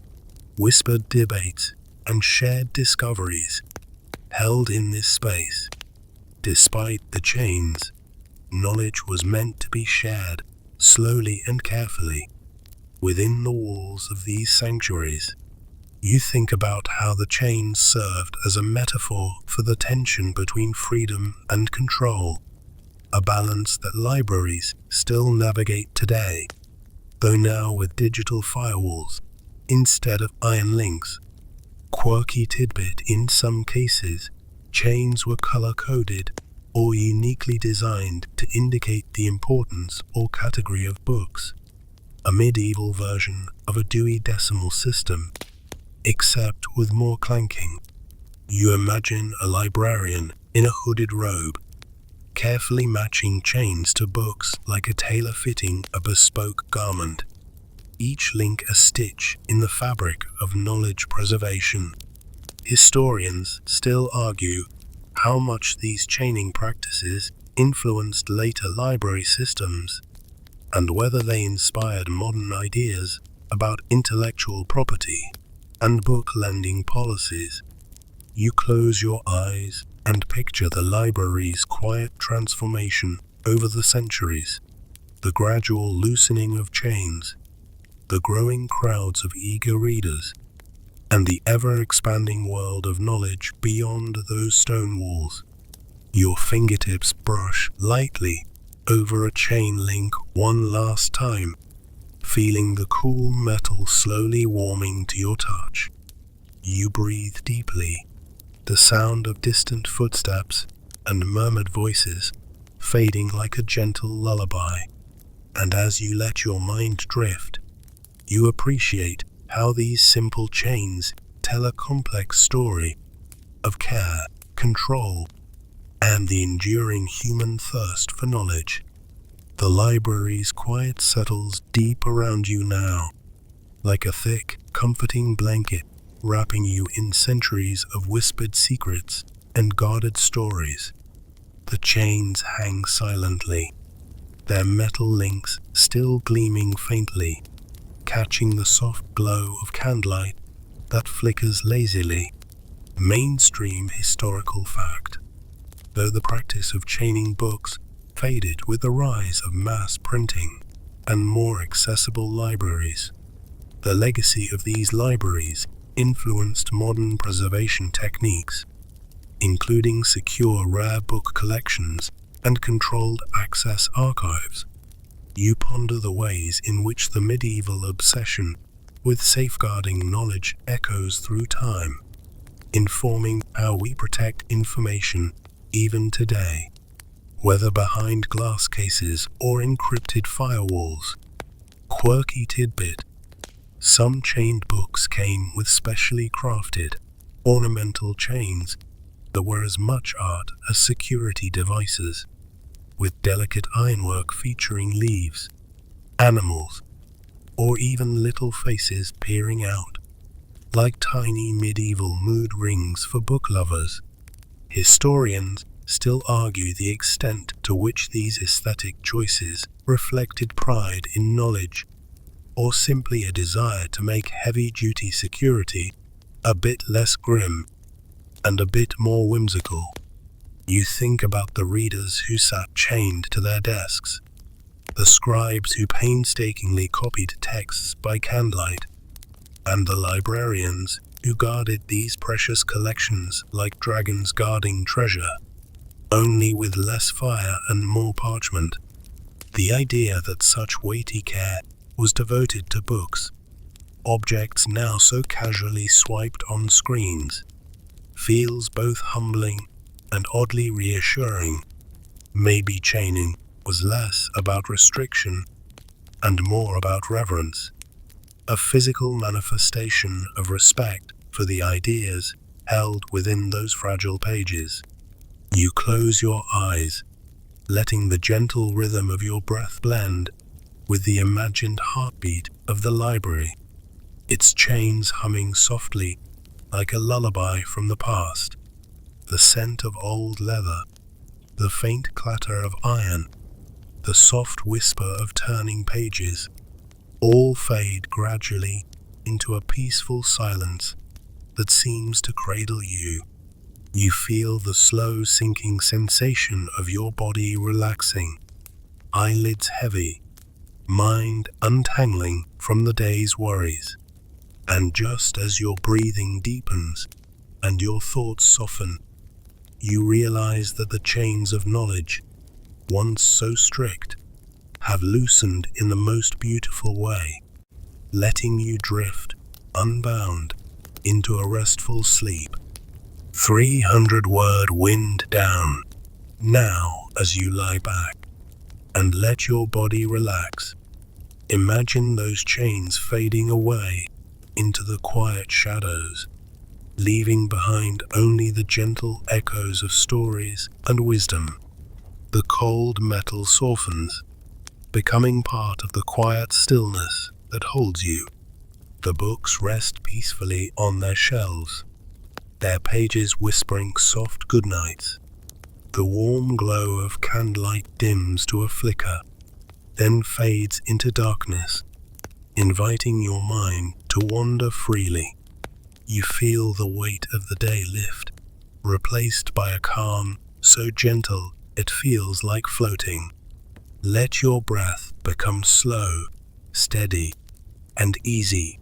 whispered debates, and shared discoveries held in this space. Despite the chains, knowledge was meant to be shared slowly and carefully within the walls of these sanctuaries. You think about how the chains served as a metaphor for the tension between freedom and control, a balance that libraries still navigate today, though now with digital firewalls instead of iron links. Quirky tidbit: in some cases, chains were color-coded or uniquely designed to indicate the importance or category of books, a medieval version of a Dewey Decimal System, except with more clanking. You imagine a librarian in a hooded robe, carefully matching chains to books like a tailor fitting a bespoke garment, each link a stitch in the fabric of knowledge preservation. Historians still argue how much these chaining practices influenced later library systems, and whether they inspired modern ideas about intellectual property and book lending policies. You close your eyes and picture the library's quiet transformation over the centuries, the gradual loosening of chains, the growing crowds of eager readers, and the ever-expanding world of knowledge beyond those stone walls. Your fingertips brush lightly over a chain link one last time, feeling the cool metal slowly warming to your touch. You breathe deeply, the sound of distant footsteps and murmured voices fading like a gentle lullaby. And as you let your mind drift, you appreciate how these simple chains tell a complex story of care, control, and the enduring human thirst for knowledge. The library's quiet settles deep around you now, like a thick, comforting blanket wrapping you in centuries of whispered secrets and guarded stories. The chains hang silently, their metal links still gleaming faintly, catching the soft glow of candlelight that flickers lazily. Mainstream historical fact: though the practice of chaining books faded with the rise of mass printing and more accessible libraries, the legacy of these libraries influenced modern preservation techniques, including secure rare book collections and controlled access archives. You ponder the ways in which the medieval obsession with safeguarding knowledge echoes through time, informing how we protect information even today, whether behind glass cases or encrypted firewalls. Quirky tidbit: some chained books came with specially crafted, ornamental chains there were as much art as security devices, with delicate ironwork featuring leaves, animals, or even little faces peering out, like tiny medieval mood rings for book lovers. Historians still argue the extent to which these aesthetic choices reflected pride in knowledge, or simply a desire to make heavy-duty security a bit less grim and a bit more whimsical. You think about the readers who sat chained to their desks, the scribes who painstakingly copied texts by candlelight, and the librarians who guarded these precious collections like dragons guarding treasure, only with less fire and more parchment. The idea that such weighty care was devoted to books, objects now so casually swiped on screens, feels both humbling and oddly reassuring. Maybe chaining was less about restriction and more about reverence, a physical manifestation of respect for the ideas held within those fragile pages. You close your eyes, letting the gentle rhythm of your breath blend with the imagined heartbeat of the library, its chains humming softly like a lullaby from the past. The scent of old leather, the faint clatter of iron, the soft whisper of turning pages, all fade gradually into a peaceful silence that seems to cradle you. You feel the slow sinking sensation of your body relaxing, eyelids heavy, mind untangling from the day's worries. And just as your breathing deepens and your thoughts soften, you realize that the chains of knowledge, once so strict, have loosened in the most beautiful way, letting you drift, unbound, into a restful sleep. 300-word wind down. Now, as you lie back and let your body relax, imagine those chains fading away into the quiet shadows, leaving behind only the gentle echoes of stories and wisdom. The cold metal softens, becoming part of the quiet stillness that holds you. The books rest peacefully on their shelves, their pages whispering soft goodnights. The warm glow of candlelight dims to a flicker, then fades into darkness, inviting your mind to wander freely. You feel the weight of the day lift, replaced by a calm so gentle it feels like floating. Let your breath become slow, steady, and easy,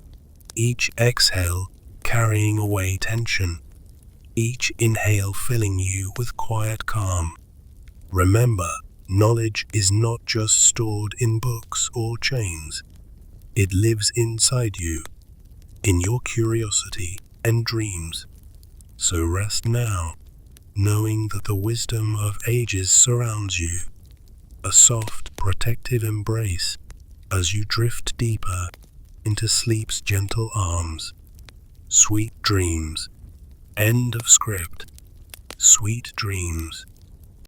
each exhale carrying away tension, each inhale filling you with quiet calm. Remember, knowledge is not just stored in books or chains. It lives inside you, in your curiosity and dreams. So rest now, knowing that the wisdom of ages surrounds you, a soft, protective embrace as you drift deeper into sleep's gentle arms. Sweet dreams. End of script. Sweet dreams.